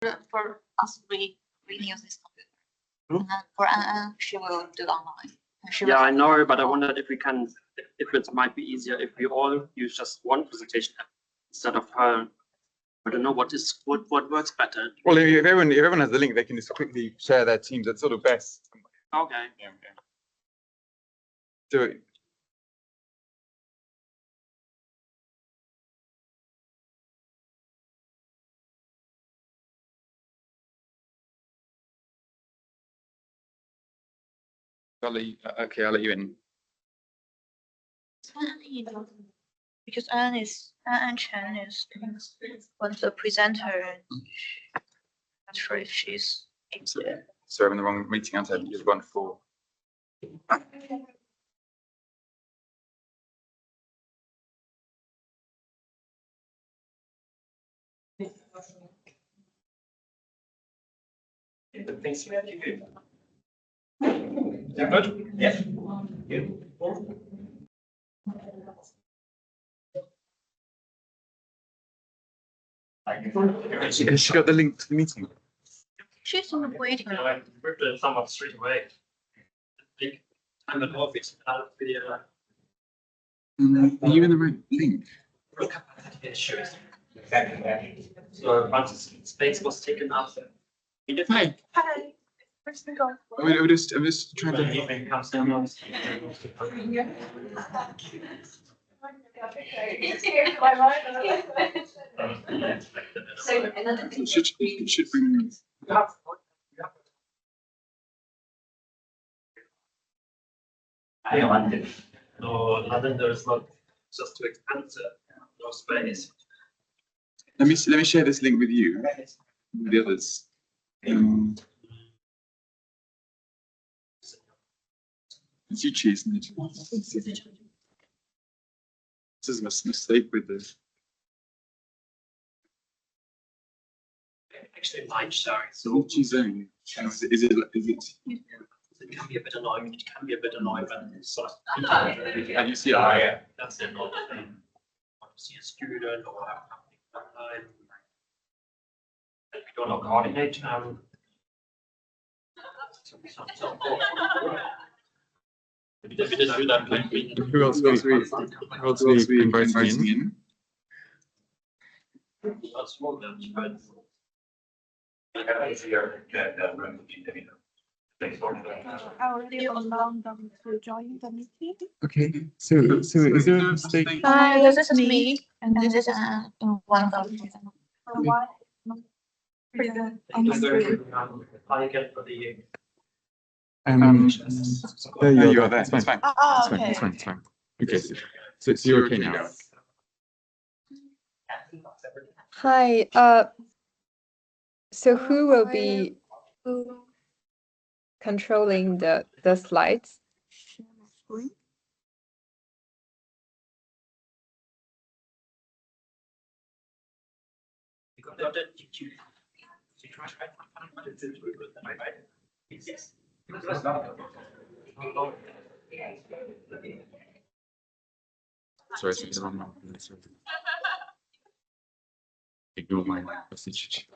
For us, we use this computer. And then for Anan, she will do online. Yeah, I know, but I wondered if we can, if it might be easier if we all use just one presentation app instead of her. I don't know what works better. Well, if everyone has the link, they can just quickly share their teams. That's sort of best. Okay. Yeah. Do it. Okay, I'll let you in. Because Anan Chen is one of the presenter. Not sure if she's. Sorry, I'm in the wrong meeting. I said you've gone for. Good? Yes. She got the link to the meeting. She's in the waiting room. I ripped it somewhat straight away. I'm in office. Are you in the right link? Issues. So once space was taken up. Hi. Hi. I'm just trying to. Should bring. No, London there's not just too expensive. No space. Let me share this link with you, with the others. It's Yuqi, isn't it? This is a mistake with this. Actually, mine, sorry. So Yuqi's Zhang. Is it? it can be a bit annoying. It can be a bit annoying, but it's sort of. And you see, yeah. That's it. Not the thing. Want to see a student or have something online. And we don't coordinate. We didn't do that. Who else we inviting in? I already allowed them to join the meeting. Okay, so is there a mistake? Hi, this is me, and this is one of them. Why? There you are. That's fine. Oh, okay. It's fine. Okay, so you're okay now. Hi. So who will be controlling the slides? Sorry, it's the wrong one. Ignore my message.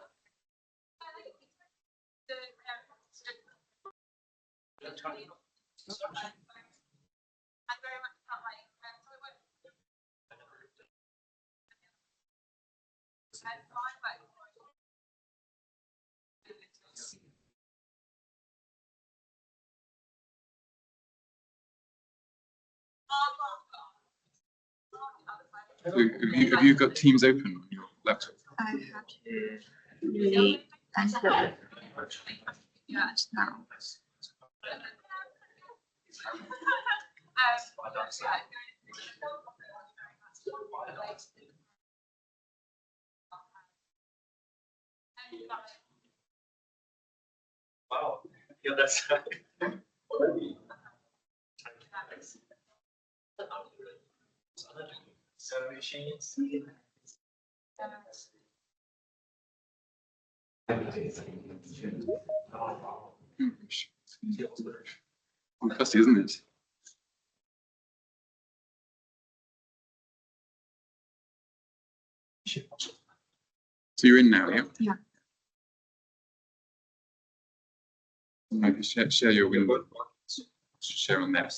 Have you got Teams open on your laptop? I have to really answer. Yes, now. Wow. Yeah, that's so machines. Fussy, isn't it? So you're in now, yeah? Yeah. Maybe share your window. Share on that.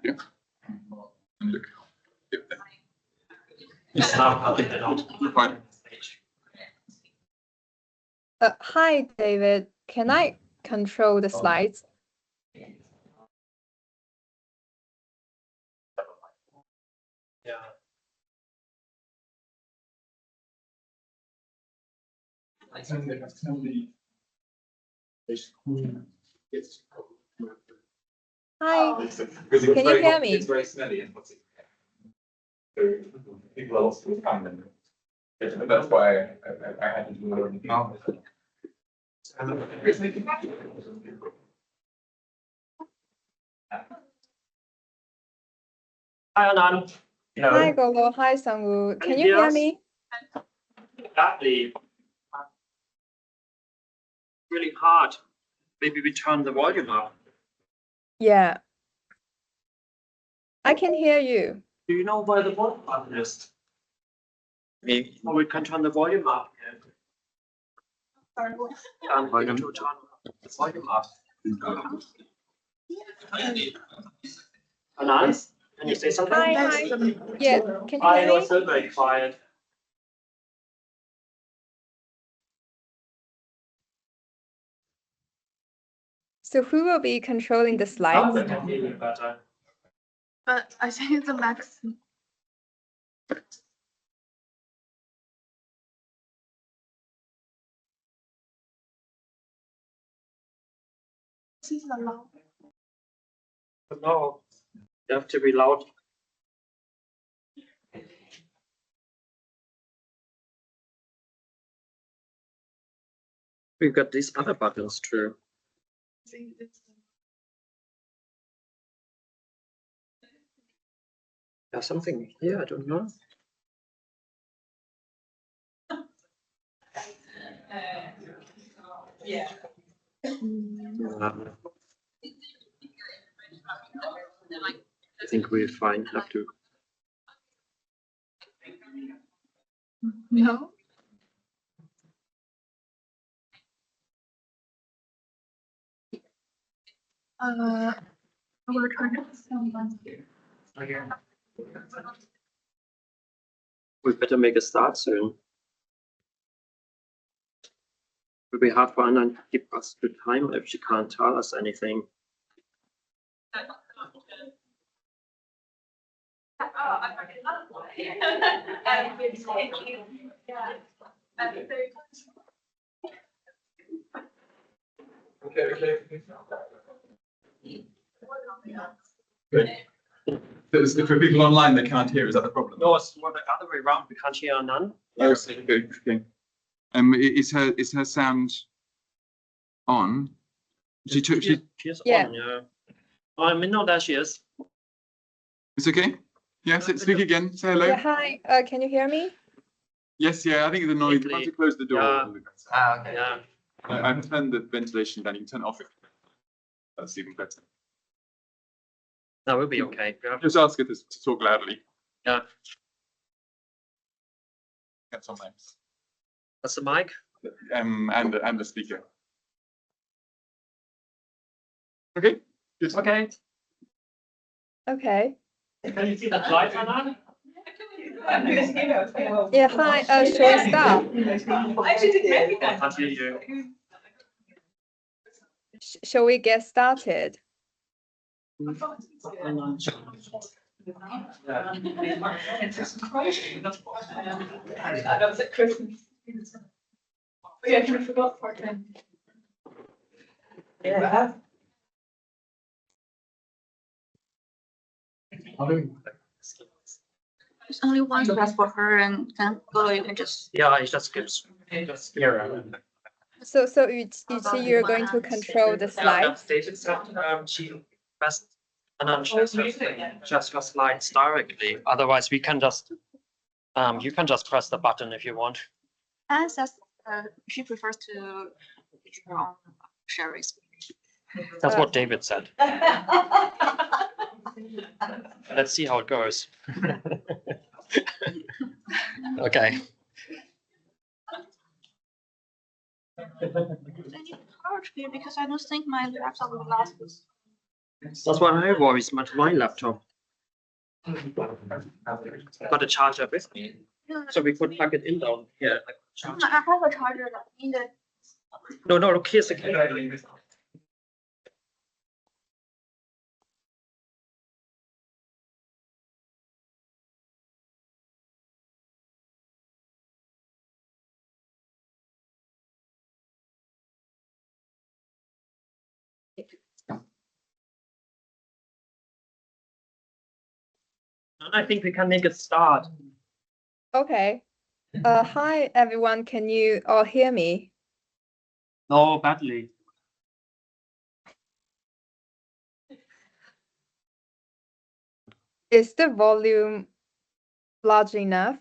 Yeah. And look. Yep, there. It's now public out. Fine. Hi, David. Can I control the slides? Yeah. Hi. Can you hear me? It's very smelly and what's it? People are also coming. That's why I had to do it on the mouth. Hi, Anan. Hi, Golo. Hi, Sangwoo. Can Can you you hear hear us? me? Exactly. Really hard. Maybe we turn the volume up. Yeah. I can hear you. Do you know where the volume button is? Maybe. Or we can turn the volume up. Volume to turn the volume up. Anan, can you say something? Hi. Yeah. Can you I hear know me? it's still very quiet. So who will be controlling the Now slides? I can hear you better. But I think it's a max. This is allowed. No, you have to be loud. We've got these other buttons too. I think it's There's something here, I don't know. I think we're fine. Have to. no. I will try to someone here. We better make a start soon. It will be hard for Anna to keep us to time if she can't tell us anything. Okay. Good. So for people online, they can't hear. Is that the problem? No, it's more the other way around. We can't hear Anan. Oh, okay. Is her sound on? She's Yeah. on, yeah. Oh, I mean, no, there she is. It's okay? Yes, speak again. Say hello. Yeah, hi. Can you hear me? Yes, yeah, I think the noise. Quickly. Once you close the door. Yeah. Okay. Yeah. I've turned the ventilation down. You can turn it off if that's even better. That will be okay. Yeah. Just ask her to talk loudly. Yeah. That's on there. That's the mic. And the speaker. Okay. Good. Okay. Okay. Can you see that light, Anan? Yeah, hi. Shall we start? I can't hear you. Shall we get started? There's only one class for her, and then Golo, you can just. Yeah, it just gives just here. So Yuqi, you're going to control the slides? David said she pressed Anan just her slides directly. Otherwise, we can just you can just press the button if you want. And says she prefers to use her own sharing screen. That's what David said. Let's see how it goes. Okay. Hard here because I don't think my laptop will last this. That's why I worry so much my laptop. Got a charger with me, so we could plug it in down here. Like charger. I have a charger in the. No, look, here's the cable. And I think we can make a start. Okay. Hi everyone. Can you all hear me? No, badly. Is the volume large enough?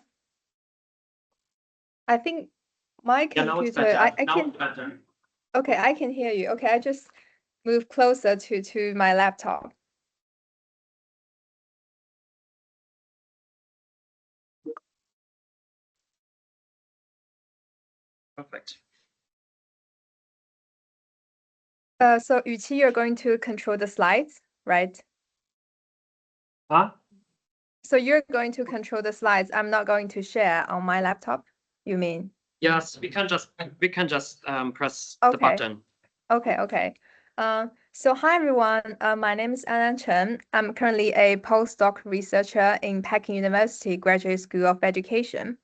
I think my Yeah, now it's computer, better. I Now can, it's better. okay, I can hear you. Okay, I just move closer to my laptop. Perfect. So Yuqi, you're going to control the slides, right? Huh? So you're going to control the slides. I'm not going to share on my laptop, you mean? Yes, we can just press the Okay. button. Okay. So hi everyone. My name is Anan Chen. I'm currently a postdoc researcher in Peking University Graduate School of Education.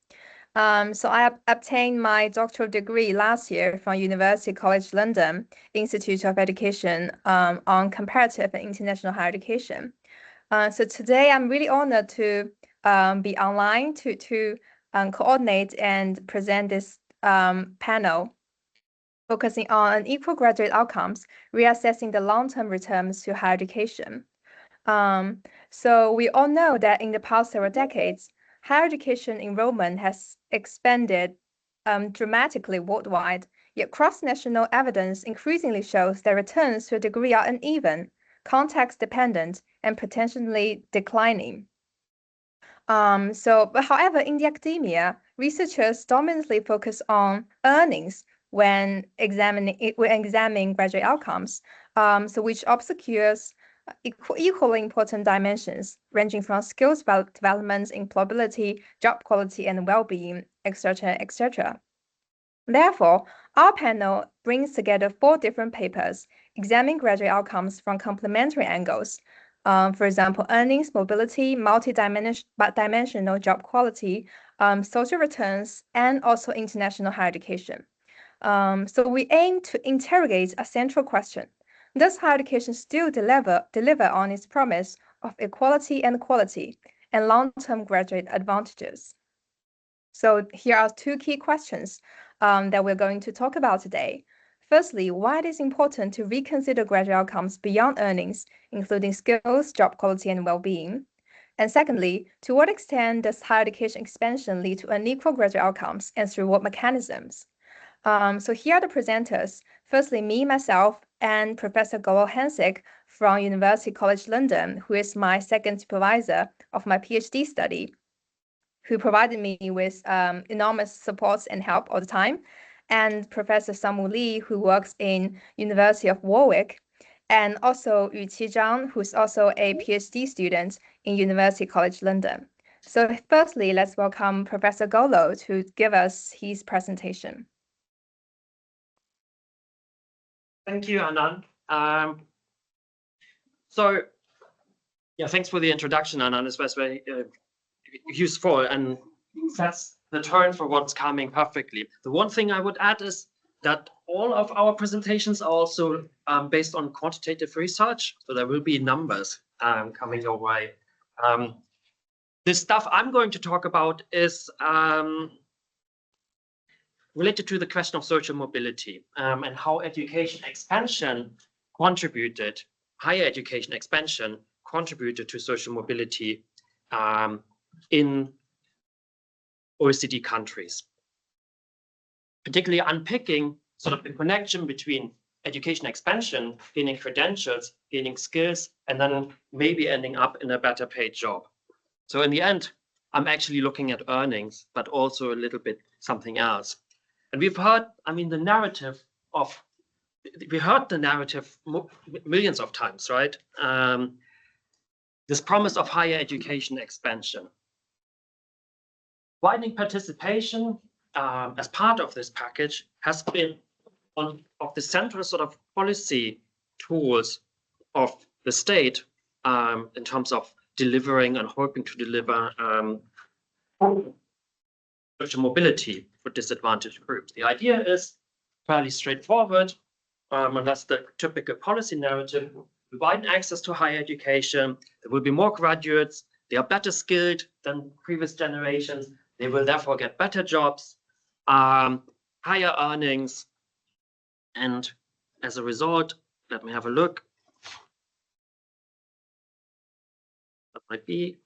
So I obtained my doctoral degree last year from University College London Institute of Education on comparative and international higher education. So today I'm really honored to be online to coordinate and present this panel focusing on unequal graduate outcomes, reassessing the long-term returns to higher education. So we all know that in the past several decades, higher education enrollment has expanded dramatically worldwide, yet cross-national evidence increasingly shows that returns to a degree are uneven, context-dependent, and potentially declining. But however, in the academia, researchers dominantly focus on earnings when examining graduate outcomes, which obscures equally important dimensions ranging from skills development, employability, job quality, and well-being, etc., etc. Therefore, our panel brings together 4 different papers examining graduate outcomes from complementary angles. For example, earnings, mobility, multidimensional job quality, social returns, and also international higher education. So we aim to interrogate a central question. Does higher education still deliver on its promise of equality and quality and long-term graduate advantages? So here are 2 key questions that we're going to talk about today. Firstly, why it is important to reconsider graduate outcomes beyond earnings, including skills, job quality, and well-being. And secondly, to what extent does higher education expansion lead to unequal graduate outcomes and through what mechanisms? So here are the presenters. Firstly, myself, and Professor Golo Henseke from University College London, who is my second supervisor of my PhD study, who provided me with enormous support and help all the time, and Professor Sangwoo, who works in University of Warwick, and also Yuqi Zhang, who's also a PhD student in University College London. So firstly, let's welcome Professor Golo to give us his presentation. Thank you, Anan. Thanks for the introduction, Anan. This was very useful and sets the tone for what's coming perfectly. The one thing I would add is that all of our presentations are also based on quantitative research, so there will be numbers coming your way. The stuff I'm going to talk about is related to the question of social mobility and how education expansion contributed, higher education expansion contributed to social mobility in OECD countries. Particularly unpicking sort of the connection between education expansion, gaining credentials, gaining skills, and then maybe ending up in a better paid job. So in the end, I'm actually looking at earnings, but also a little bit something else. And we've heard, I mean, we heard the narrative millions of times, right? This promise of higher education expansion. Widening participation as part of this package has been one of the central sort of policy tools of the state in terms of delivering and hoping to deliver social mobility for disadvantaged groups. The idea is fairly straightforward, and that's the typical policy narrative. We widen access to higher education. There will be more graduates. They are better skilled than previous generations. They will therefore get better jobs, higher earnings, and as a result, let me have a look. That might be.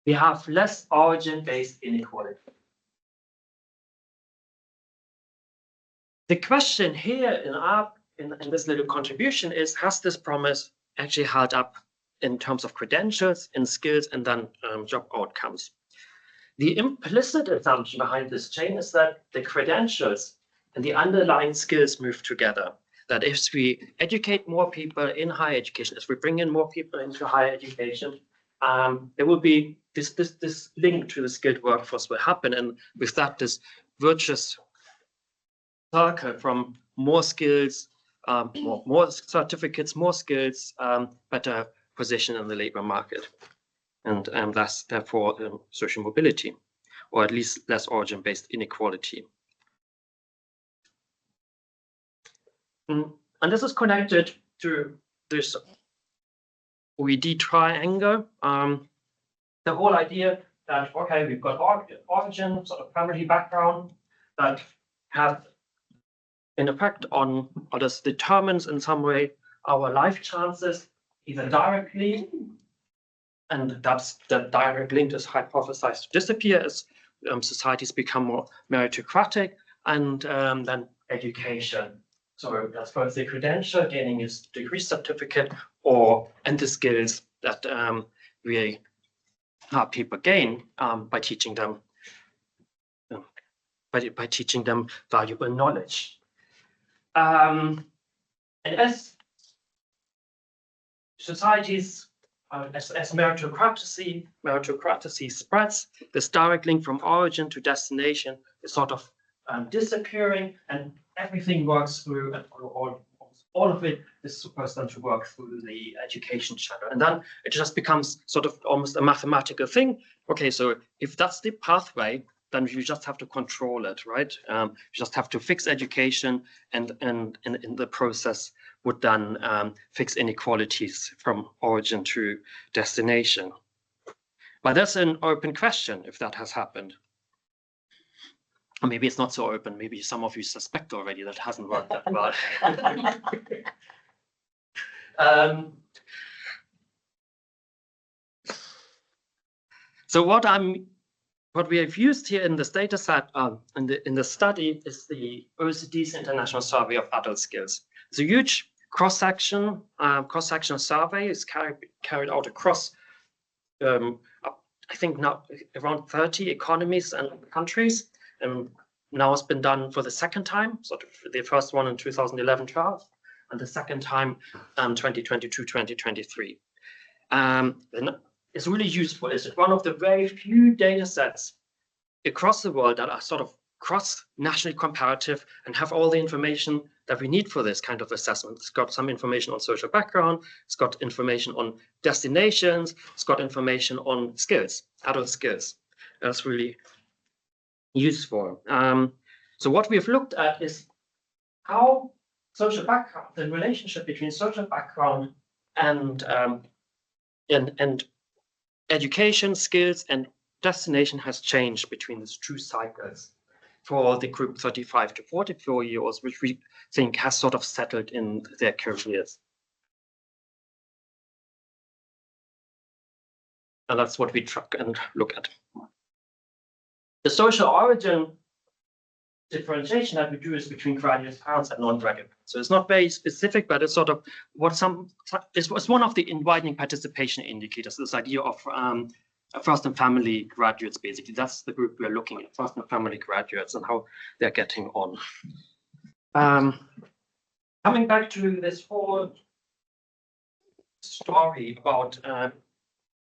We have less origin-based inequality. The question here in this little contribution is, has this promise actually held up in terms of credentials, in skills, and then job outcomes? The implicit assumption behind this chain is that the credentials and the underlying skills move together. That if we educate more people in higher education, as we bring in more people into higher education, there will be this link to the skilled workforce will happen, and with that, this virtuous circle from more skills, more certificates, more skills, better position in the labor market, and thus therefore social mobility, or at least less origin-based inequality. And this is connected to this OED triangle. The whole idea that, okay, we've got origin, sort of family background that have an effect on, or this determines in some way our life chances, either directly, and that's the direct link is hypothesized to disappear as societies become more meritocratic, and then education. So that's both the credential, gaining his degree certificate, and the skills that we help people gain by teaching them by teaching them valuable knowledge. And as societies, as meritocracy spreads, this direct link from origin to destination is sort of disappearing, and everything works through, all of it is supposed to work through the education channel. And then it just becomes sort of almost a mathematical thing. Okay, so if that's the pathway, then you just have to control it, right? You just have to fix education, and in the process would then fix inequalities from origin to destination. But that's an open question if that has happened. Or maybe it's not so open. Maybe some of you suspect already that it hasn't worked that well. So what we have used here in this data set, in the study, is the OECD's International Survey of Adult Skills. It's a huge cross-sectional survey. It's carried out across, I think now around 30 economies and countries. And now it's been done for the second time, sort of the first one in 2011-12, and the second time 2022-2023. And it's really useful. It's one of the very few data sets across the world that are sort of cross-nationally comparative and have all the information that we need for this kind of assessment. It's got some information on social background, it's got information on destinations, it's got information on skills, adult skills. That's really useful. So what we've looked at is how social background, the relationship between social background and education, skills, and destination has changed between these two cycles for the group 35 to 44 years, which we think has sort of settled in their careers. And that's what we track and look at. The social origin differentiation that we do is between graduate parents and non-graduate. So it's not very specific, but it's sort of what it's one of the widening participation indicators, this idea of first and family graduates, basically. That's the group we're looking at, first and family graduates and how they're getting on. Coming back to this whole story about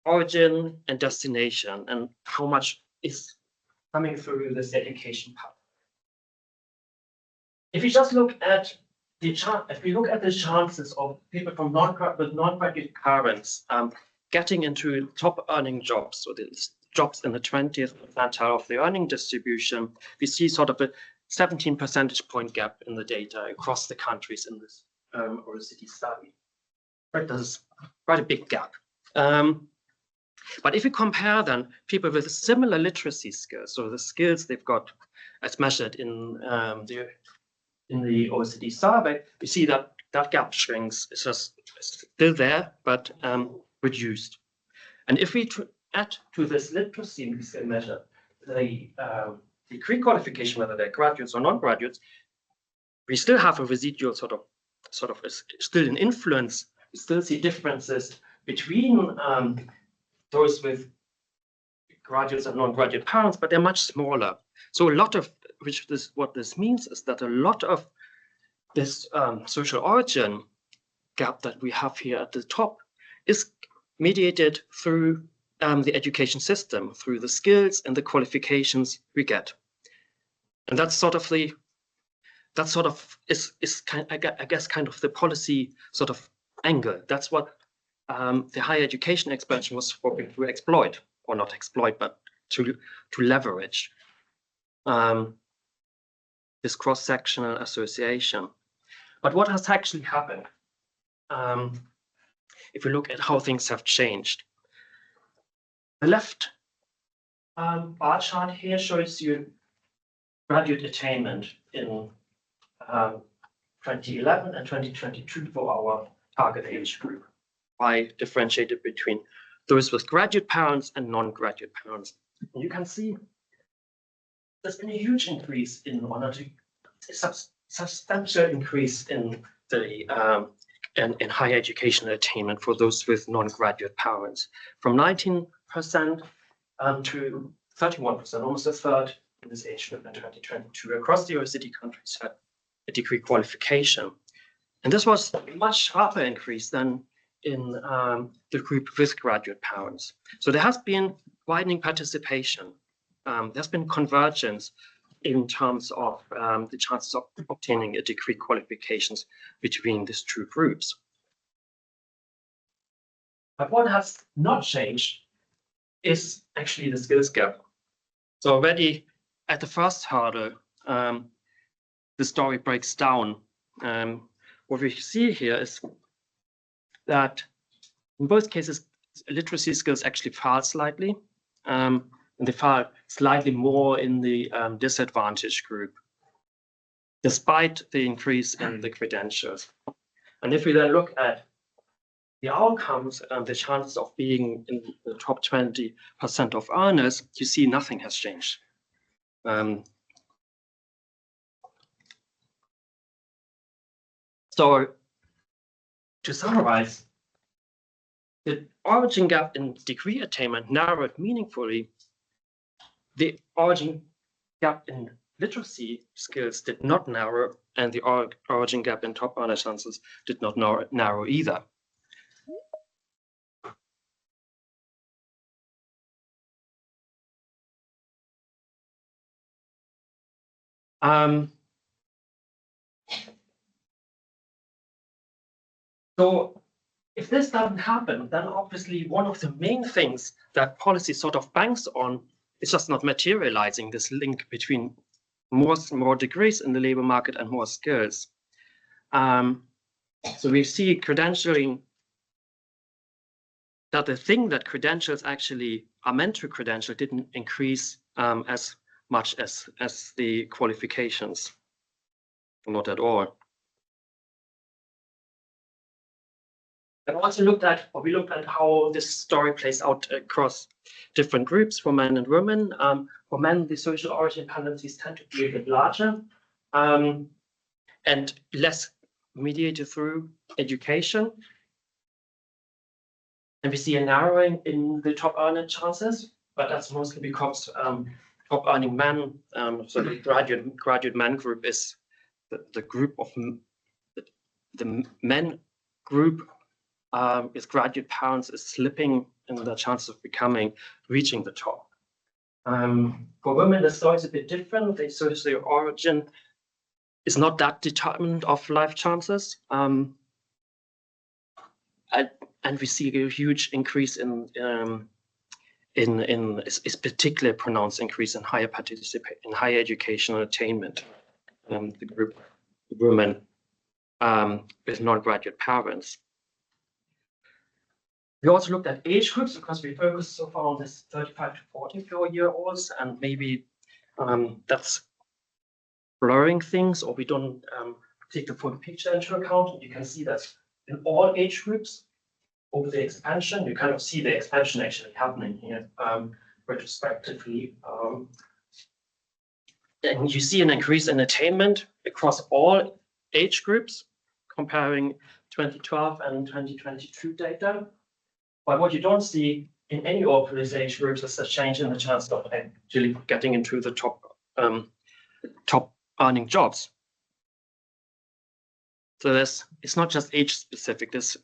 origin and destination and how much is coming through this education path. If you just look at the chances of people from non-graduate parents getting into top earning jobs, or the jobs in the 20th percentile of the earning distribution, we see sort of a 17 percentage point gap in the data across the countries in this OECD study. Right, there's quite a big gap. But if you compare then people with similar literacy skills, so the skills they've got as measured in the OECD survey, we see that that gap shrinks. It's just still there, but reduced. And if we add to this literacy skill measure the degree qualification, whether they're graduates or non-graduates, we still have a residual sort of still an influence. We still see differences between those with graduates and non-graduate parents, but they're much smaller. So a lot of what this means is that a lot of this social origin gap that we have here at the top is mediated through the education system, through the skills and the qualifications we get. And that's sort of is kind, I guess, kind of the policy sort of angle. That's what the higher education expansion was hoping to exploit, or not exploit, but to leverage this cross-sectional association. But what has actually happened? If we look at how things have changed, the left bar chart here shows you graduate attainment in 2011 and 2022 for our target age group. I differentiated between those with graduate parents and non-graduate parents. And you can see there's been a huge increase in substantial increase in the in higher educational attainment for those with non-graduate parents, from 19% to 31%, almost a third in this age group in 2022 across the OECD countries had a degree qualification. And this was a much sharper increase than in the group with graduate parents. So there has been widening participation. There's been convergence in terms of the chances of obtaining a degree qualifications between these two groups. But what has not changed is actually the skills gap. So already at the first hurdle, the story breaks down. What we see here is that in both cases, literacy skills actually fall slightly. And they fall slightly more in the disadvantaged group, despite the increase in the credentials. And if we then look at the outcomes and the chances of being in the top 20% of earners, you see nothing has changed. So to summarize, the origin gap in degree attainment narrowed meaningfully. The origin gap in literacy skills did not narrow, and the origin gap in top earner chances did not narrow either. So if this doesn't happen, then obviously one of the main things that policy sort of banks on is just not materializing, this link between more degrees in the labor market and more skills. So we see credentialing, that the thing that credentials actually are meant to credential didn't increase as much as the qualifications, not at all. And also we looked at how this story plays out across different groups for men and women. For men, the social origin tendencies tend to be a bit larger and less mediated through education. And we see a narrowing in the top earner chances, but that's mostly because top earning men, so the graduate men group is the group of the men group with graduate parents is slipping in the chances of reaching the top. For women, the story is a bit different. The social origin is not that determinant of life chances. And we see a huge increase is particularly pronounced increase in higher higher educational attainment. The group of women with non-graduate parents. We also looked at age groups because we focused so far on this 35 to 44-year-olds, and maybe that's blurring things, or we don't take the full picture into account. You can see that in all age groups over the expansion, you kind of see the expansion actually happening here retrospectively. And you see an increase in attainment across all age groups, comparing 2012 and 2022 data. But what you don't see in any of these age groups is a change in the chance of actually getting into the top earning jobs. So it's not just age specific. This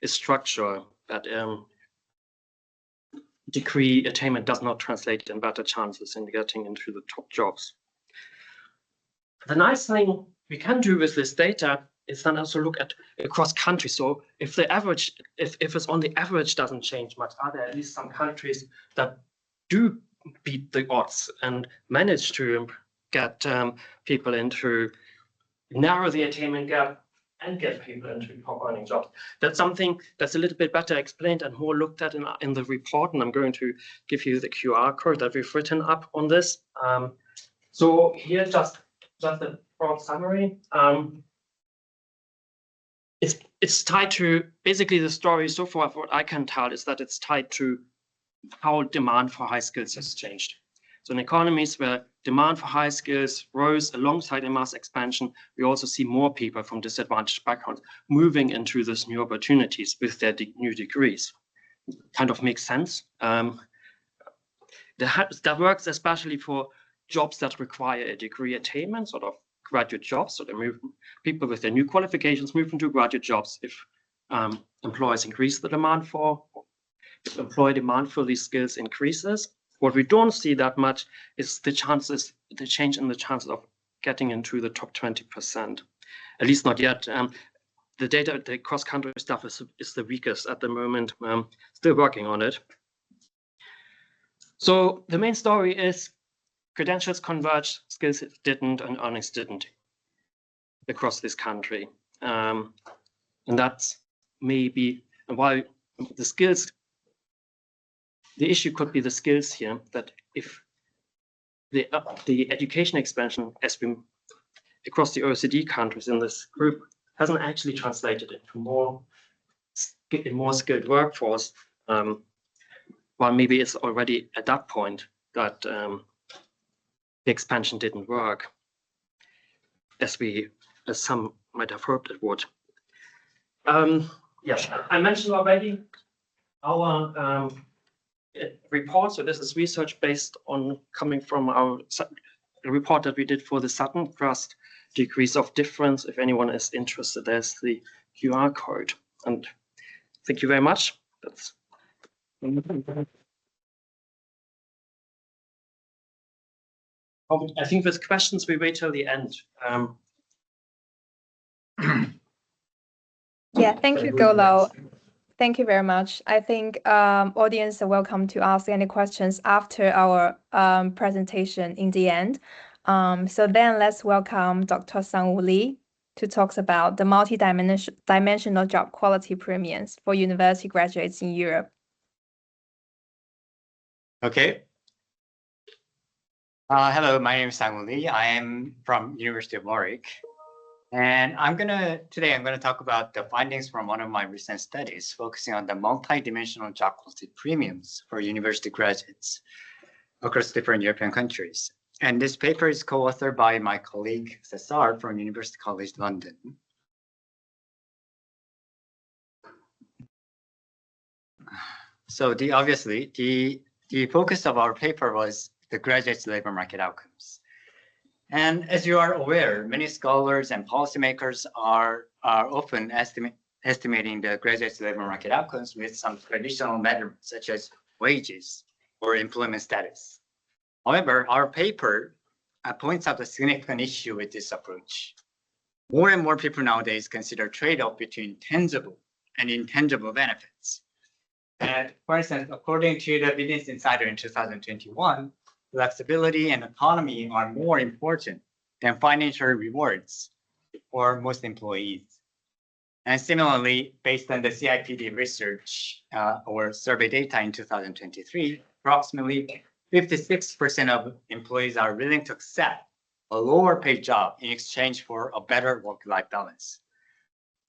is structural, that degree attainment does not translate in better chances in getting into the top jobs. The nice thing we can do with this data is then also look at across countries. So if the average, if it's on the average doesn't change much, are there at least some countries that do beat the odds and manage to get people into, narrow the attainment gap and get people into top earning jobs? That's something that's a little bit better explained and more looked at in the report. And I'm going to give you the QR code that we've written up on this. So here, just a broad summary. It's tied to basically the story so far. What I can tell is that it's tied to how demand for high skills has changed. So in economies where demand for high skills rose alongside a mass expansion, we also see more people from disadvantaged backgrounds moving into these new opportunities with their new degrees. Kind of makes sense. That works especially for jobs that require a degree attainment, sort of graduate jobs. So people with their new qualifications move into graduate jobs if employers increase the demand for, if employer demand for these skills increases. What we don't see that much is the change in the chances of getting into the top 20%, at least not yet. The data, the cross-country stuff is the weakest at the moment. Still working on it. So the main story is credentials converged, skills didn't, and earnings didn't across this country. And that's maybe why the skills, the issue could be the skills here, that if the education expansion has been across the OECD countries in this group hasn't actually translated into more skilled workforce, while maybe it's already at that point that the expansion didn't work as some might have hoped it would. Yes, I mentioned already our report. So this is research based on coming from our report that we did for the Sutton Trust Degrees of Difference. If anyone is interested, there's the QR code. And thank you very much. That's I think with questions, we wait till the end. Yeah, thank you, Golo. Thank you very much. I think audience are welcome to ask any questions after our presentation in the end. So then let's welcome Dr. Sangwoo Lee to talk about the multidimensional job quality premiums for university graduates in Europe. Okay. Hello, my name is Sangwoo Lee. I am from University of Warwick. And today I'm gonna talk about the findings from one of my recent studies focusing on the multidimensional job quality premiums for university graduates across different European countries. And this paper is co-authored by my colleague Cesar from University College London. So obviously the focus of our paper was the graduates' labor market outcomes. And as you are aware, many scholars and policymakers are often estimating the graduates' labor market outcomes with some traditional measurements such as wages or employment status. However, our paper points out a significant issue with this approach. More and more people nowadays consider trade-off between tangible and intangible benefits. And for instance, according to the Business Insider in 2021, flexibility and autonomy are more important than financial rewards for most employees. And similarly, based on the CIPD research or survey data in 2023, approximately 56% of employees are willing to accept a lower paid job in exchange for a better work-life balance.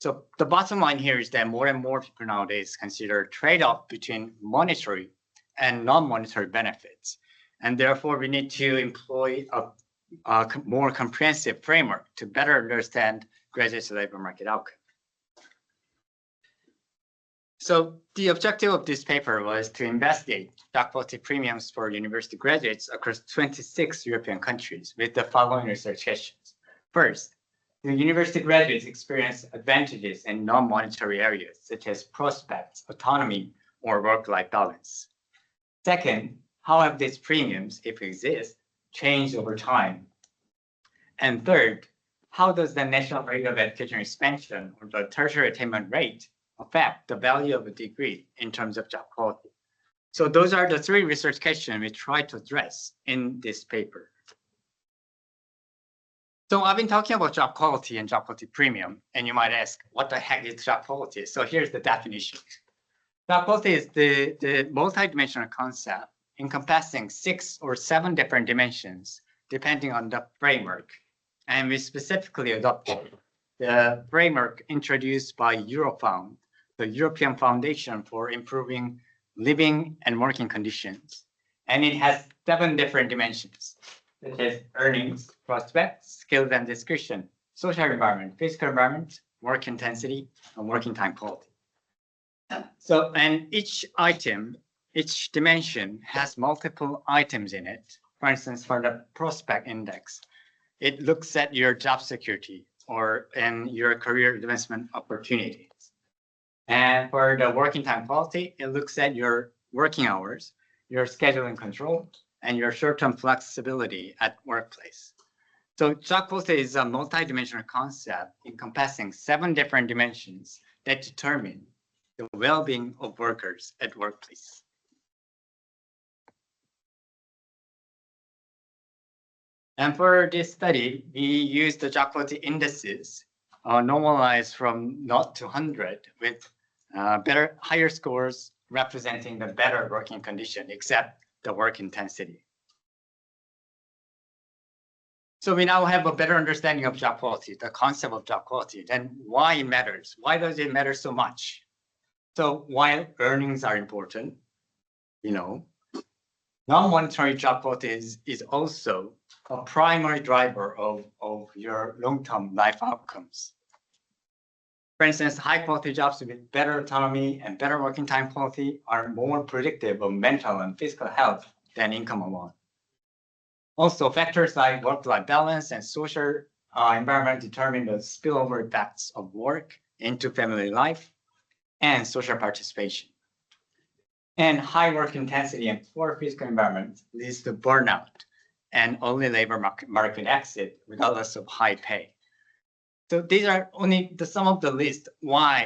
So the bottom line here is that more and more people nowadays consider trade-off between monetary and non-monetary benefits. And therefore, we need to employ a more comprehensive framework to better understand graduate labor market outcome. So the objective of this paper was to investigate job quality premiums for university graduates across 26 European countries with the following research questions. First, do university graduates experience advantages in non-monetary areas such as prospects, autonomy, or work-life balance? Second, how have these premiums, if exist, changed over time? And third, how does the national rate of education expansion or the tertiary attainment rate affect the value of a degree in terms of job quality? So those are the three research questions we try to address in this paper. So I've been talking about job quality and job quality premium, and you might ask, what the heck is job quality? So here's the definition. Job quality is the multidimensional concept encompassing 6 or 7 different dimensions, depending on the framework. And we specifically adopted the framework introduced by Eurofound, the European Foundation for Improving Living and Working Conditions. And it has 7 different dimensions, such as earnings, prospects, skills and discretion, social environment, physical environment, work intensity, and working time quality. So, and each item, each dimension has multiple items in it. For instance, for the prospect index, it looks at your job security and your career advancement opportunities. And for the working time quality, it looks at your working hours, your scheduling control, and your short-term flexibility at workplace. So job quality is a multidimensional concept encompassing 7 different dimensions that determine the well-being of workers at workplace. And for this study, we used the job quality indices normalized from 0 to 100 with higher scores representing the better working condition, except the work intensity. So we now have a better understanding of job quality, the concept of job quality, then why it matters. Why does it matter so much? So while earnings are important, non-monetary job quality is also a primary driver of your long-term life outcomes. For instance, high-quality jobs with better autonomy and better working time quality are more predictive of mental and physical health than income alone. Also, factors like work-life balance and social environment determine the spillover effects of work into family life and social participation. And high work intensity and poor physical environment leads to burnout and early labor market exit, regardless of high pay. So these are only some of the list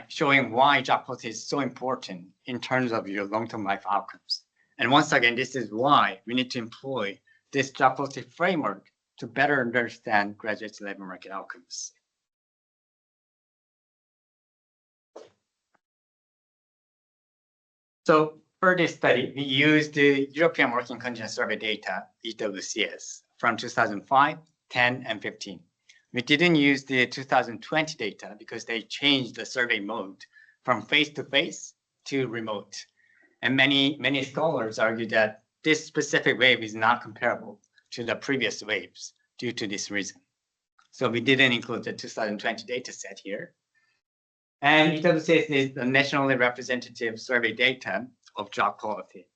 showing why job quality is so important in terms of your long-term life outcomes. And once again, this is why we need to employ this job quality framework to better understand graduate labor market outcomes. So for this study, we used the European Working Conditions Survey data, EWCS, from 2005, 10, and 15. We didn't use the 2020 data because they changed the survey mode from face-to-face to remote. And many scholars argue that this specific wave is not comparable to the previous waves due to this reason. So we didn't include the 2020 data set here. And EWCS is the nationally representative survey data of job quality.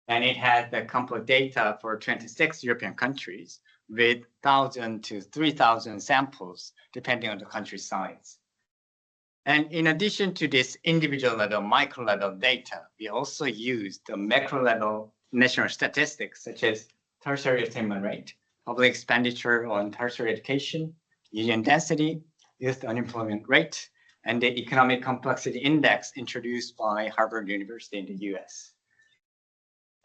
And it has the complete data for 26 European countries with 1,000 to 3,000 samples, depending on the country size. And in addition to this individual level, micro level data, we also use the macro level national statistics, such as tertiary attainment rate, public expenditure on tertiary education, union density, youth unemployment rate, and the economic complexity index introduced by Harvard University in the US.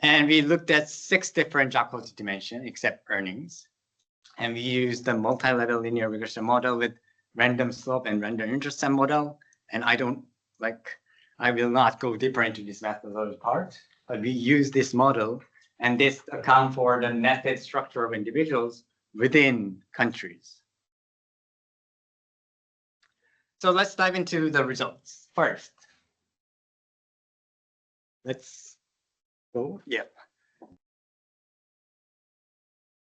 And we looked at 6 different job quality dimensions except earnings. And we used the multi-level linear regression model with random slope and random intercept model. And I will not go deeper into this methodology part, but we use this model, and this account for the netted structure of individuals within countries. So let's dive into the results first. Let's go. Yep.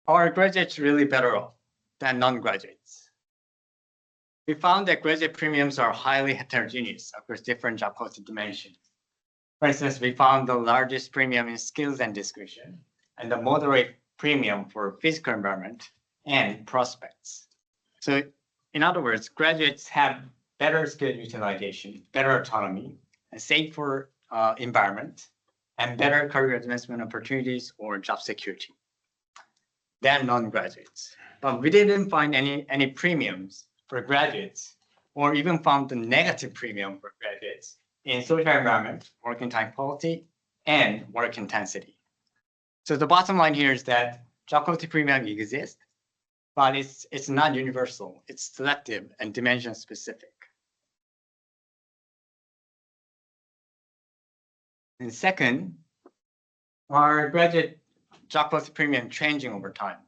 Are graduates really better off than non-graduates? We found that graduate premiums are highly heterogeneous across different job quality dimensions. For instance, we found the largest premium in skills and discretion, and the moderate premium for physical environment and prospects. So in other words, graduates have better skill utilization, better autonomy, a safer environment, and better career advancement opportunities or job security than non-graduates. But we didn't find any premiums for graduates, or even found the negative premium for graduates in social environment, working time quality, and work intensity. So the bottom line here is that job quality premium exists, but it's not universal. It's selective and dimension specific. And second, are graduate job quality premium changing over time?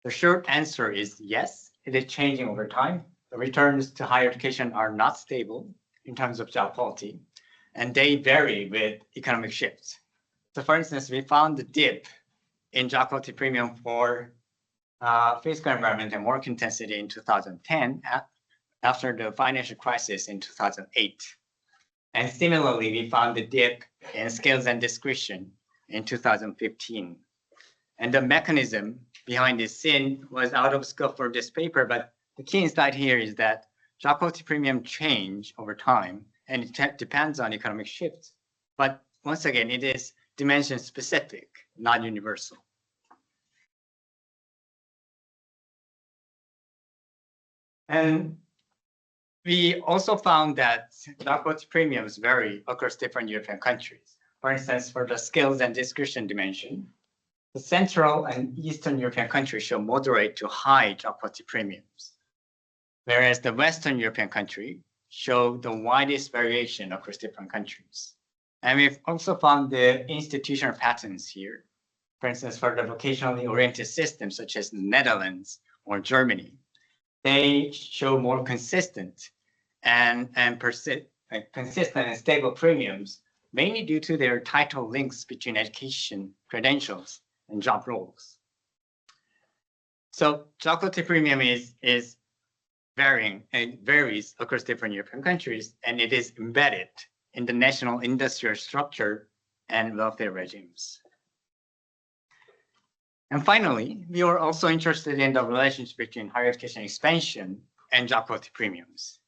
The short answer is yes, it is changing over time. The returns to higher education are not stable in terms of job quality, and they vary with economic shifts. So for instance, we found the dip in job quality premium for physical environment and work intensity in 2010 after the financial crisis in 2008. And similarly, we found the dip in skills and discretion in 2015. And the mechanism behind this sin was out of scope for this paper, but the key insight here is that job quality premium change over time, and it depends on economic shifts. But once again, it is dimension specific, not universal. And we also found that job quality premiums vary across different European countries. For instance, for the skills and discretion dimension, the Central and Eastern European countries show moderate to high job quality premiums, whereas the Western European countries show the widest variation across different countries. And we've also found the institutional patterns here. For instance, for the vocationally oriented systems such as the Netherlands or Germany, they show more consistent and stable premiums, mainly due to their tighter links between education, credentials, and job roles. So job quality premium is varying and varies across different European countries, and it is embedded in the national industrial structure and welfare regimes. And finally, we are also interested in the relationship between higher education expansion and job quality premiums.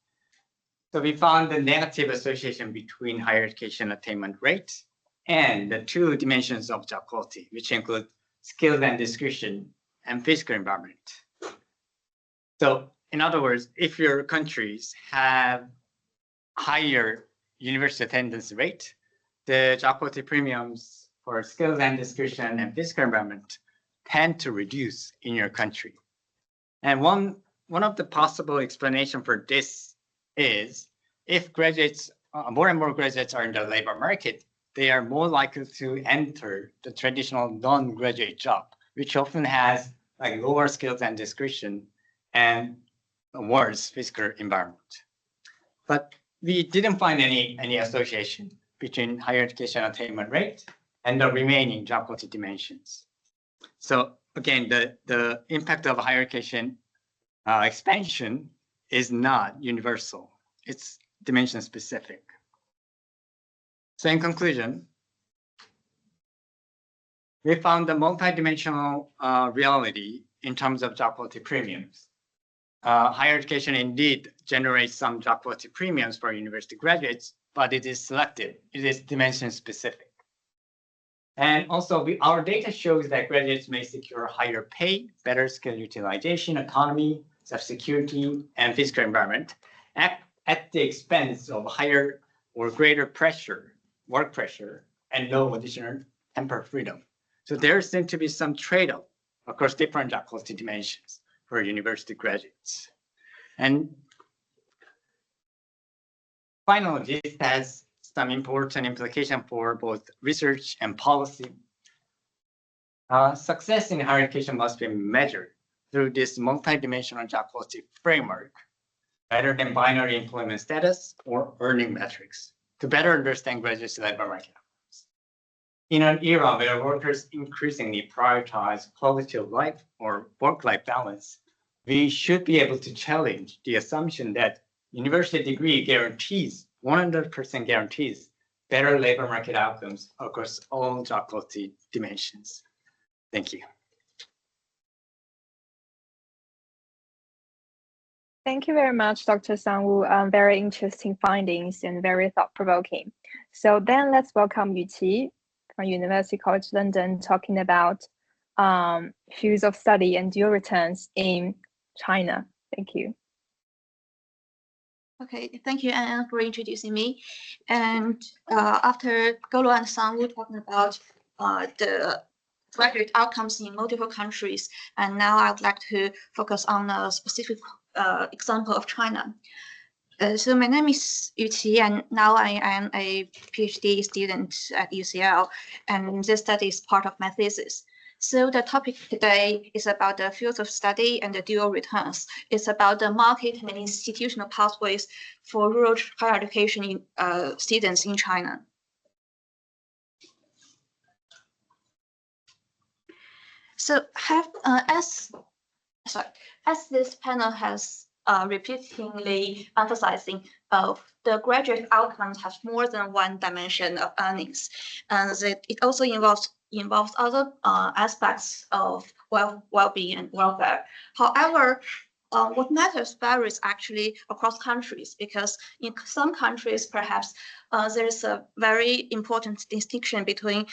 So we found the negative association between higher education attainment rate and the 2 dimensions of job quality, which include skills and discretion and physical environment. So in other words, if your countries have higher university attendance rate, the job quality premiums for skills and discretion and physical environment tend to reduce in your country. And one of the possible explanation for this is if graduates, more and more graduates are in the labor market, they are more likely to enter the traditional non-graduate job, which often has like lower skills and discretion and a worse physical environment. But we didn't find any association between higher education attainment rate and the remaining job quality dimensions. So again, the impact of higher education expansion is not universal. It's dimension specific. So in conclusion, we found the multidimensional reality in terms of job quality premiums. Higher education indeed generates some job quality premiums for university graduates, but it is selective. It is dimension specific. And also, our data shows that graduates may secure higher pay, better skill utilization, economy, security, and physical environment at the expense of higher or greater pressure, work pressure, and no additional temporary freedom. So there seems to be some trade-off across different job quality dimensions for university graduates. And finally, this has some important implication for both research and policy. Success in higher education must be measured through this multidimensional job quality framework, rather than binary employment status or earning metrics, to better understand graduate labor market outcomes. In an era where workers increasingly prioritize quality of life or work-life balance, we should be able to challenge the assumption that university degree guarantees 100% guarantees better labor market outcomes across all job quality dimensions. Thank you. Thank you very much, Dr. Sangwoo. Very interesting findings and very thought-provoking. So then let's welcome Yuqi from University College London, talking about fields of study and dual returns in China. Thank you. Okay, thank you, Anan, for introducing me. And after Golo and Sangwoo talking about the graduate outcomes in multiple countries, and now I'd like to focus on a specific example of China. So my name is Yuqi, and now I am a PhD student at UCL, and this study is part of my thesis. So the topic today is about the fields of study and the dual returns. It's about the market and institutional pathways for rural higher education students in China. So as this panel has repeatedly emphasizing the graduate outcomes have more than one dimension of earnings, and it also involves other aspects of well-being and welfare. However, what matters varies actually across countries, because in some countries, perhaps there's a very important distinction between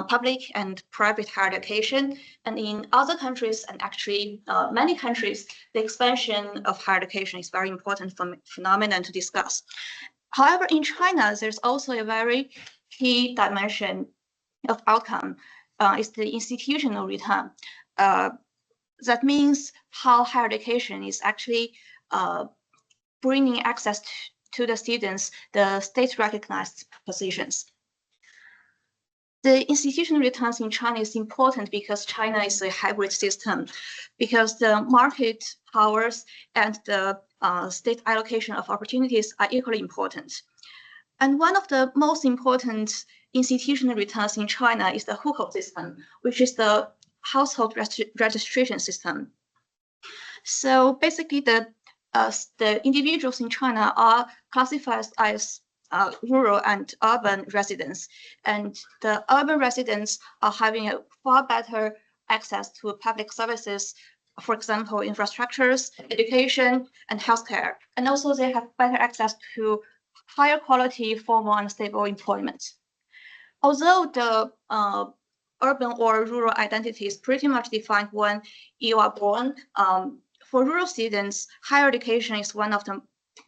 public and private higher education. And in other countries, and actually many countries, the expansion of higher education is very important phenomenon to discuss. However, in China, there's also a very key dimension of outcome, is the institutional return. That means how higher education is actually bringing access to the students, the state-recognized positions. The institutional returns in China is important because China is a hybrid system, because the market powers and the state allocation of opportunities are equally important. And one of the most important institutional returns in China is the hukou system, which is the household registration system. So basically, the individuals in China are classified as rural and urban residents, and the urban residents are having a far better access to public services, for example, infrastructures, education, and healthcare. And also they have better access to higher quality, formal, and stable employment. Although the urban or rural identity is pretty much defined when you are born, for rural students, higher education is one of the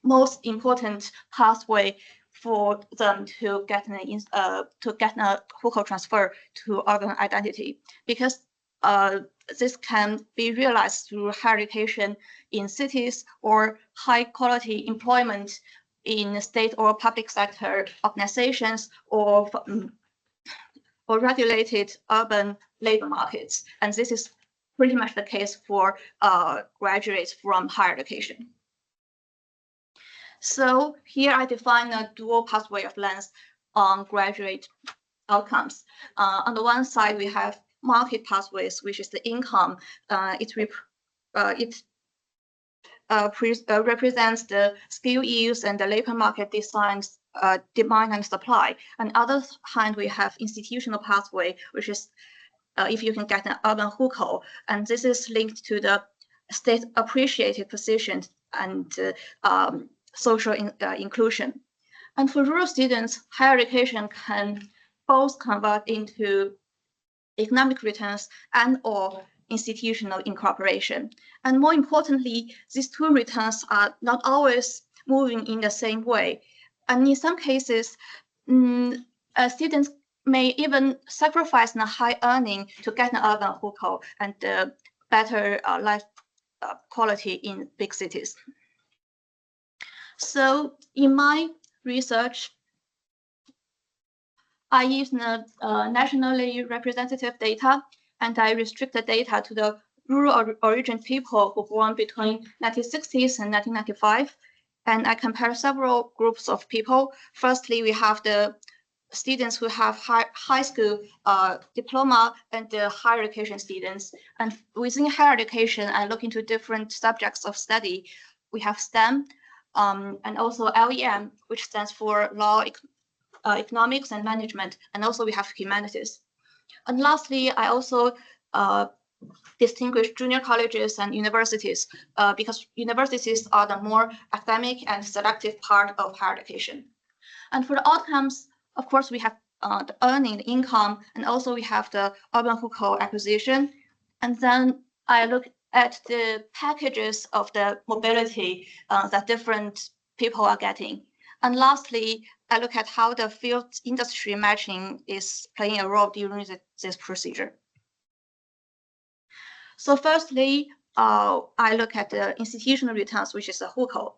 most important pathway for them to get a hukou transfer to urban identity, because this can be realized through higher education in cities or high quality employment in state or public sector organizations or regulated urban labor markets. And this is pretty much the case for graduates from higher education. So here I define a dual pathway of length on graduate outcomes. On the one side, we have market pathways, which is the income. It represents the skill use and the labor market designs, demand and supply. On the other hand, we have institutional pathway, which is if you can get an urban hukou, and this is linked to the state appreciated positions and social inclusion. And for rural students, higher education can both convert into economic returns and/or institutional incorporation. And more importantly, these two returns are not always moving in the same way. And in some cases, students may even sacrifice the high earning to get an urban hukou and better life quality in big cities. So in my research, I use the nationally representative data, and I restrict the data to the rural origin people who were born between 1960s and 1995. And I compare several groups of people. Firstly, we have the students who have high school diploma and the higher education students. And within higher education, I look into different subjects of study. We have STEM and also LEM, which stands for law, economics and management. And also we have humanities. And lastly, I also distinguish junior colleges and universities because universities are the more academic and selective part of higher education. And for the outcomes, of course, we have the earning, the income, and also we have the urban hukou acquisition. And then I look at the packages of the mobility that different people are getting. And lastly, I look at how the field industry matching is playing a role during this procedure. So firstly, I look at the institutional returns, which is a hukou.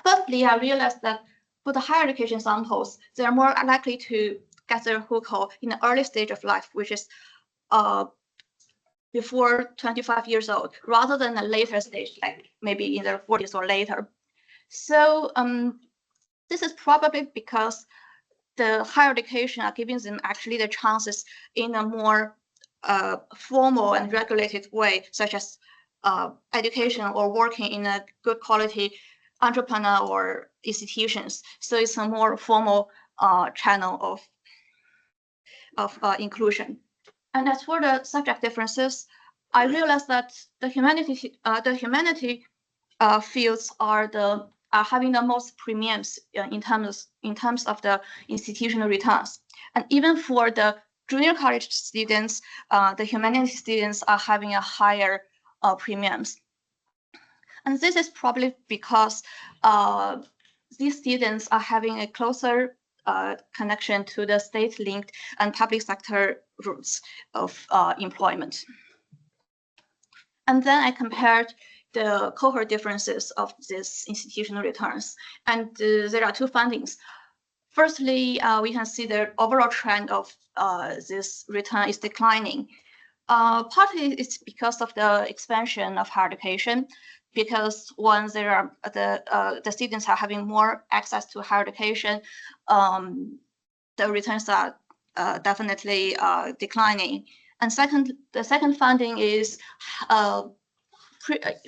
Firstly, I realized that for the higher education samples, they are more likely to get their hukou in the early stage of life, which is before 25 years old, rather than a later stage, like maybe in their 40s or later. So this is probably because the higher education are giving them actually the chances in a more formal and regulated way, such as education or working in a good quality entrepreneur or institutions. So it's a more formal channel of inclusion. And as for the subject differences, I realized that the humanity fields are having the most premiums in terms of the institutional returns. And even for the junior college students, the humanities students are having a higher premiums. And this is probably because these students are having a closer connection to the state-linked and public sector routes of employment. And then I compared the cohort differences of these institutional returns. And there are two findings. Firstly, we can see the overall trend of this return is declining. Partly it's because of the expansion of higher education, because once there are the students are having more access to higher education, the returns are definitely declining. And the second finding is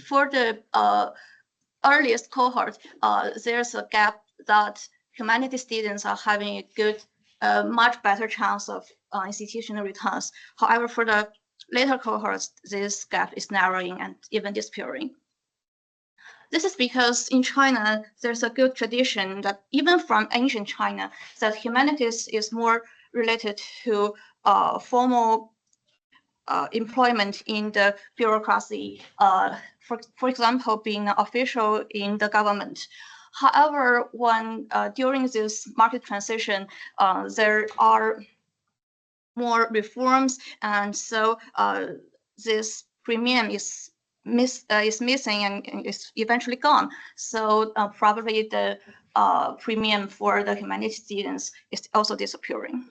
for the earliest cohort, there's a gap that humanities students are having a good, much better chance of institutional returns. However, for the later cohorts, this gap is narrowing and even disappearing. This is because in China, there's a good tradition that even from ancient China, that humanities is more related to formal employment in the bureaucracy, for example, being an official in the government. However, when during this market transition, there are more reforms, and so this premium is missing and is eventually gone. So probably the premium for the humanities students is also disappearing.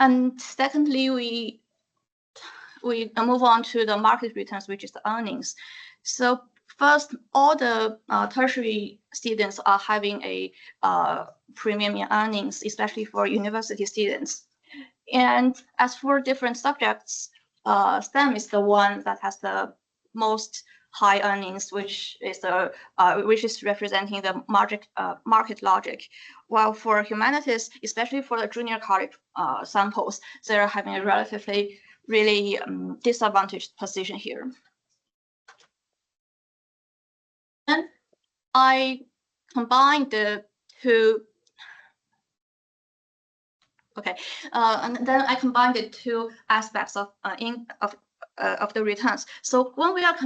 And secondly, we we move on to the market returns, which is the earnings. So first, all the tertiary students are having a premium in earnings, especially for university students. And as for different subjects, STEM is the one that has the most high earnings, which is representing the market logic. While for humanities, especially for the junior college samples, they're having a relatively really disadvantaged position here. And I combined the two. Okay, and then I combined the two aspects of the returns. So when we are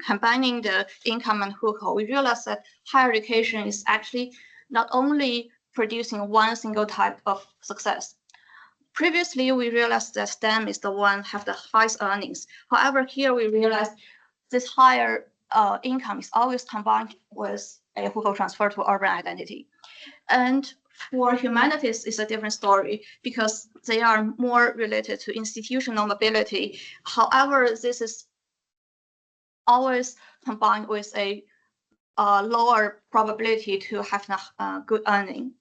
combining the income and Hukou, we realize that higher education is actually not only producing one single type of success. Previously, we realized that STEM is the one have the highest earnings. However, here we realize this higher income is always combined with a Hukou transfer to urban identity. And for humanities, it's a different story because they are more related to institutional mobility. However, this is always combined with a lower probability to have a good earning.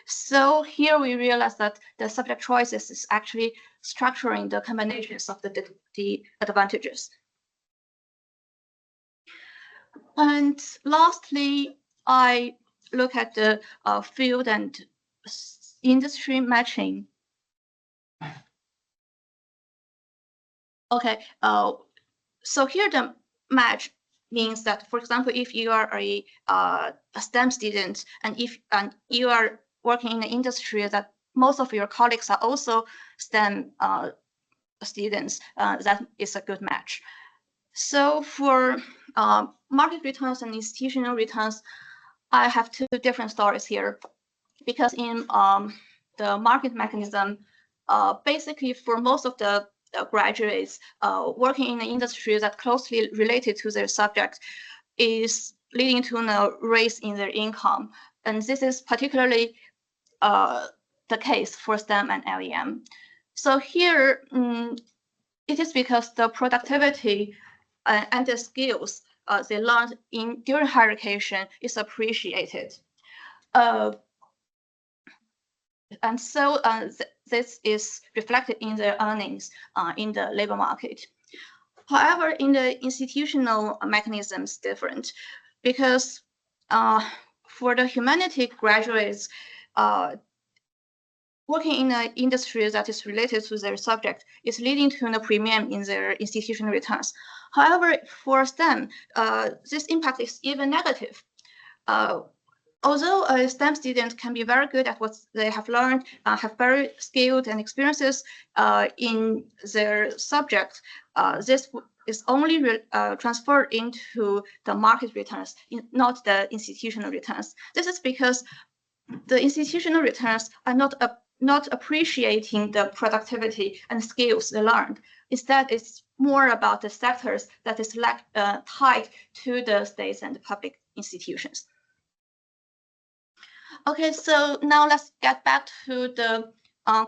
So here we realize that the subject choices is actually structuring the combinations of the advantages. And lastly, I look at the field and industry matching. Okay, so here the match means that, for example, if you are a STEM student and you are working in an industry that most of your colleagues are also STEM students, that is a good match. So for market returns and institutional returns, I have two different stories here, because in the market mechanism, basically for most of the graduates working in an industry that closely related to their subject is leading to a raise in their income. And this is particularly the case for STEM and LEM. So here, it is because the productivity and the skills they learned during higher education is appreciated. And so this is reflected in their earnings in the labor market. However, in the institutional mechanisms, different, because for the humanities graduates, working in an industry that is related to their subject is leading to a premium in their institutional returns. However, for STEM, this impact is even negative. Although a STEM student can be very good at what they have learned, have very skilled and experiences in their subject, this is only transferred into the market returns, not the institutional returns. This is because the institutional returns are not appreciating the productivity and skills they learned. Instead, it's more about the sectors that is tied to the states and the public institutions. Okay, so now let's get back to the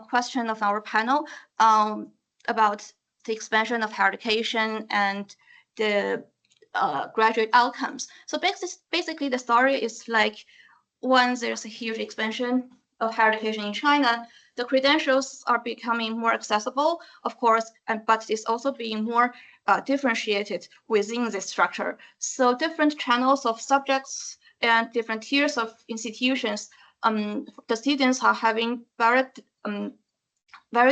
question of our panel about the expansion of higher education and the graduate outcomes. So basically, the story is like, when there's a huge expansion of higher education in China, the credentials are becoming more accessible, of course, but it's also being more differentiated within this structure. So different channels of subjects and different tiers of institutions, the students are having very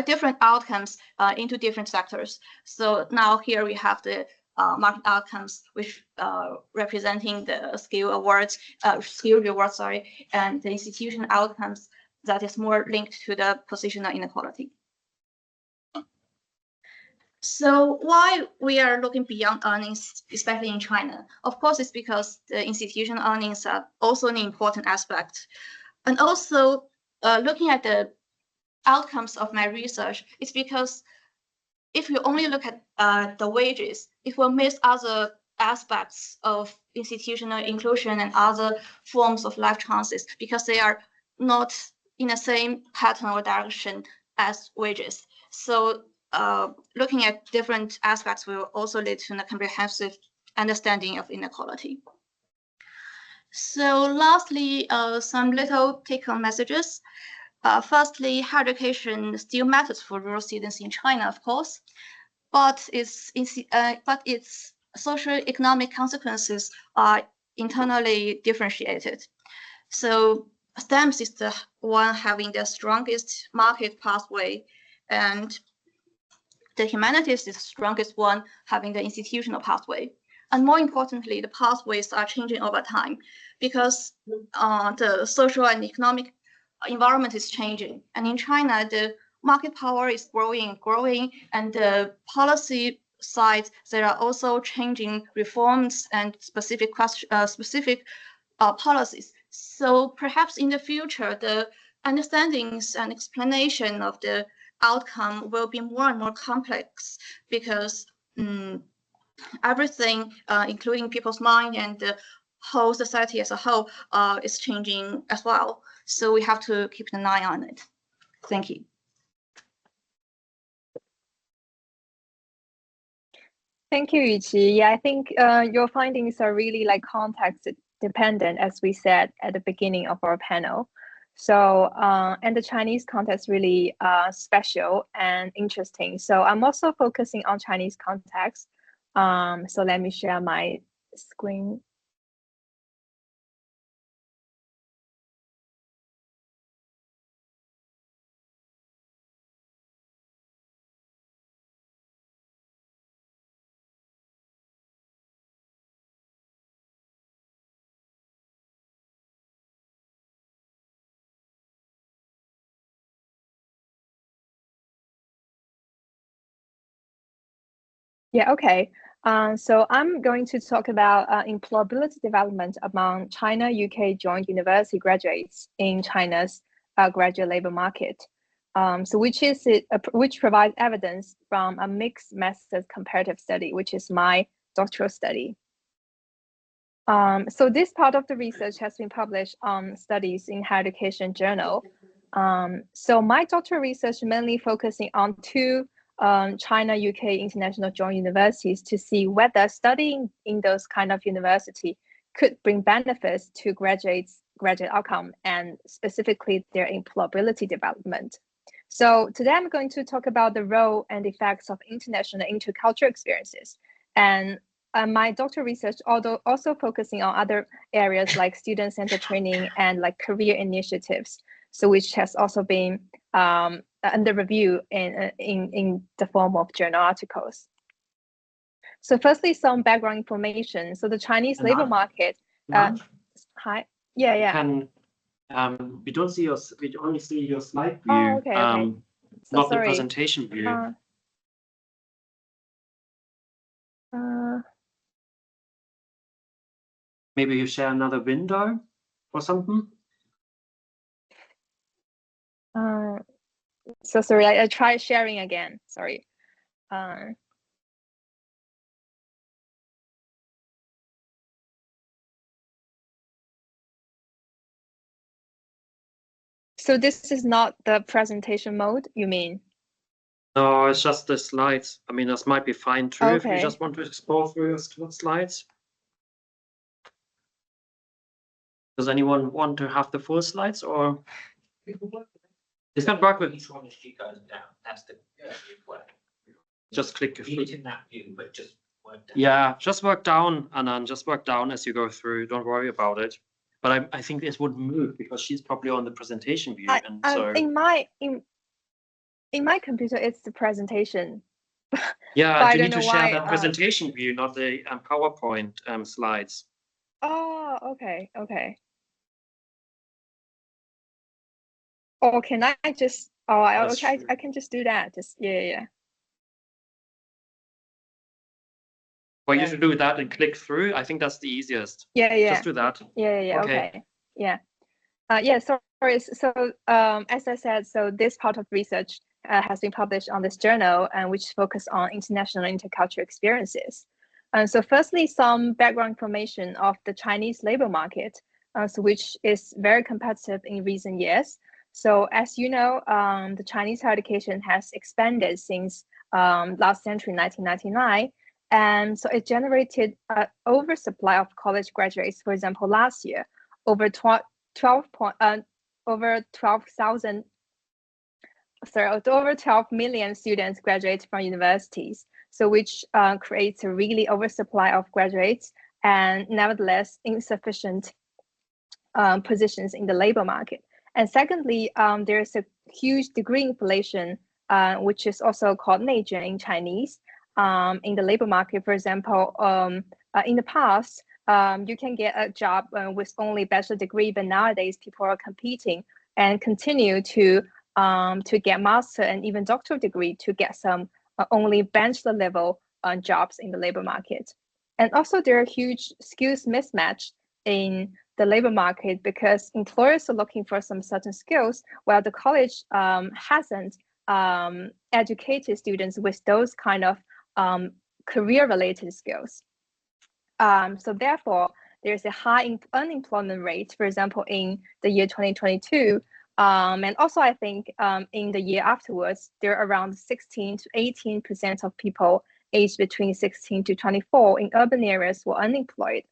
different outcomes into different sectors. So now here we have the market outcomes, which representing the skill rewards, and the institution outcomes that is more linked to the positional inequality. So why we are looking beyond earnings, especially in China? Of course, it's because the institutional earnings are also an important aspect. And also looking at the outcomes of my research, it's because if you only look at the wages, it will miss other aspects of institutional inclusion and other forms of life chances, because they are not in the same pattern or direction as wages. So looking at different aspects will also lead to a comprehensive understanding of inequality. So lastly, some little take-home messages. Firstly, higher education still matters for rural students in China, of course, but its socio-economic consequences are internally differentiated. So STEM is the one having the strongest market pathway, and the humanities is the strongest one having the institutional pathway. And more importantly, the pathways are changing over time because the social and economic environment is changing. And in China, the market power is growing, and the policy side, there are also changing reforms and specific policies. So perhaps in the future, the understandings and explanation of the outcome will be more and more complex because everything, including people's mind and the whole society as a whole, is changing as well. So we have to keep an eye on it. Thank you. Thank you, Yuqi. Yeah, I think your findings are really like context dependent, as we said at the beginning of our panel. So, and the Chinese context really special and interesting. So I'm also focusing on Chinese context. So let me share my screen. Yeah, okay. So I'm going to talk about employability development among China UK joint university graduates in China's graduate labor market. So which provides evidence from a mixed method comparative study, which is my doctoral study. So this part of the research has been published on Studies in Higher Education journal. So my doctoral research mainly focusing on two China UK international joint universities to see whether studying in those kind of university could bring benefits to graduate outcome and specifically their employability development. So today I'm going to talk about the role and effects of international intercultural experiences. And my doctoral research also focusing on other areas like student-centered training and like career initiatives. So which has also been under review in the form of journal articles. So firstly, some background information. So the Chinese labor market. Hi. Yeah. We don't see your. We only see your slide view. Oh, okay. So not sorry. the presentation view. Maybe you share another window or something. So sorry, I try sharing again. Sorry. So this is not the presentation mode, you mean? No, it's just the slides. I mean, this might be fine too if you just want to explore through your slides. Does anyone want to have the full slides or? It's not work with. Each one as she goes down. That's the way. Just click through. In that view, but just work down. Yeah, just work down, Anan. Just work down as you go through. Don't worry about it. But I think this would move because she's probably on the presentation view, and so in my computer it's the presentation. Yeah, you need to share that presentation view, not the PowerPoint slides. Oh, okay. Oh, can I just? Oh, okay. I can just do that. Just yeah. Well, you should do that and click through. I think that's the easiest. Yeah. Just do that. Yeah. Okay. Yeah. Sorry. So, as I said, so this part of research has been published on this journal, and which focus on international intercultural experiences. So, firstly, some background information of the Chinese labor market, so which is very competitive in recent years. So, as you know, the Chinese higher education has expanded since last century, 1999. And so it generated an oversupply of college graduates. For example, last year, over 12,000, over 12 million students graduate from universities. So which creates a really oversupply of graduates and nevertheless insufficient positions in the labor market. And secondly, there is a huge degree inflation, which is also called 内卷 in Chinese, in the labor market. For example, in the past, you can get a job with only bachelor degree, but nowadays people are competing and continue to get master and even doctoral degree to get some only bachelor level jobs in the labor market. And also there are huge skills mismatch in the labor market because employers are looking for some certain skills while the college hasn't educated students with those kind of career-related skills. So therefore, there's a high unemployment rate, for example, in the year 2022. And also, I think in the year afterwards, there are around 16 to 18% of people aged between 16 to 24 in urban areas were unemployed.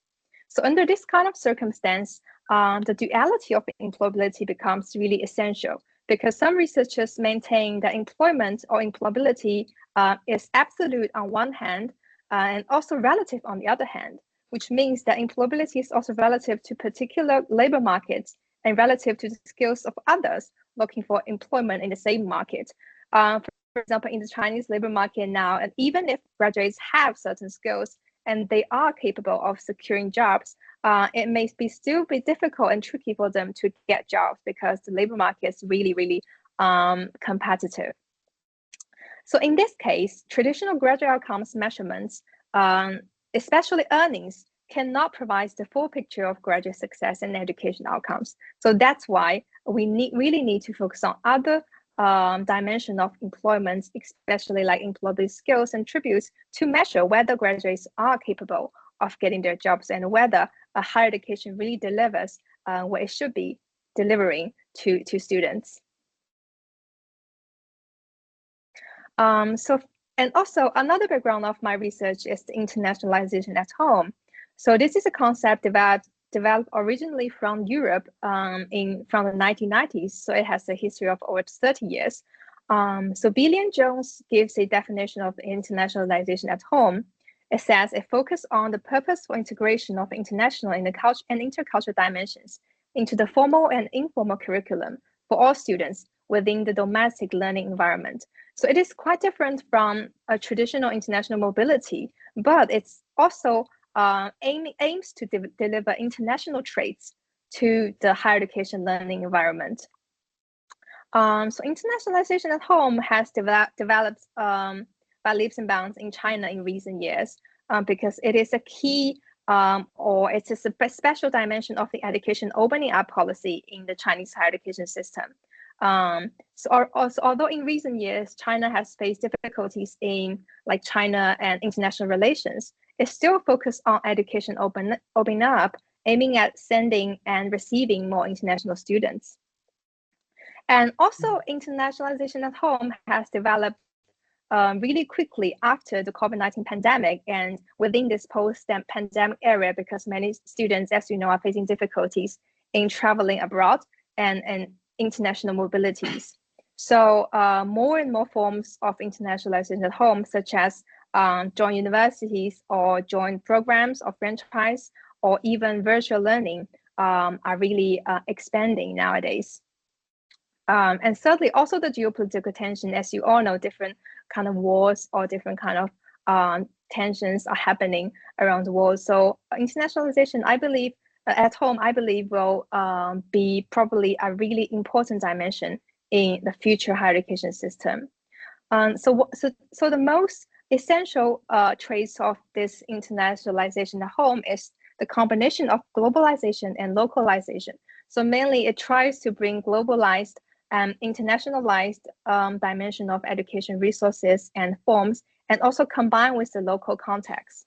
So under this kind of circumstance, the duality of employability becomes really essential because some researchers maintain that employment or employability is absolute on one hand and also relative on the other hand, which means that employability is also relative to particular labor markets and relative to the skills of others looking for employment in the same market. For example, in the Chinese labor market now, and even if graduates have certain skills and they are capable of securing jobs, it may still be difficult and tricky for them to get jobs because the labor market is really, really competitive. So in this case, traditional graduate outcomes measurements, especially earnings, cannot provide the full picture of graduate success and education outcomes. So that's why we really need to focus on other dimension of employment, especially like employability skills and attributes, to measure whether graduates are capable of getting their jobs and whether a higher education really delivers what it should be delivering to students. And also another background of my research is the internationalization at home. So this is a concept developed originally from Europe from the 1990s. So it has a history of over 30 years. So Billy and Jones gives a definition of internationalization at home. It says a focus on the purposeful integration of international and intercultural dimensions into the formal and informal curriculum for all students within the domestic learning environment. So it is quite different from a traditional international mobility, but it's also aims to deliver international traits to the higher education learning environment. So internationalization at home has developed by leaps and bounds in China in recent years because it is a key or it's a special dimension of the education opening up policy in the Chinese higher education system. So although in recent years, China has faced difficulties in like China and international relations, it's still focused on education opening up, aiming at sending and receiving more international students. And also internationalization at home has developed really quickly after the COVID-19 pandemic and within this post-pandemic era because many students, as you know, are facing difficulties in traveling abroad and international mobilities. So more and more forms of internationalization at home, such as joint universities or joint programs of franchise or even virtual learning are really expanding nowadays. And thirdly, also the geopolitical tension, as you all know, different kind of wars or different kind of tensions are happening around the world. So internationalization, I believe, at home, I believe will be probably a really important dimension in the future higher education system. So the most essential traits of this internationalization at home is the combination of globalization and localization. So mainly it tries to bring globalized and internationalized dimension of education resources and forms, and also combine with the local context.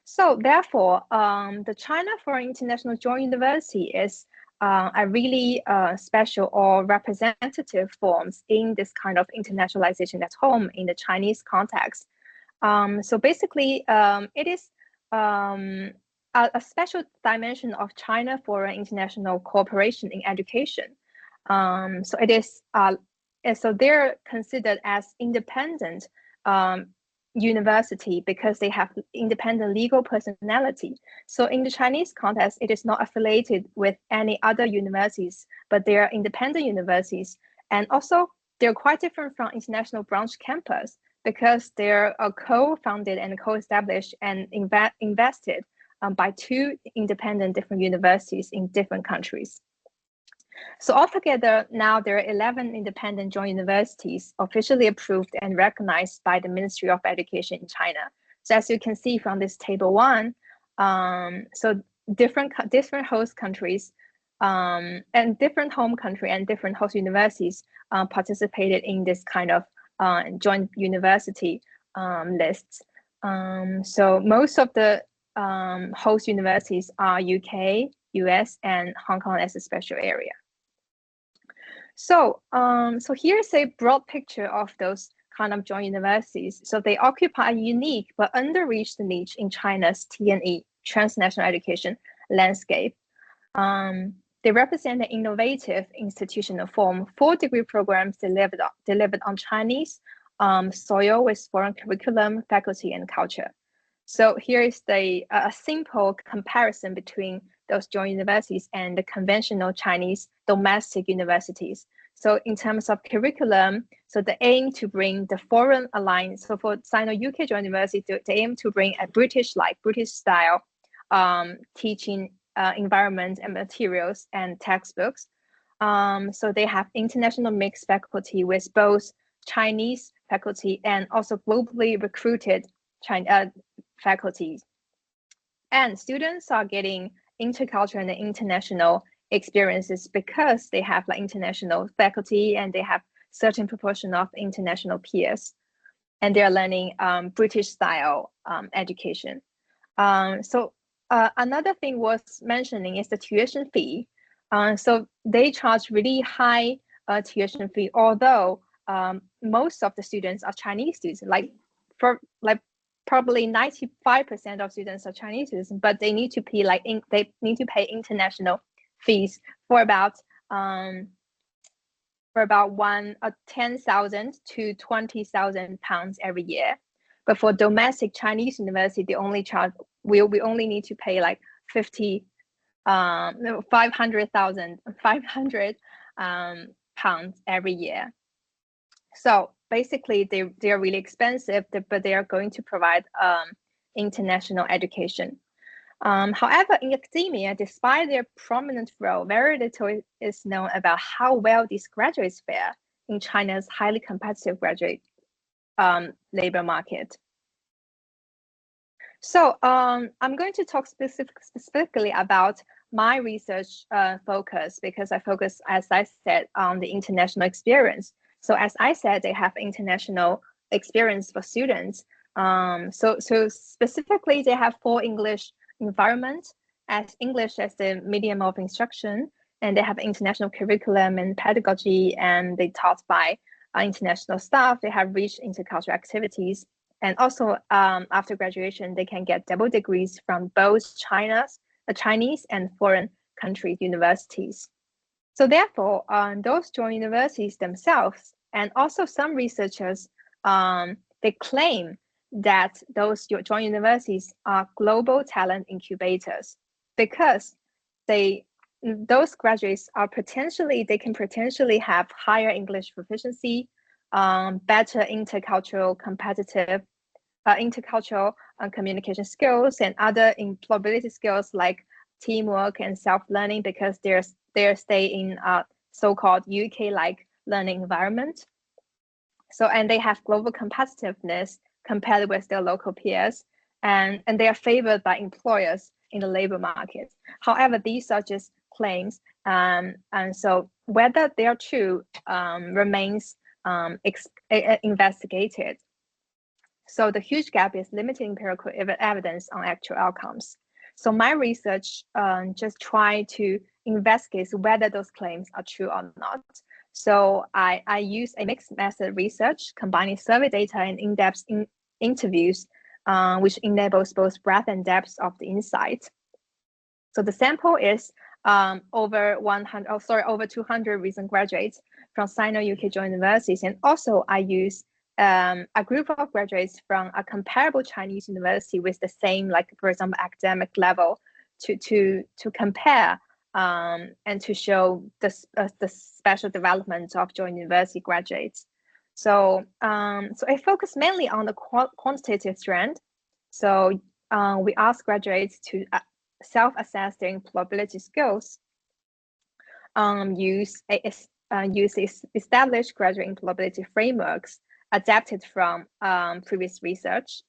So therefore, the China for International Joint University is are really special or representative forms in this kind of internationalization at home in the Chinese context. So basically, it is a special dimension of China foreign international cooperation in education. So it is, so they're considered as independent university because they have independent legal personality. So in the Chinese context, it is not affiliated with any other universities, but they are independent universities. And also, they're quite different from international branch campus because they're co-founded and co-established and invested by two independent different universities in different countries. So altogether, now there are 11 independent joint universities officially approved and recognized by the Ministry of Education in China. So as you can see from this table 1, so different host countries and different home country and different host universities participated in this kind of joint university lists. So most of the host universities are UK, US, and Hong Kong as a special area. So, so here's a broad picture of those kind of joint universities. So they occupy a unique but under-reached niche in China's T&E, transnational education landscape. They represent an innovative institutional form, 4-degree programs delivered on Chinese soil with foreign curriculum, faculty, and culture. So here is a simple comparison between those joint universities and the conventional Chinese domestic universities. So in terms of curriculum, so they aim to bring the foreign aligned. So for Sino-UK joint university, they aim to bring a British style teaching environment and materials and textbooks. So they have international mixed faculty with both Chinese faculty and also globally recruited faculty. And students are getting intercultural and international experiences because they have like international faculty and they have certain proportion of international peers, and they are learning British style education. So another thing worth mentioning is the tuition fee. So they charge really high tuition fee, although most of the students are Chinese students, probably 95% of students are Chinese students, but they need to pay pay international fees for about 10,000 to 20,000 pounds every year. But for domestic Chinese university, they only charge we only need to pay like 500 pounds every year. So basically, they are really expensive, but they are going to provide international education. However, in academia, despite their prominent role, very little is known about how well these graduates fare in China's highly competitive graduate labor market. So I'm going to talk specifically about my research focus because I focus, as I said, on the international experience. So as I said, they have international experience for students. So specifically, they have 4 English environment as English as the medium of instruction, and they have international curriculum and pedagogy, and they taught by international staff. They have rich intercultural activities, and also after graduation, they can get double degrees from both Chinese and foreign country universities. So therefore, those joint universities themselves, and also some researchers, they claim that those joint universities are global talent incubators because those graduates are they can potentially have higher English proficiency, better intercultural communication skills, and other employability skills like teamwork and self-learning because they're stay in a so-called UK-like learning environment. So, and they have global competitiveness compared with their local peers, and they are favored by employers in the labor market. However, these are just claims, and so whether they are true remains investigated. So the huge gap is limited empirical evidence on actual outcomes. So my research just try to investigate whether those claims are true or not. So I use a mixed method research combining survey data and in-depth interviews, which enables both breadth and depth of the insight. So the sample is over 200 recent graduates from Sino-UK joint universities, and also I use a group of graduates from a comparable Chinese university with the same, like for example, academic level, to compare and to show the special development of joint university graduates. So so I focus mainly on the quantitative strand. So we ask graduates to self-assess their employability skills, use established graduate employability frameworks adapted from previous research.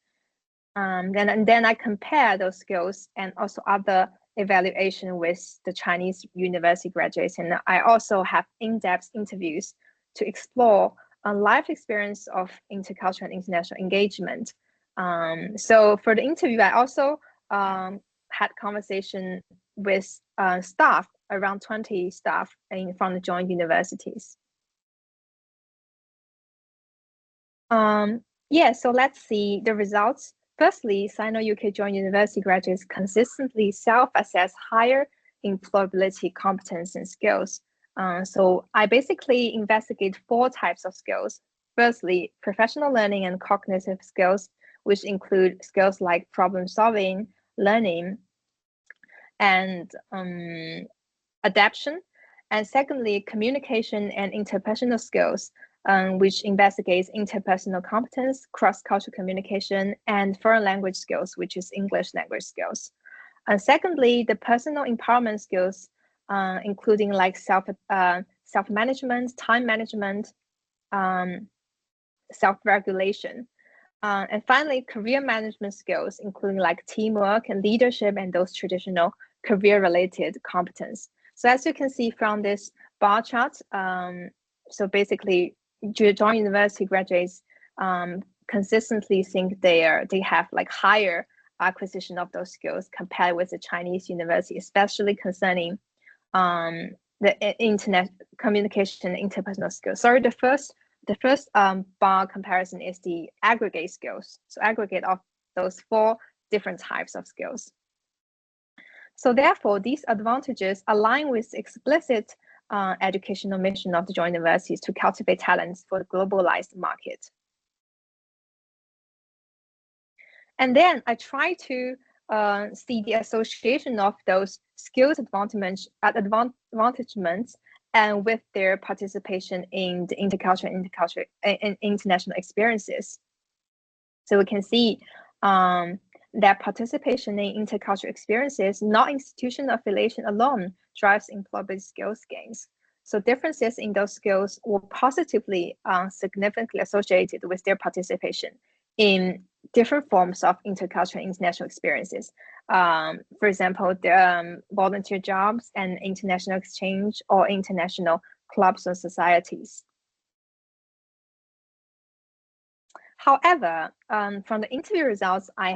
And then I compare those skills and also other evaluation with the Chinese university graduates. And I also have in-depth interviews to explore a life experience of intercultural and international engagement. So for the interview, I also had conversation with staff, around 20 staff from the joint universities. Yeah, so let's see the results. Firstly, Sino-UK joint university graduates consistently self-assess higher employability competence and skills. So I basically investigate 4 types of skills. Firstly, professional learning and cognitive skills, which include skills like problem solving, learning, and adaptation. And secondly, communication and interpersonal skills, which investigates interpersonal competence, cross-cultural communication, and foreign language skills, which is English language skills. And secondly, the personal empowerment skills, including like self-management, time management, self-regulation. And finally, career management skills, including like teamwork and leadership and those traditional career-related competence. So as you can see from this bar chart, so basically, joint university graduates consistently think they have like higher acquisition of those skills compared with the Chinese university, especially concerning the internet communication and interpersonal skills. Sorry, the first bar comparison is the aggregate skills. So aggregate of those 4 different types of skills. So therefore, these advantages align with the explicit educational mission of the joint universities to cultivate talents for the globalized market. And then I try to see the association of those skills advantagements and with their participation in the intercultural and international experiences. So we can see that participation in intercultural experiences, not institutional affiliation alone, drives employability skills gains. So differences in those skills were positively significantly associated with their participation in different forms of intercultural and international experiences. For example, the volunteer jobs and international exchange or international clubs and societies. However, from the interview results I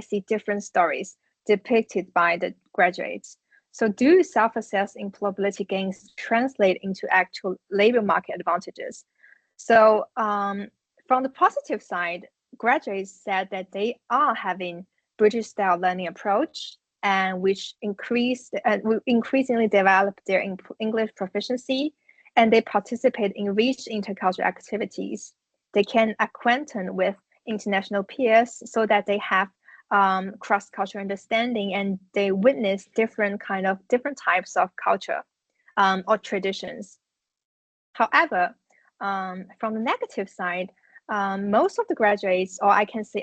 see different stories depicted by the graduates. So do self-assessed employability gains translate into actual labor market advantages? So from the positive side, graduates said that they are having British-style learning approach, and which increasingly develop their English proficiency, and they participate in rich intercultural activities. They can acquainted with international peers so that they have cross-cultural understanding, and they witness different types of culture or traditions. However, from the negative side, most of the graduates, or I can say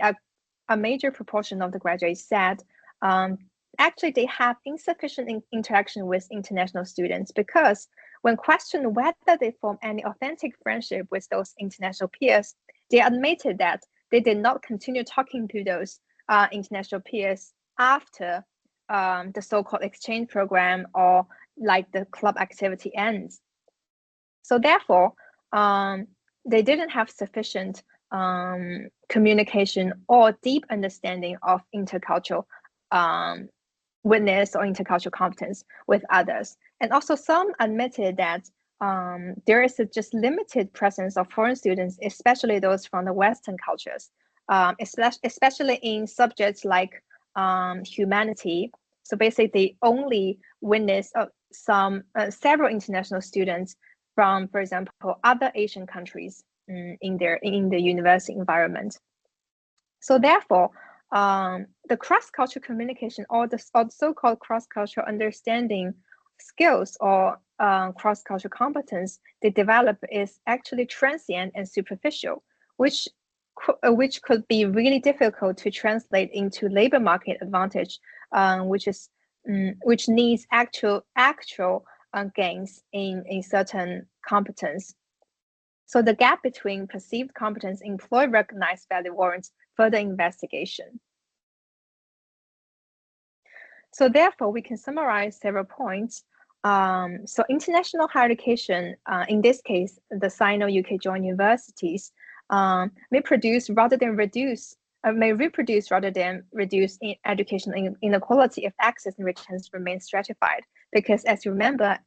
a major proportion of the graduates said actually they have insufficient interaction with international students, because when questioned whether they form any authentic friendship with those international peers, they admitted that they did not continue talking to those international peers after the so-called exchange program or like the club activity ends. So therefore, they didn't have sufficient communication or deep understanding of intercultural witness or intercultural competence with others. And also some admitted that there is a just limited presence of foreign students, especially those from the Western cultures, especially in subjects like humanity. So basically they only witness several international students from, for example, other Asian countries in the university environment. So therefore, the cross-cultural communication or the so-called cross-cultural understanding skills or cross-cultural competence they develop is actually transient and superficial, which could be really difficult to translate into labor market advantage, which needs actual gains in certain competence. So the gap between perceived competence and employee recognized value warrants further investigation. So therefore, we can summarize several points. So international higher education, in this case, the Sino-UK joint universities, may reproduce rather than reduce educational inequality if access and returns remain stratified. Because as you remember,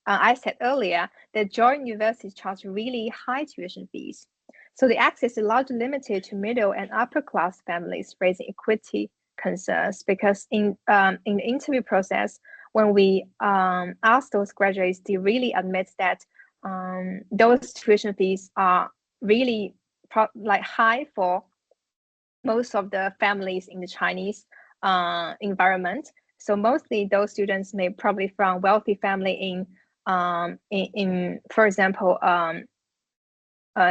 I said earlier that joint universities charge really high tuition fees. So the access is largely limited to middle and upper class families, raising equity concerns. Because in the interview process, when we ask those graduates, they really admit that those tuition fees are really high for most of the families in the Chinese environment. So mostly those students may probably from wealthy family in for example,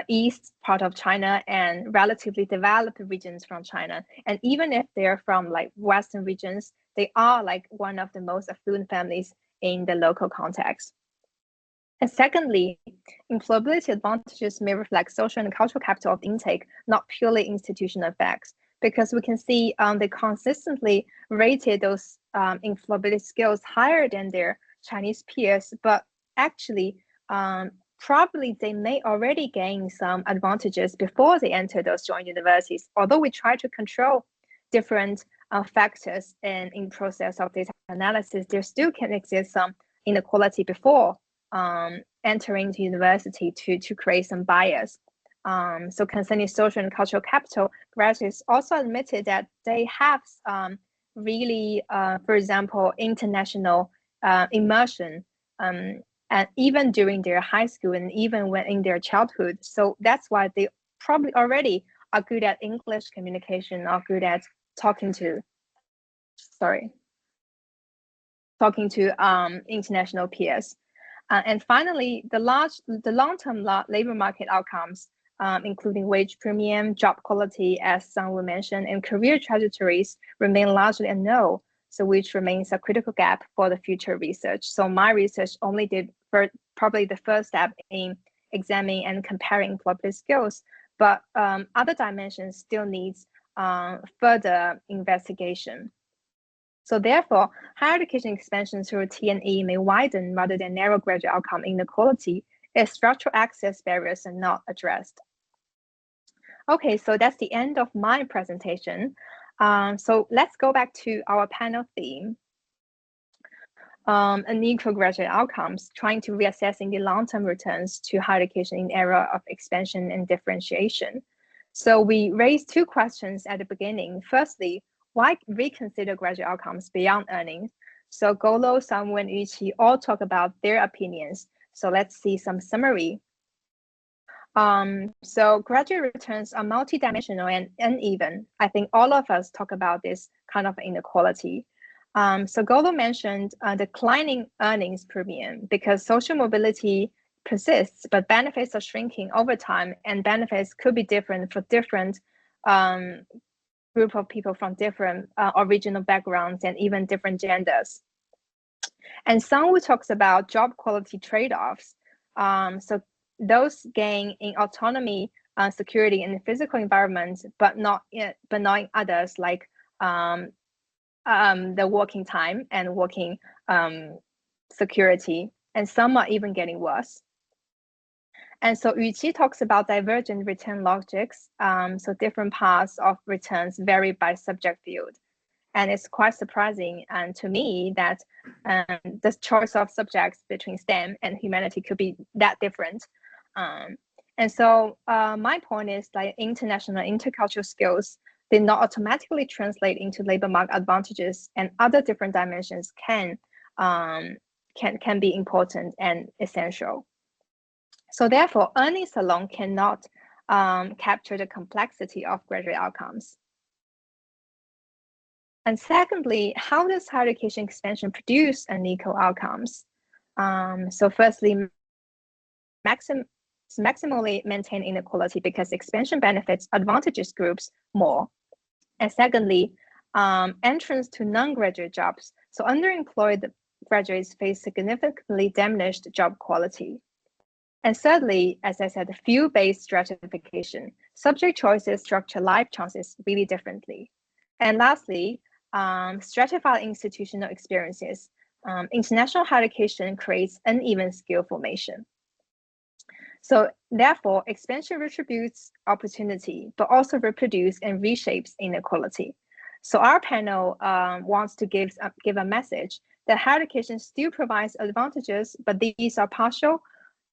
east part of China and relatively developed regions from China. And even if they're from like Western regions, they are like one of the most affluent families in the local context. And secondly, employability advantages may reflect social and cultural capital of intake, not purely institutional effects, because we can see they consistently rated those employability skills higher than their Chinese peers, but actually probably they may already gain some advantages before they enter those joint universities. Although we try to control different factors in process of data analysis, there still can exist some inequality before entering the university to create some bias. So concerning social and cultural capital, graduates also admitted that they have really, for example, international immersion, and even during their high school and even when in their childhood. So that's why they probably already are good at English communication, are good at talking to international peers. And finally, the long-term labor market outcomes, including wage premium, job quality, as Sangwoo mentioned, and career trajectories remain largely unknown, so which remains a critical gap for the future research. So my research only did probably the first step in examining and comparing employability skills, but other dimensions still needs further investigation. So therefore, higher education expansion through T&E may widen rather than narrow graduate outcome inequality if structural access barriers are not addressed. Okay, so that's the end of my presentation. So let's go back to our panel theme. Unequal graduate outcomes, trying to reassessing the long-term returns to higher education in era of expansion and differentiation. So we raised two questions at the beginning. Firstly, why reconsider graduate outcomes beyond earnings? So Golo, Sangwoo, and Yuqi all talk about their opinions. So let's see some summary. So graduate returns are multidimensional and uneven. I think all of us talk about this kind of inequality. So Golo mentioned declining earnings premium because social mobility persists, but benefits are shrinking over time, and benefits could be different for different group of people from different original backgrounds and even different genders. And Sangwoo talks about job quality trade-offs. So those gain in autonomy, security, and the physical environment, but not in others like the working time and working security, and some are even getting worse. And so Yuqi talks about divergent return logics. So different paths of returns vary by subject field. And it's quite surprising and to me that the choice of subjects between STEM and humanity could be that different. And so my point is like international intercultural skills did not automatically translate into labor market advantages, and other different dimensions can be important and essential. So therefore, earnings alone cannot capture the complexity of graduate outcomes. And secondly, how does higher education expansion produce unequal outcomes? So firstly, maximally maintain inequality because expansion benefits advantages groups more. And secondly, entrance to non-graduate jobs. So underemployed graduates face significantly diminished job quality. And thirdly, as I said, field-based stratification. Subject choices structure life chances really differently. And lastly, stratified institutional experiences. International higher education creates uneven skill formation. So therefore, expansion retributes opportunity, but also reproduces and reshapes inequality. So our panel wants to give a message that higher education still provides advantages, but these are partial,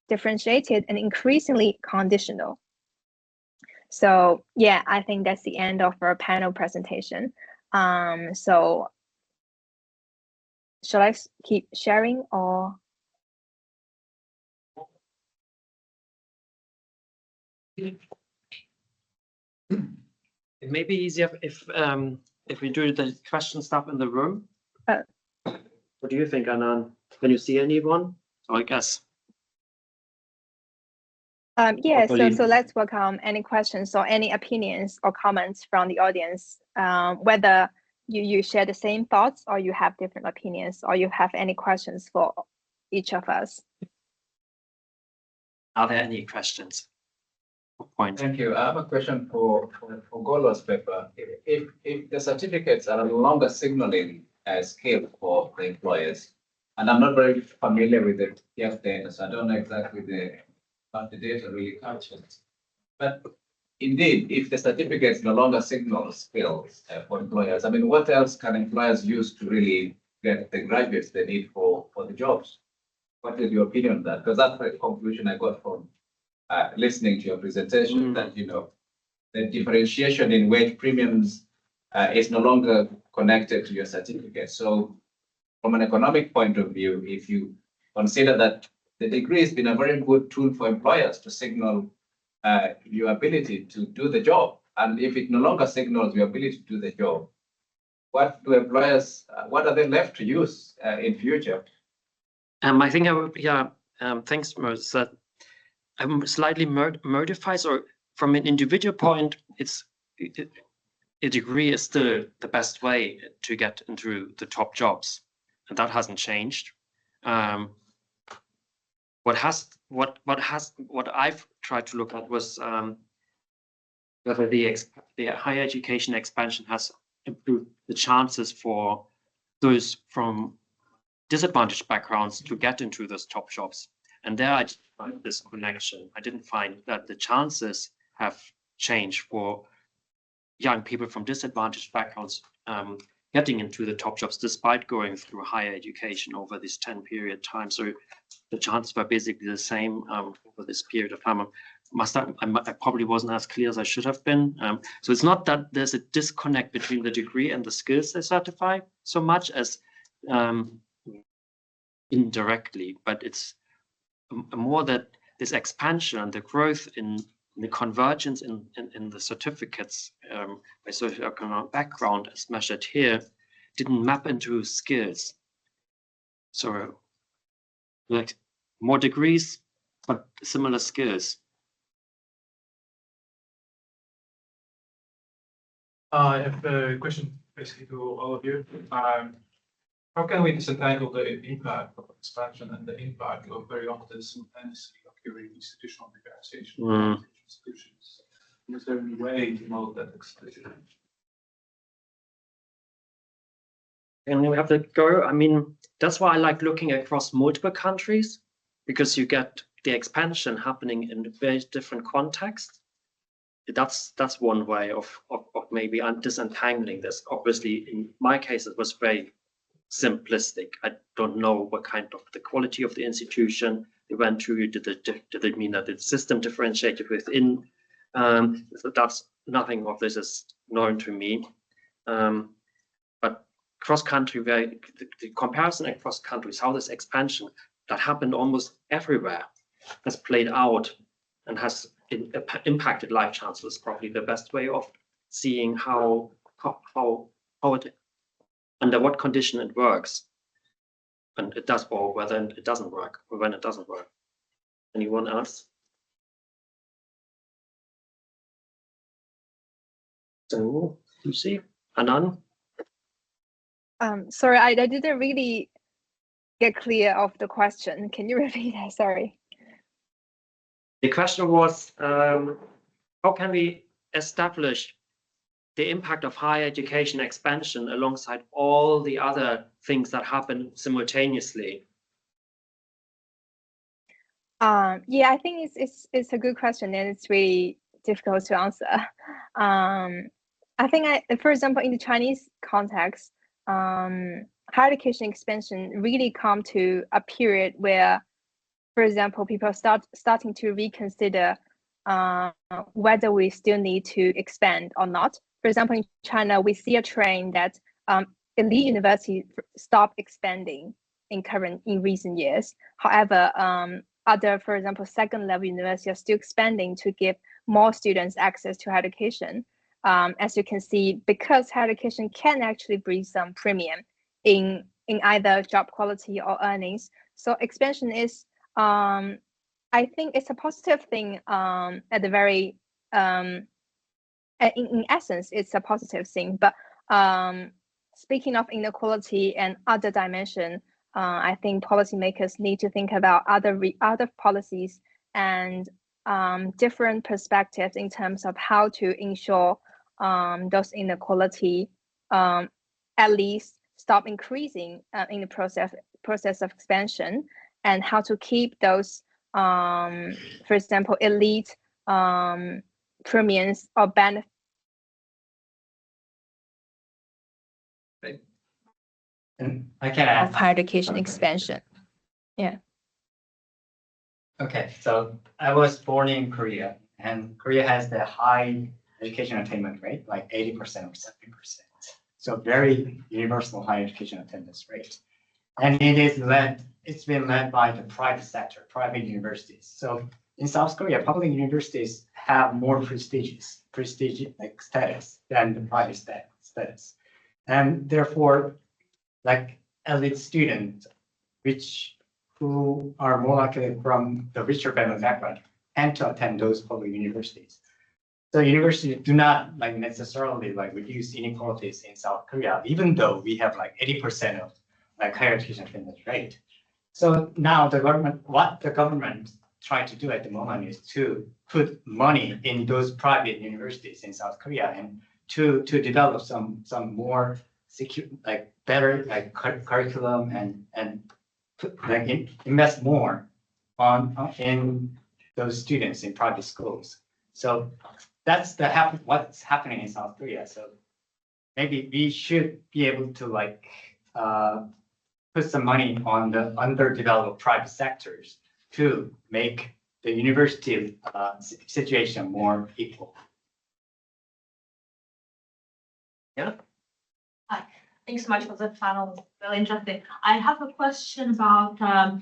differentiated, and increasingly conditional. So yeah, I think that's the end of our panel presentation. So shall I keep sharing or? It may be easier if we do the question stuff in the room. What do you think, Anan? Can you see anyone? So I guess. Yeah, so let's welcome any questions or any opinions or comments from the audience, whether you share the same thoughts or you have different opinions or you have any questions for each of us. Are there any questions? Point. Thank you. I have a question for Golo's paper. If the certificates are no longer signaling scale for the employers, and I'm not very familiar with the PF data, so I don't know exactly what the data really captures. But indeed, if the certificates no longer signal skills for employers, I mean, what else can employers use to really get the graduates they need for the jobs? What is your opinion on that? Because that's the conclusion I got from listening to your presentation, that the differentiation in wage premiums is no longer connected to your certificate. So from an economic point of view, if you consider that the degree has been a very good tool for employers to signal your ability to do the job, and if it no longer signals your ability to do the job, what do employers, what are they left to use in future? I think I would, thanks, Merce, that I'm slightly modified, or from an individual point, a degree is still the best way to get into the top jobs, and that hasn't changed. What I've tried to look at was whether the higher education expansion has improved the chances for those from disadvantaged backgrounds to get into those top jobs. And there I didn't find this connection. I didn't find that the chances have changed for young people from disadvantaged backgrounds getting into the top jobs despite going through higher education over this 10-period time. So the chances were basically the same over this period of time. I probably wasn't as clear as I should have been. So it's not that there's a disconnect between the degree and the skills they certify so much as indirectly, but it's more that this expansion and the growth in the convergence in the certificates by socioeconomic background as measured here didn't map into skills. So like more degrees, but similar skills. I have a question basically to all of you. How can we disentangle the impact of expansion and the impact of very often simultaneously occurring institutional differentiation of institutions? Is there any way to know that explicitly? And we have to go. I mean, that's why I like looking across multiple countries, because you get the expansion happening in very different contexts. that's one way of maybe disentangling this. Obviously, in my case, it was very simplistic. I don't know what kind of the quality of the institution they went through. Did it mean that the system differentiated within? So that's nothing of this is known to me. But cross-country, the comparison across countries, how this expansion that happened almost everywhere has played out and has impacted life chances is probably the best way of seeing how it, under what condition it works, and it does, or whether it doesn't work, or when it doesn't work. Anyone else? So, Lucy, Anan? Sorry, I didn't really get clear of the question. Can you repeat that? Sorry. The question was, how can we establish the impact of higher education expansion alongside all the other things that happen simultaneously? Yeah, I think it's a good question, and it's really difficult to answer. I think, for example, in the Chinese context, higher education expansion really come to a period where, for example, people starting to reconsider whether we still need to expand or not. For example, in China, we see a trend that elite universities stop expanding in recent years. However, other, for example, second-level universities are still expanding to give more students access to higher education. As you can see, because higher education can actually bring some premium in either job quality or earnings. So expansion is, I think it's a positive thing at the very, in essence, it's a positive thing. But speaking of inequality and other dimension, I think policymakers need to think about other policies and different perspectives in terms of how to ensure those inequality at least stop increasing in the process of expansion, and how to keep those, for example, elite premiums or benefits. And I can add Of higher education expansion. Yeah. Okay, so I was born in Korea, and Korea has the high education attainment rate, like 80% or 70%. So very universal higher education attendance rate. And it's been led by the private sector, private universities. So in South Korea, public universities have more prestigious like status than the private status. And therefore, like elite students, who are more likely from the richer family background, tend to attend those public universities. So universities do not like necessarily like reduce inequalities in South Korea, even though we have like 80% of like higher education attendance rate. So now what the government try to do at the moment is to put money in those private universities in South Korea and to develop some more secure, like better like curriculum and invest more in those students in private schools. So that's what's happening in South Korea. So maybe we should be able to like put some money on the underdeveloped private sectors to make the university situation more equal. Yeah. Hi, thanks so much for the panel. Really interesting. I have a question about,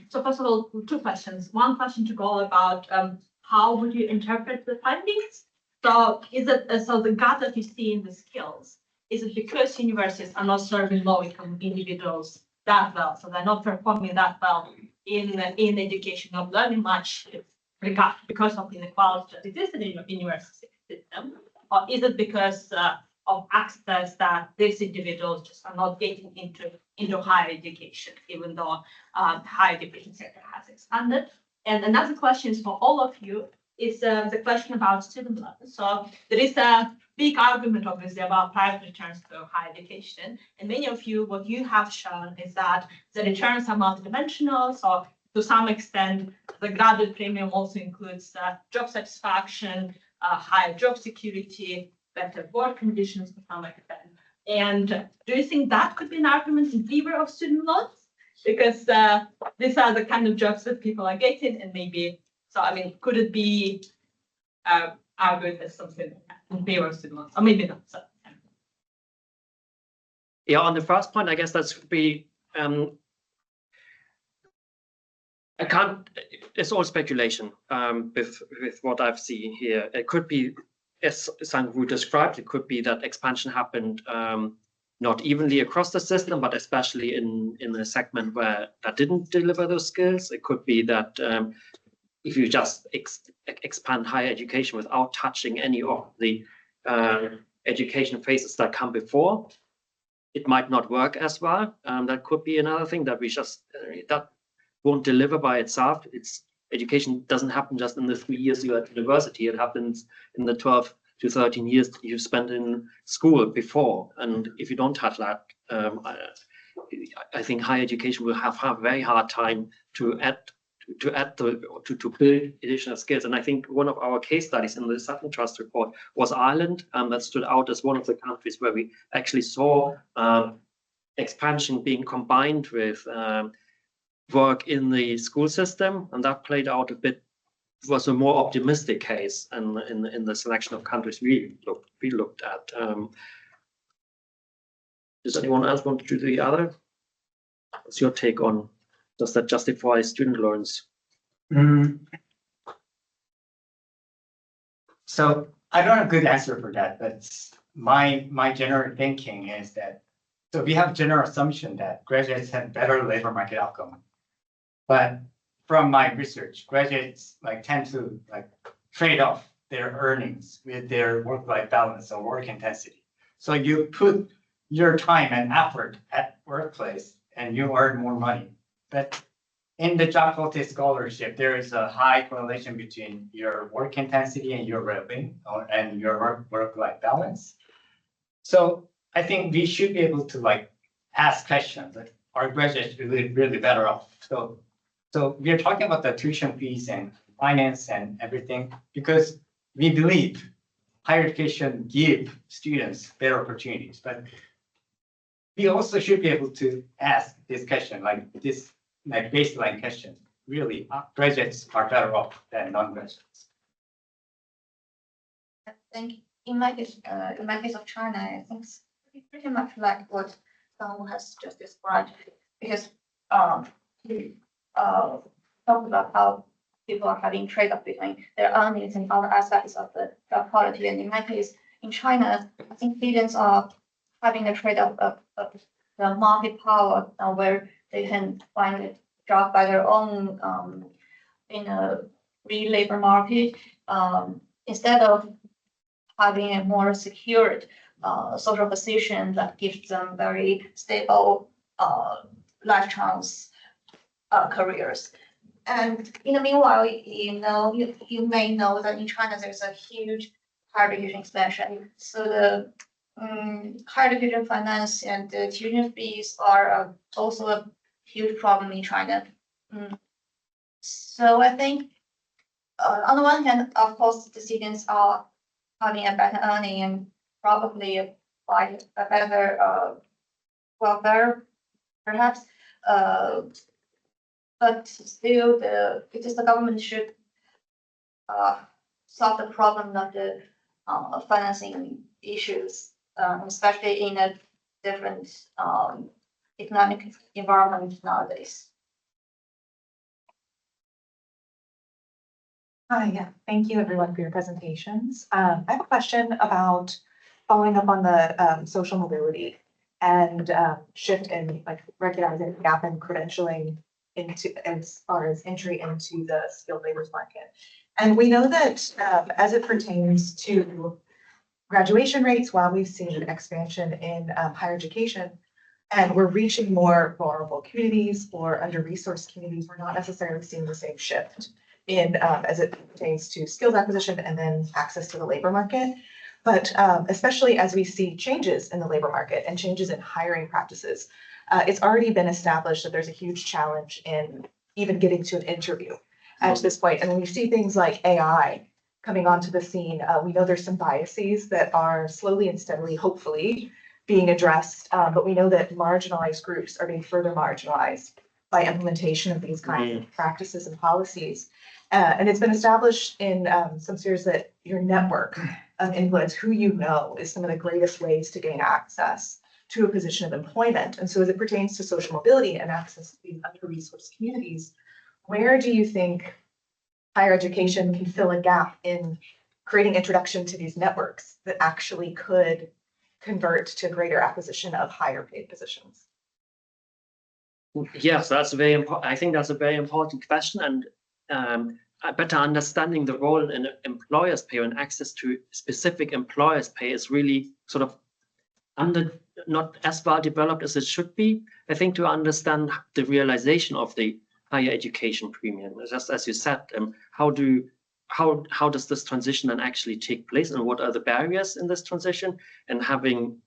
so first of all, two questions. One question to Golo about how would you interpret the findings? So is it, so the gap that you see in the skills, is it because universities are not serving low-income individuals that well, so they're not performing that well in education, not learning much because of inequality that exists in the university system, or is it because of access that these individuals just are not getting into higher education, even though higher education sector has expanded? And another question is for all of you, is the question about student loans. So there is a big argument, obviously, about private returns to higher education. And many of you, what you have shown is that the returns are multidimensional. So to some extent, the graduate premium also includes job satisfaction, higher job security, better work conditions for some extent. And do you think that could be an argument in favor of student loans? Because these are the kind of jobs that people are getting, and maybe, so I mean, could it be argued as something in favor of student loans, or maybe not? So. Yeah, on the first point, I guess that's be. I can't. It's all speculation. With what I've seen here, it could be, as Sangwoo described, it could be that expansion happened not evenly across the system, but especially in a segment where that didn't deliver those skills. It could be that if you just expand higher education without touching any of the education phases that come before, it might not work as well. That could be another thing that we just that won't deliver by itself. It's education doesn't happen just in the 3 years you're at university. It happens in the 12 to 13 years you spent in school before. And if you don't touch that, I think higher education will have a very hard time to build additional skills. And I think one of our case studies in the Sutton Trust report was Ireland, that stood out as one of the countries where we actually saw expansion being combined with work in the school system, and that played out a bit, was a more optimistic case in the selection of countries we looked at. Does anyone else want to do the other? What's your take on, does that justify student loans? So I don't have a good answer for that, but my general thinking is that, so we have a general assumption that graduates have better labor market outcome. But from my research, graduates tend to trade off their earnings with their work-life balance or work intensity. So you put your time and effort at workplace and you earn more money. But in the job quality scholarship, there is a high correlation between your work intensity and your well-being and your work-life balance. So I think we should be able to ask questions. Are graduates really better off? So we are talking about the tuition fees and finance and everything because we believe higher education give students better opportunities, but we also should be able to ask this question, this baseline question. Really, graduates are better off than non-graduates. I think in my case of China, I think it's pretty much like what Zhang has just described, because talk about how people are having trade-off between their earnings and other aspects of the job quality. And in my case, in China, I think students are having a trade-off of the market power, where they can find a job by their own in a real labor market, instead of having a more secured social position that gives them very stable life chance careers. And in the meanwhile, you may know that in China there's a huge higher education expansion. So the higher education finance and the tuition fees are also a huge problem in China. So I think on the one hand, of course, the students are having a better earning and probably a better welfare, perhaps. But still, the government should solve the problem of the financing issues, especially in a different economic environment nowadays. Hi, yeah, thank you everyone for your presentations. I have a question about following up on the social mobility and shift in recognizing the gap in credentialing into as far as entry into the skilled labor market. And we know that as it pertains to graduation rates, while we've seen expansion in higher education, and we're reaching more vulnerable communities or under-resourced communities, we're not necessarily seeing the same shift in as it pertains to skills acquisition and then access to the labor market. But especially as we see changes in the labor market and changes in hiring practices, it's already been established that there's a huge challenge in even getting to an interview at this point. And when we see things like AI coming onto the scene. We know there's some biases that are slowly and steadily, hopefully, being addressed, but we know that marginalized groups are being further marginalized by implementation of these kinds of practices and policies. And it's been established in some spheres that your network of influence, who you know, is some of the greatest ways to gain access to a position of employment. And so as it pertains to social mobility and access to these under-resourced communities, where do you think higher education can fill a gap in creating introduction to these networks that actually could convert to greater acquisition of higher paid positions? Yes, that's very important. I think that's a very important question, and better understanding the role in employers' pay and access to specific employers' pay is really sort of not as well developed as it should be. I think to understand the realization of the higher education premium, just as you said, how does this transition then actually take place, and what are the barriers in this transition? And having,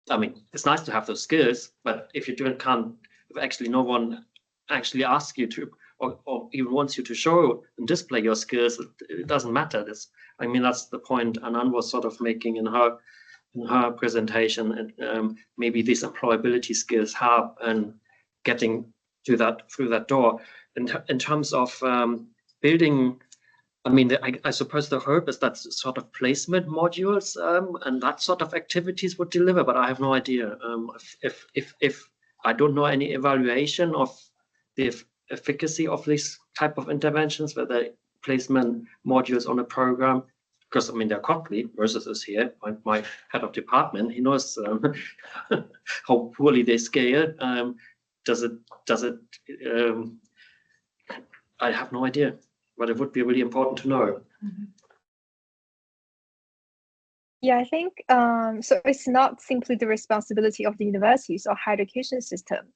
I mean, it's nice to have those skills, but if you can't, if actually no one actually asks you to, or even wants you to show and display your skills, it doesn't matter. I mean, that's the point Anan was sort of making in her presentation, and maybe these employability skills help and getting to that through that door. In terms of building, I mean, I suppose the hope is that sort of placement modules and that sort of activities would deliver, but I have no idea. If I don't know any evaluation of the efficacy of these type of interventions, whether placement modules on a program, because I mean they're costly. Versus is here, my head of department, he knows how poorly they scale. Does it? I have no idea, but it would be really important to know. Yeah, I think so. It's not simply the responsibility of the universities or higher education system.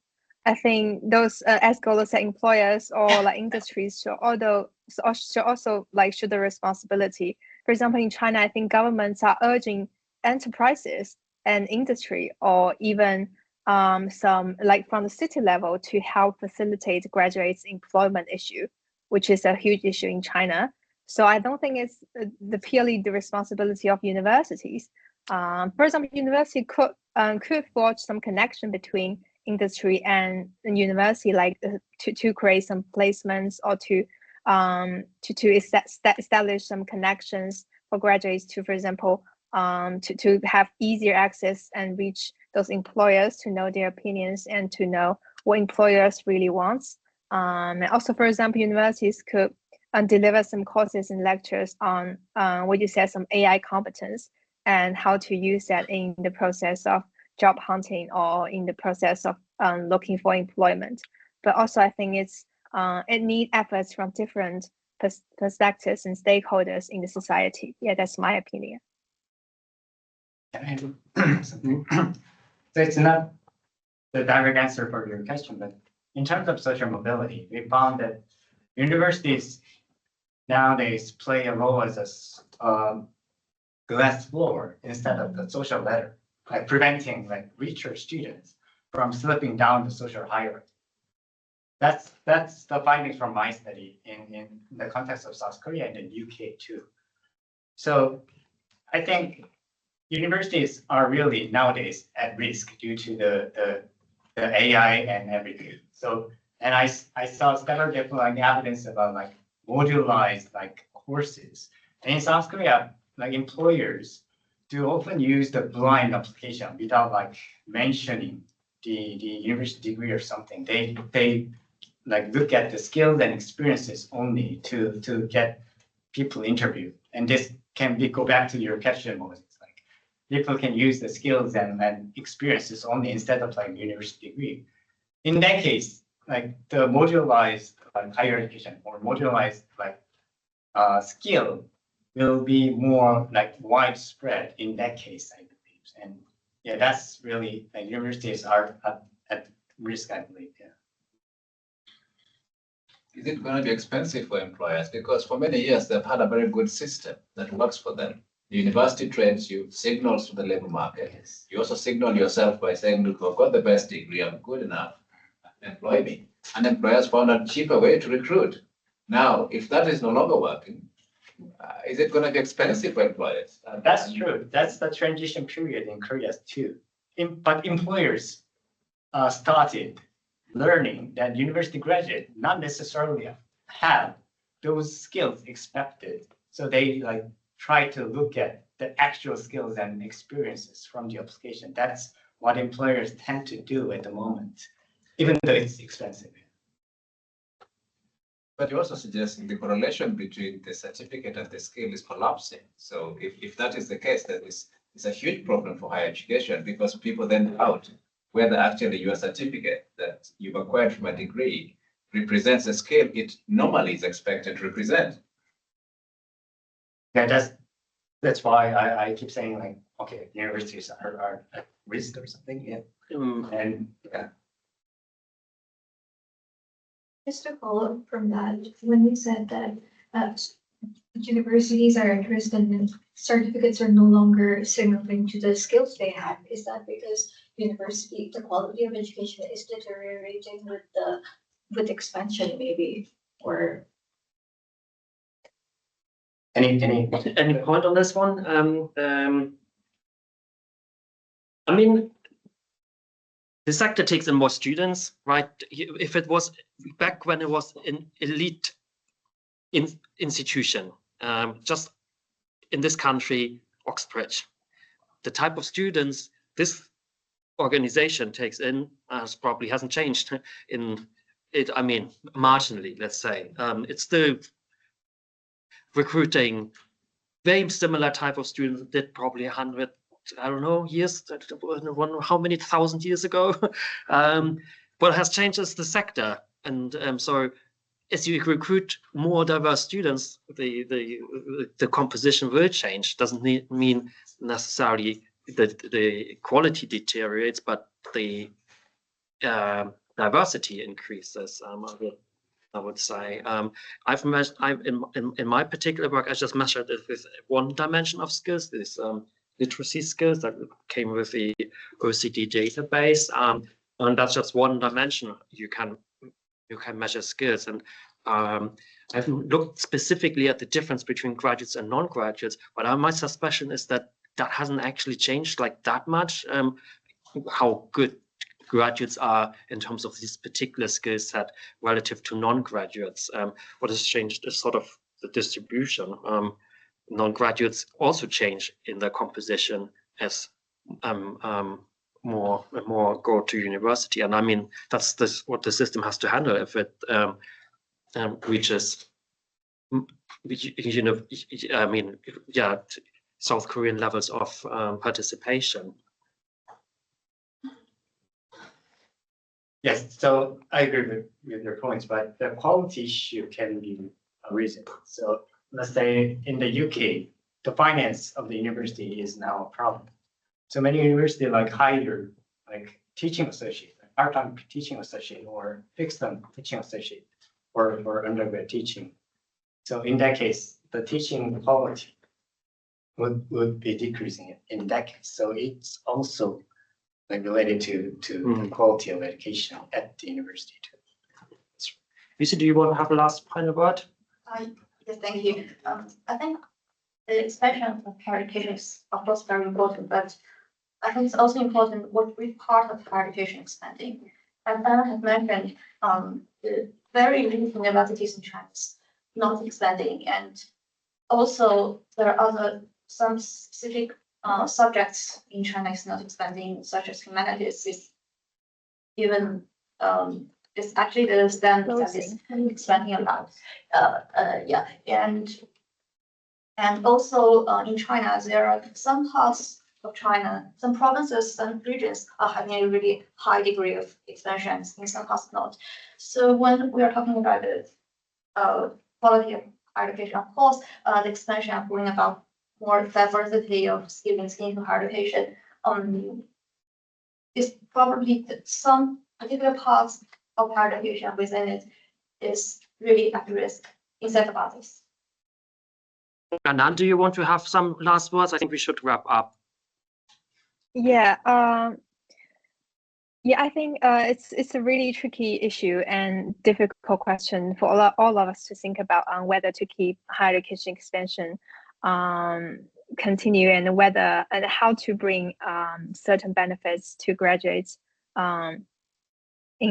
I think those, as Golo said, employers or like industries should also like show the responsibility. For example, in China, I think governments are urging enterprises and industry, or even some like from the city level, to help facilitate graduates' employment issue, which is a huge issue in China. So I don't think it's purely the responsibility of universities. For example, university could forge some connection between industry and university, like to create some placements, or to establish some connections for graduates to, for example, to have easier access and reach those employers, to know their opinions and to know what employers really want. And also, for example, universities could deliver some courses and lectures on what you said, some AI competence, and how to use that in the process of job hunting or in the process of looking for employment. But also, I think it needs efforts from different perspectives and stakeholders in the society. Yeah, that's my opinion. So it's not the direct answer for your question, but in terms of social mobility, we found that universities nowadays play a role as a glass floor instead of the social ladder, like preventing like richer students from slipping down the social hierarchy. That's the findings from my study in the context of South Korea and the UK too. So I think universities are really nowadays at risk due to the AI and everything. So, and I saw several different evidence about like modularized like courses. And in South Korea, like employers do often use the blind application without like mentioning the university degree or something. They like look at the skills and experiences only to get people interviewed. And this can go back to your question, Moses. Like people can use the skills and experiences only instead of like university degree. In that case, like the modularized like higher education or modularized like skill will be more like widespread in that case, I believe. And yeah, that's really like universities are at risk, I believe. Yeah. Is it going to be expensive for employers? Because for many years, they've had a very good system that works for them. The university trains you, signals to the labor market. Yes. You also signal yourself by saying, look, I've got the best degree, I'm good enough, employ me. And employers found a cheaper way to recruit. Now, if that is no longer working, is it going to be expensive for employers? That's true. That's the transition period in Korea too. But employers started learning that university graduate not necessarily have those skills expected. So they like try to look at the actual skills and experiences from the application. That's what employers tend to do at the moment, even though it's expensive. But you also suggest the correlation between the certificate and the skill is collapsing. So if that is the case, then it's a huge problem for higher education, because people then doubt whether actually your certificate that you've acquired from a degree represents the skill it normally is expected to represent. Yeah, that's why I keep saying, like, okay, universities are at risk or something. Yeah. And yeah. Just to follow up from that, when you said that universities are interested in certificates are no longer signaling to the skills they have, is that because the quality of education is deteriorating with expansion maybe, or? Any point on this one? I mean, the sector takes in more students, right? If it was back when it was an elite institution, just in this country, Oxbridge, the type of students this organization takes in probably hasn't changed in it. I mean, marginally, let's say. It's still recruiting very similar type of students did probably 100, I don't know, years, how many thousand years ago. What has changed is the sector. And so as you recruit more diverse students, the composition will change. Doesn't mean necessarily that the quality deteriorates, but the diversity increases. I would say I've measured. In my particular work, I just measured it with one dimension of skills. This literacy skills that came with the OECD database, and that's just one dimension. You can measure skills, and I've looked specifically at the difference between graduates and non-graduates. But my suspicion is that hasn't actually changed like that much. How good graduates are in terms of this particular skill set relative to non-graduates. What has changed is sort of the distribution. Non-graduates also change in their composition as more go to university, and I mean that's what the system has to handle if it reaches, you know, I mean, yeah, South Korean levels of participation. Yes, so I agree with your points, but the quality issue can be a reason. So let's say in the UK, the finance of the university is now a problem. So many universities hire teaching associate, part-time teaching associate, or fixed-term teaching associate, or undergrad teaching. So in that case, the teaching quality would be decreasing in that case. So it's also related to the quality of education at the university too. Lisa, do you want to have a last final word? Yes, thank you. I think the expansion of higher education is of course very important, but I think it's also important what we part of higher education expanding. As Anna has mentioned, the very elite universities in China is not expanding, and also there are some specific subjects in China is not expanding, such as humanities is even it's actually the STEM that is expanding a lot. Yeah, and also in China there are some parts of China, some provinces, some regions are having a really high degree of expansion, in some parts not. So when we are talking about the quality of higher education, of course, the expansion of bringing about more diversity of students into higher education is probably some particular parts of higher education within it is really at risk instead of others. Anan, do you want to have some last words? I think we should wrap up. Yeah. Yeah, I think it's a really tricky issue and difficult question for all of us to think about on whether to keep higher education expansion continue and whether and how to bring certain benefits to graduates in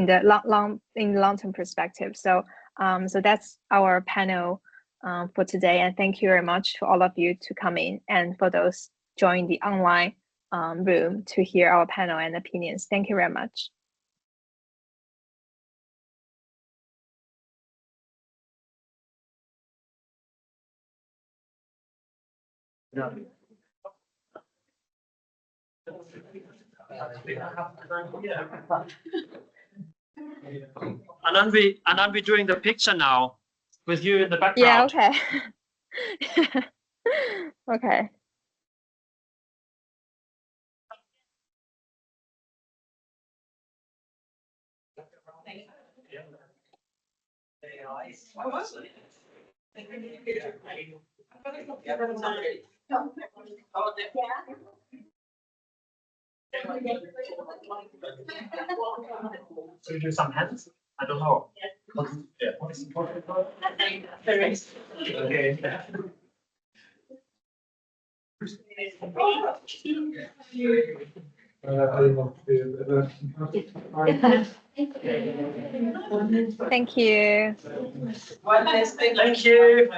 the long-term perspective. So so that's our panel for today, and thank you very much for all of you to come in and for those join the online room to hear our panel and opinions. Thank you very much. Anan, we're doing the picture now with you in the Yeah, background. okay. Okay. So you do some hands? I don't know. Yeah. Okay. Thank you. Thank you.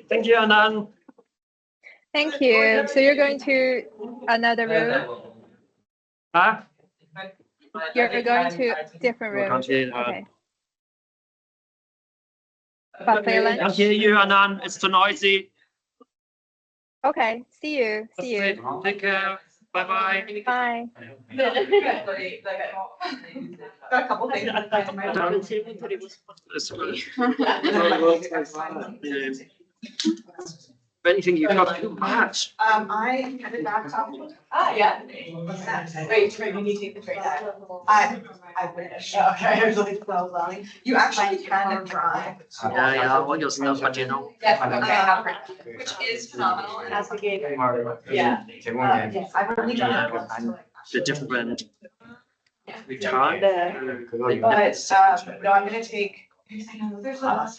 Thank you, Anan. Thank you. So you're going to another room? Huh? You're going to different room. Okay. Buffet lunch? I hear you, Anan. It's too noisy. Okay. See you. See you. Take care. Bye-bye. Bye. Anything you got too much? I headed back home. Yeah. Wait, you need to take the train back. I wish. Okay, I was like, so long. You actually can drive. Yeah, all your stuff, but you know. Which is phenomenal. As a game. Yeah. Yes, I've only done it once. The different return. But, no, I'm gonna take. I know, there's a lot.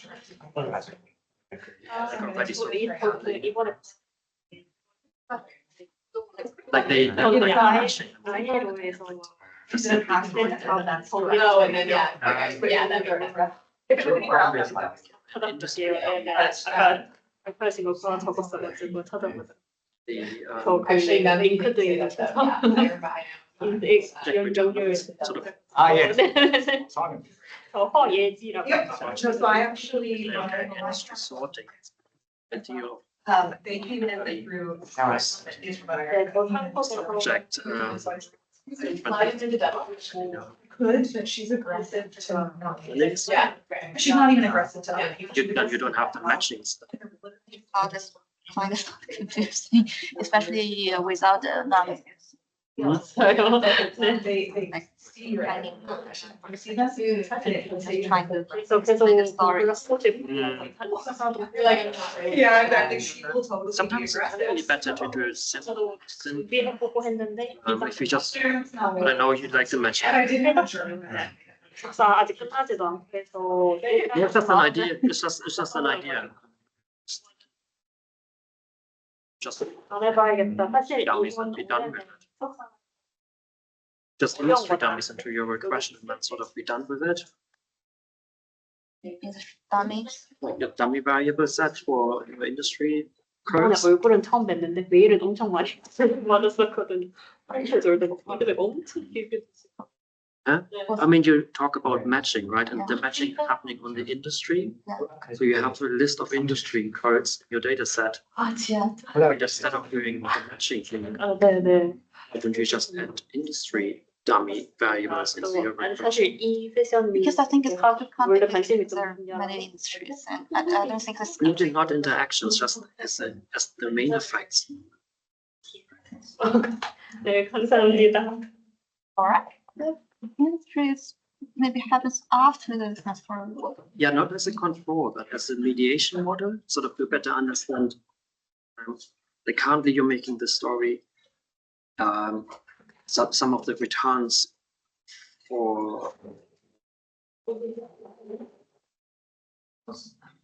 Like they No, and then, yeah, that'd be rough. Actually, now that you say that, sort of. Ah, yes. Yep, so I actually. Industry sorting. They came in through. Project. Could, but she's aggressive to. Yeah. She's not even aggressive to other people. You don't have the matching stuff. I'll just find it confusing, especially without the numbers. They see your ending. You see that? Trying to explain the story. You're like, yeah, exactly. She will totally. Sometimes it's really better to do it simple. If you just, but I know you like the match. And I didn't have a German. It's just an idea. It's just an idea. Just dummies and be done with it. Just illustrate dummies into your question and then sort of be done with it. Dummies. Like the dummy variable set for your industry curves. 얼굴은 처음 뵀는데 메일을 엄청 많이 받았었거든요. 피드백 엄청 길게 줬어요. Huh? I mean, you talk about matching, right? And the matching happening on the industry. So you have a list of industry codes in your data set. Instead of doing the matching thing, 네네. why don't you just add industry dummy variables into your 아니 사실 이 세션이 Because I think it's hard to 원래 compare 관심이 because there 좀 are many industries and I don't think this. not interactions, just as the main effects. 네, 감사합니다. Alright. The industries maybe happens after the transfer. Yeah, not as a control, but as a mediation model, sort of to better understand. Like currently you're making the story. Some of the returns for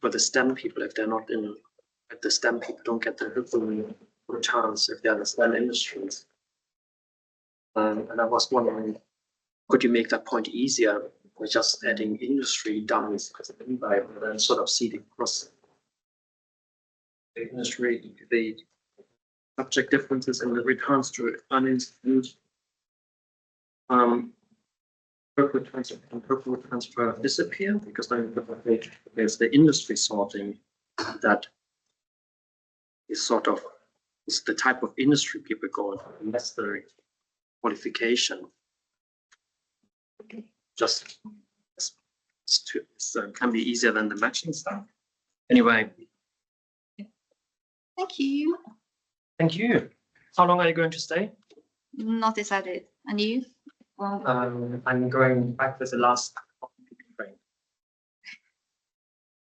the STEM people, if they're not in, if the STEM people don't get the chance if they're in the STEM industries. And I was wondering, could you make that point easier by just adding industry down as an invite and then sort of seeding across the industry, the subject differences and the returns to uninstitute purple transfer disappear, because then there's the industry sorting that is sort of is the type of industry people go into, and that's the qualification. Just can be easier than the matching stuff. Anyway. Thank you. Thank you. How long are you going to stay? Not decided. And you? Well, I'm going back with the last train.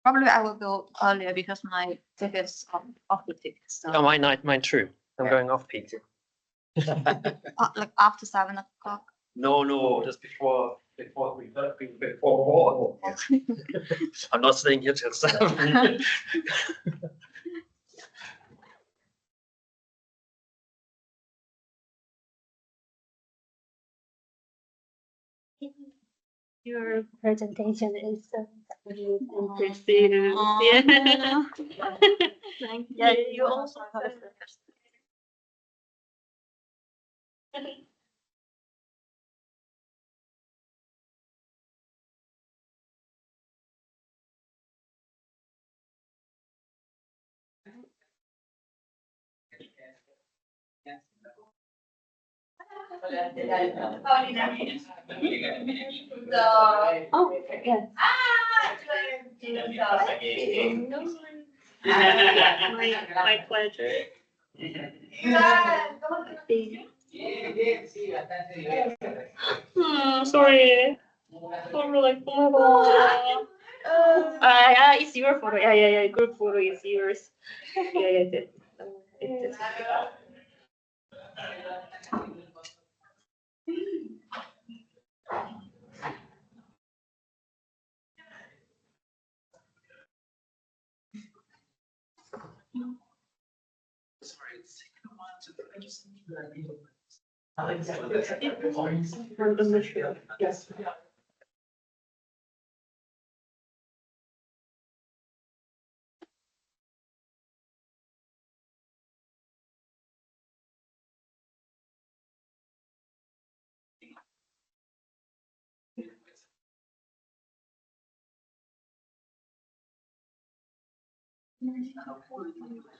probably I will go earlier because my ticket's off the ticket. So Oh, mine too. I'm going off peak. like after 7 o'clock. No, just before war. I'm not staying here till 7. Your presentation is so interesting. Yeah. Thank you. Yeah, you also have Oh, yeah. My pleasure. Sorry. Photo like, oh my god. It's your photo. Yeah. Group photo is yours. Yeah. Yes.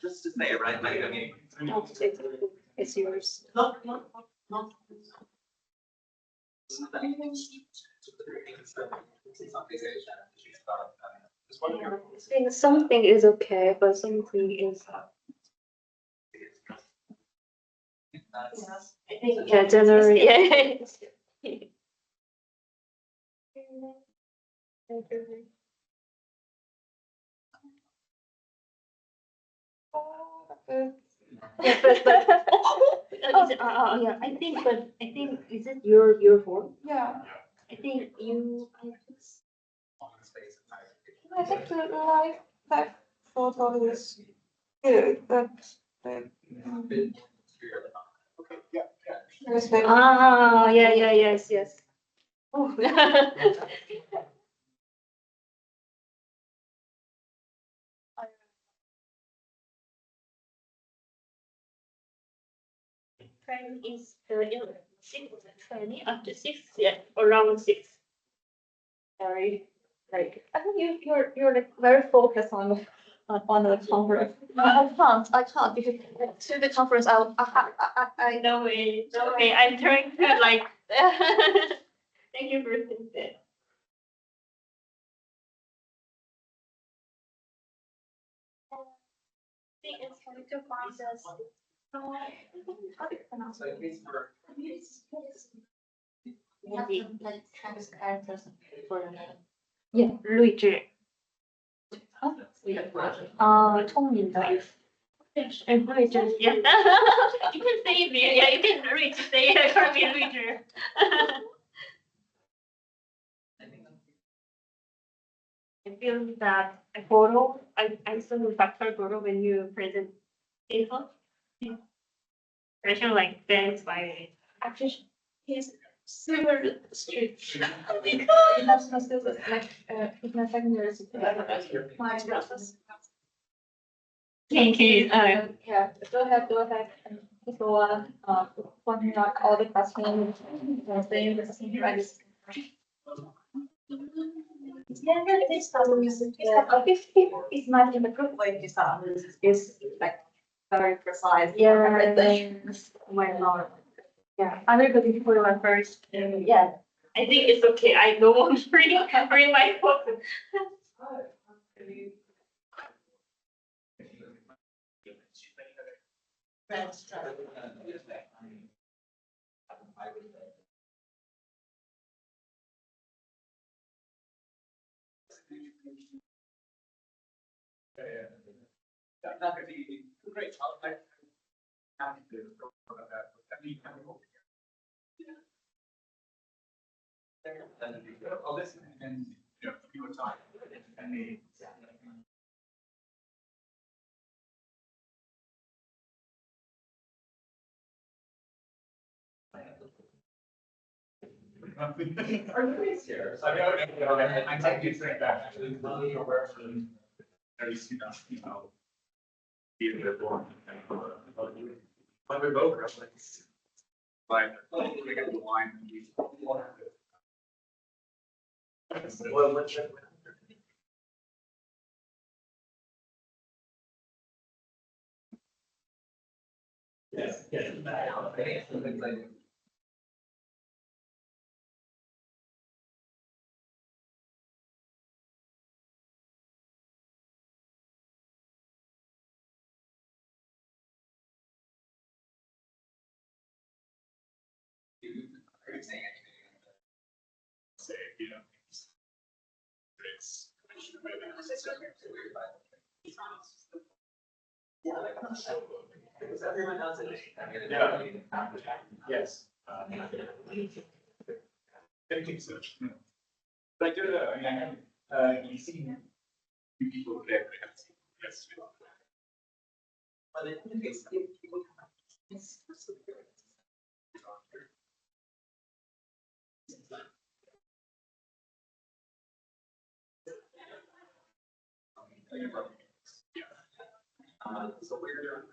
Just to say it right, like, I mean. It's yours. Something is okay, but something is. I think generally, yeah. Yeah, but yeah, I think is it your phone? Yeah, I think you. I think the live photo is good, but the. Yes. Oh. Train is 6:20 after 6, yeah, around 6. Sorry, like I think you're like very focused on the conference. I can't because to the conference I No way. I'm trying to like. Thank you for saying that. I think it's going to find us. How do you pronounce it? like trans characters for Yeah, 睿智.聪明的意思. And 睿智, yeah. You can say it, yeah, you can say it, can't be 睿智. I feel that Golo, I saw Dr. Golo when you present info. Question like very inspiring. Actually, he's super strict. Oh my god! International skills is like, in secondary school. Thank you. Yeah, go ahead. And go on, pointing out all the questions, saying this is right. It's not in the group like this, is like very precise. Yeah. Everything. My lord. Yeah, I'm really for my first. yeah. I think it's okay. I don't want to bring my phone. I'll listen and, you know, if you were talking, and Are you really serious? I mean, I'm taking it straight back, actually, really aware of them. There's, you know, being a bit more. But we're both wrestlers. But, we got the line. Well, what's that? Yes, yes. Say, you know, it's. Because everyone else is. Yeah. Yes. I think so. But I do know, I mean, you've seen few people there, yes. But I think it's. So we're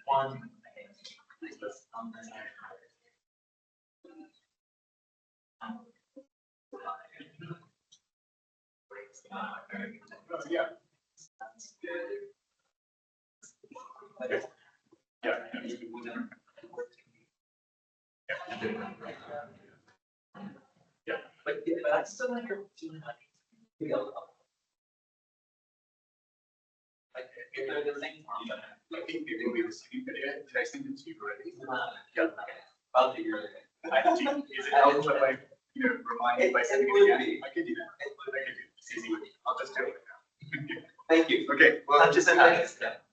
one. Yeah. Yeah. Yeah, but I still like her. Like, if they're the same, I think they will be the same video. Did I send it to you already? Yeah. I'll figure it out. Is it helpful if I, you know, remind you by sending it again? I could do that. I could do it. It's easy. I'll just do it. Thank you. Okay. Well, just a nice step.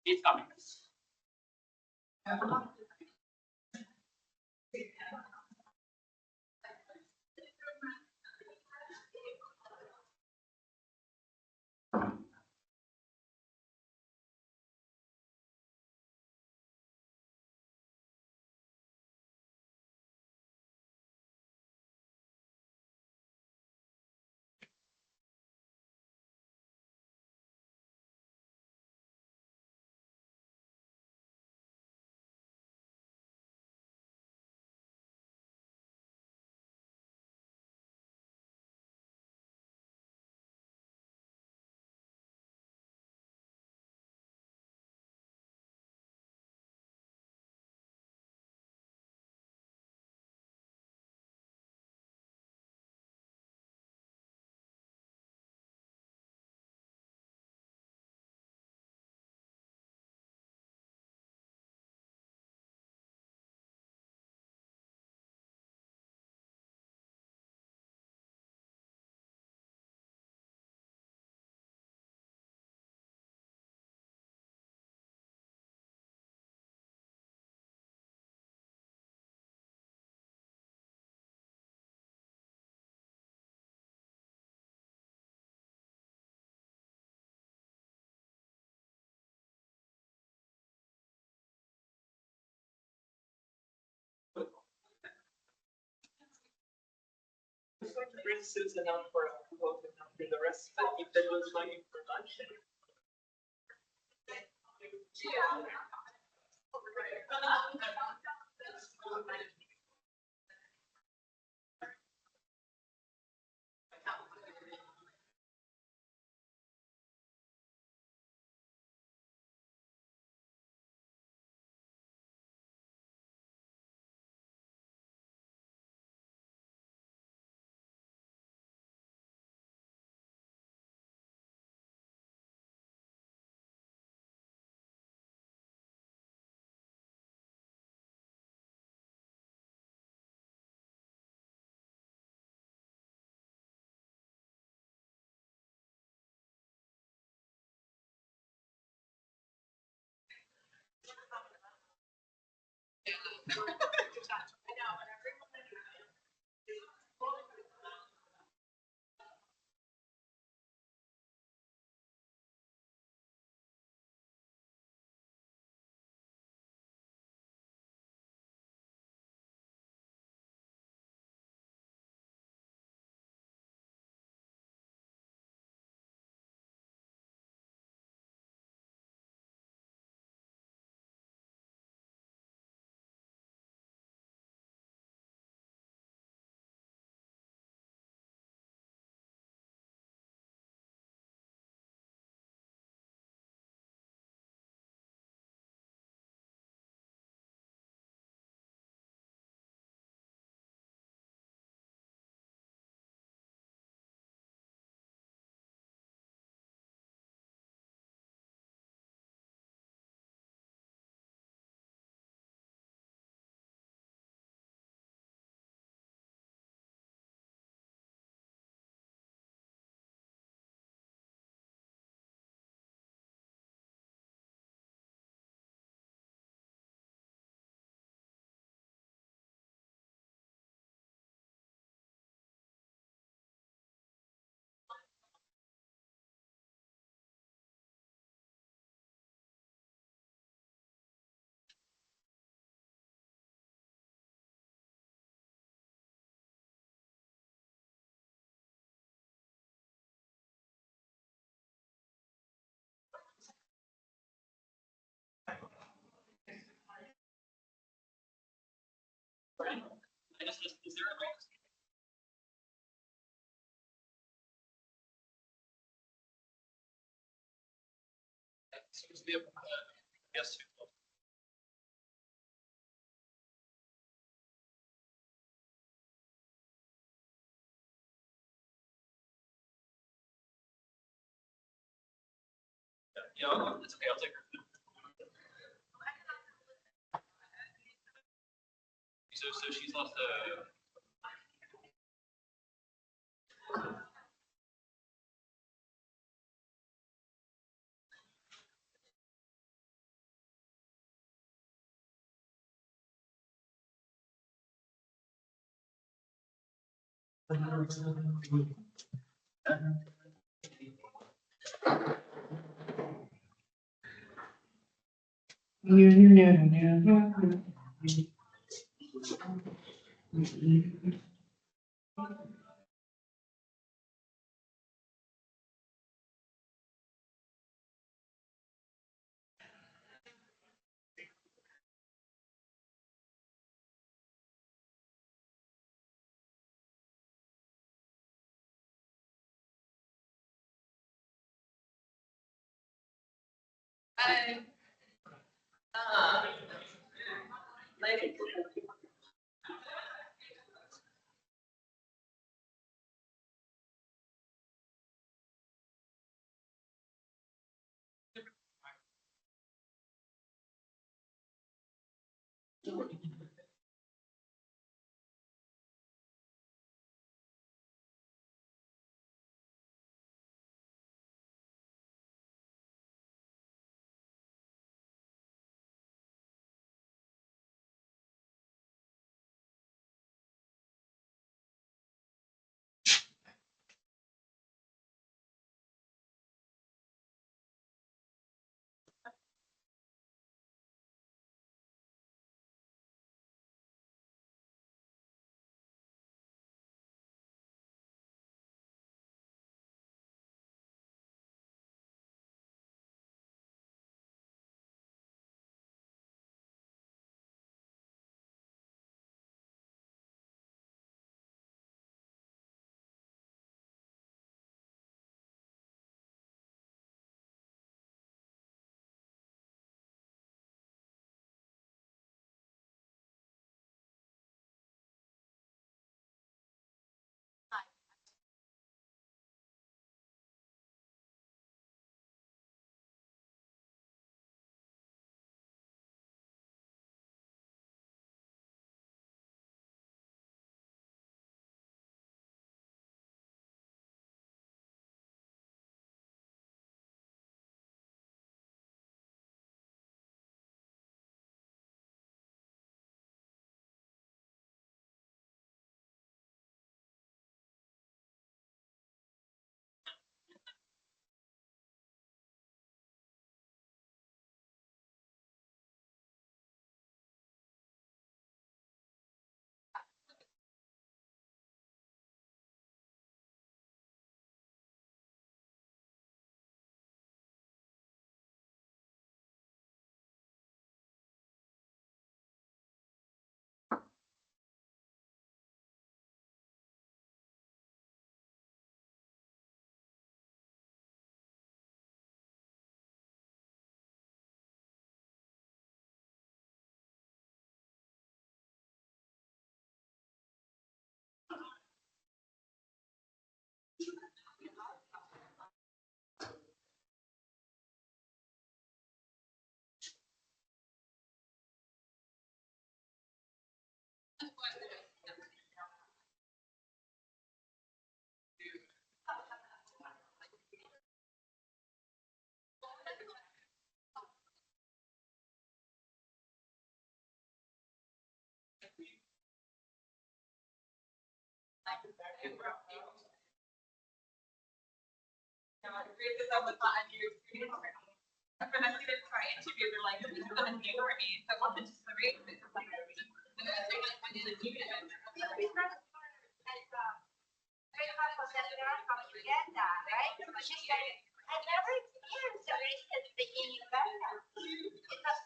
It's coming. Susan out for the rest, but if that was my introduction. Is there a way? Seems to be a yes. Yeah, it's okay. I'll take her. So she's lost the.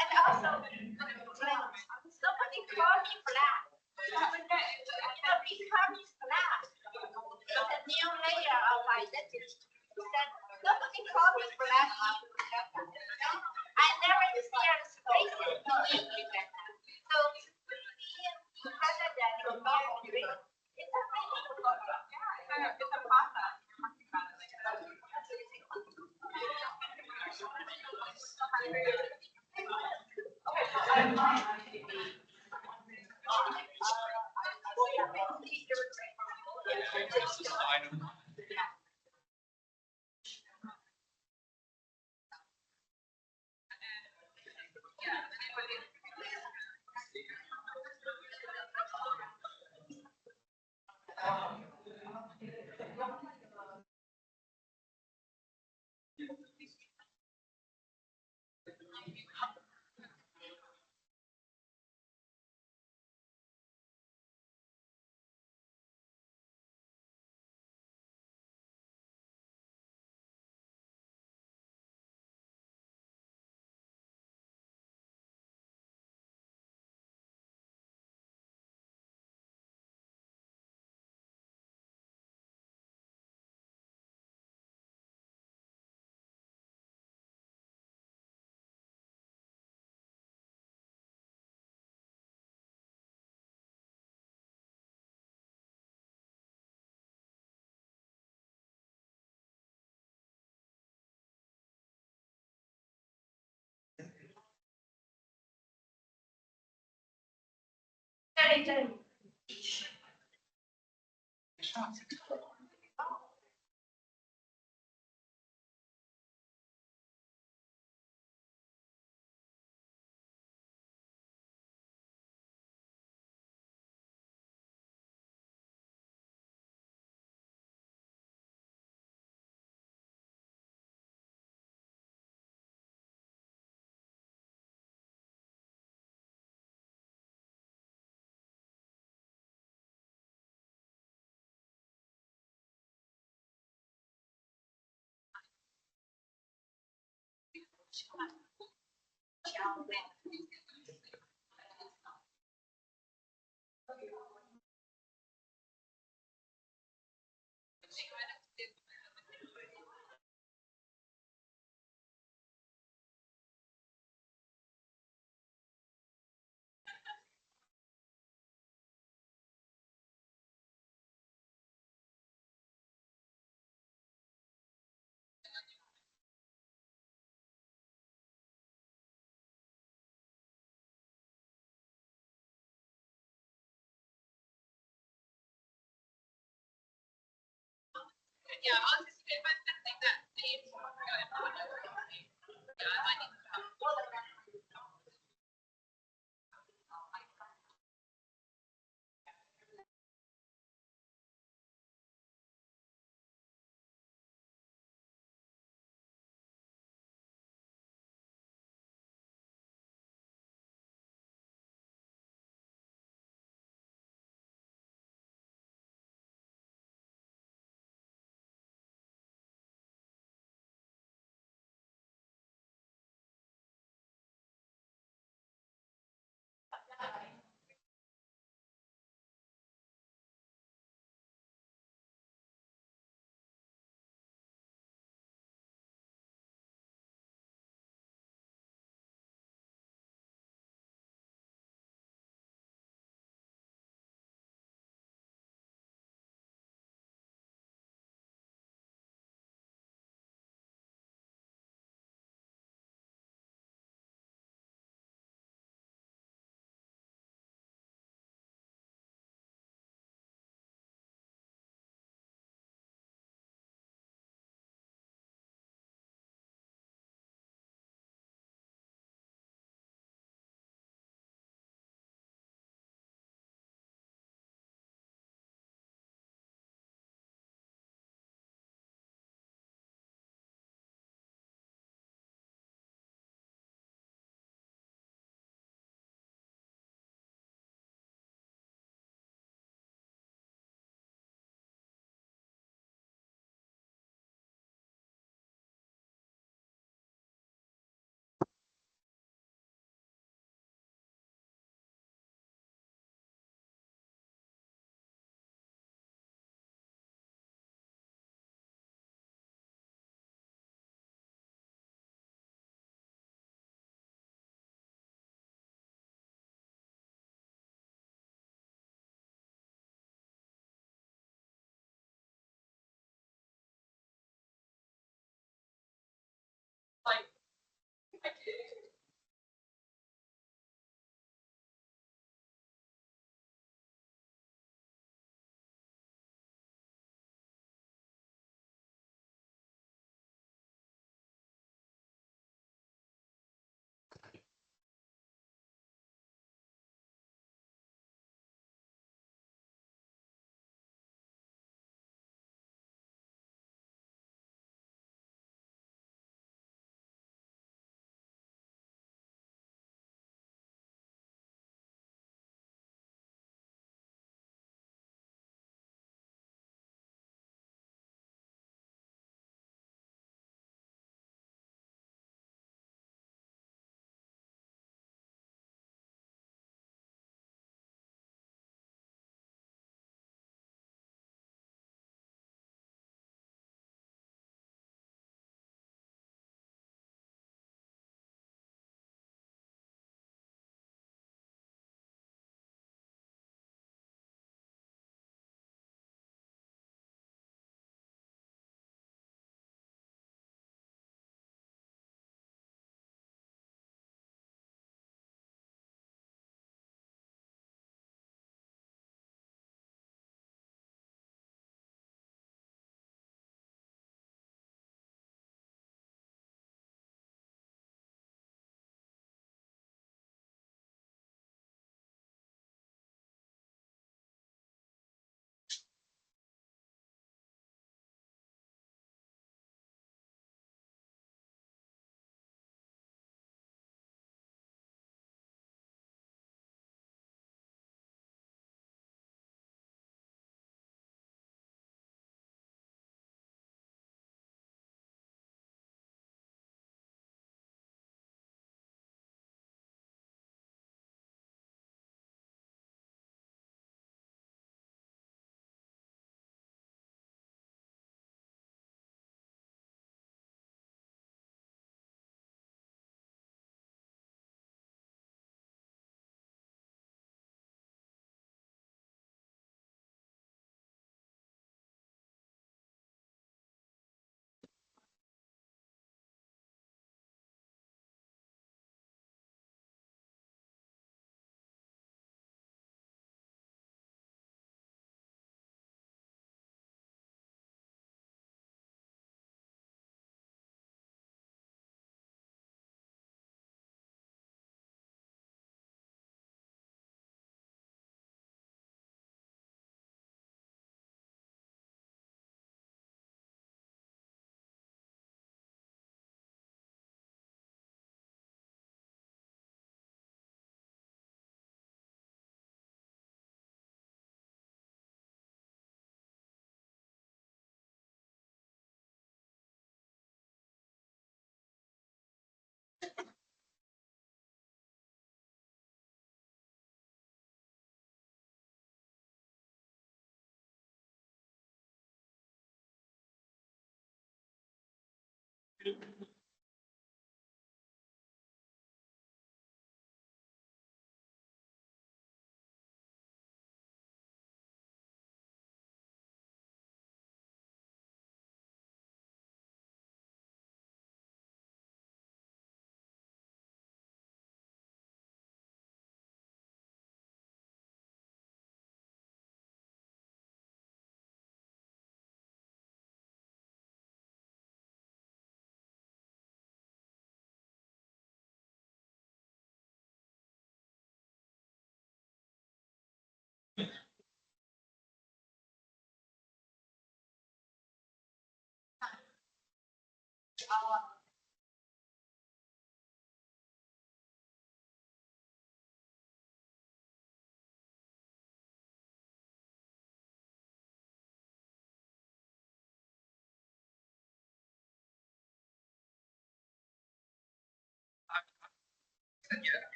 And also, somebody called me black.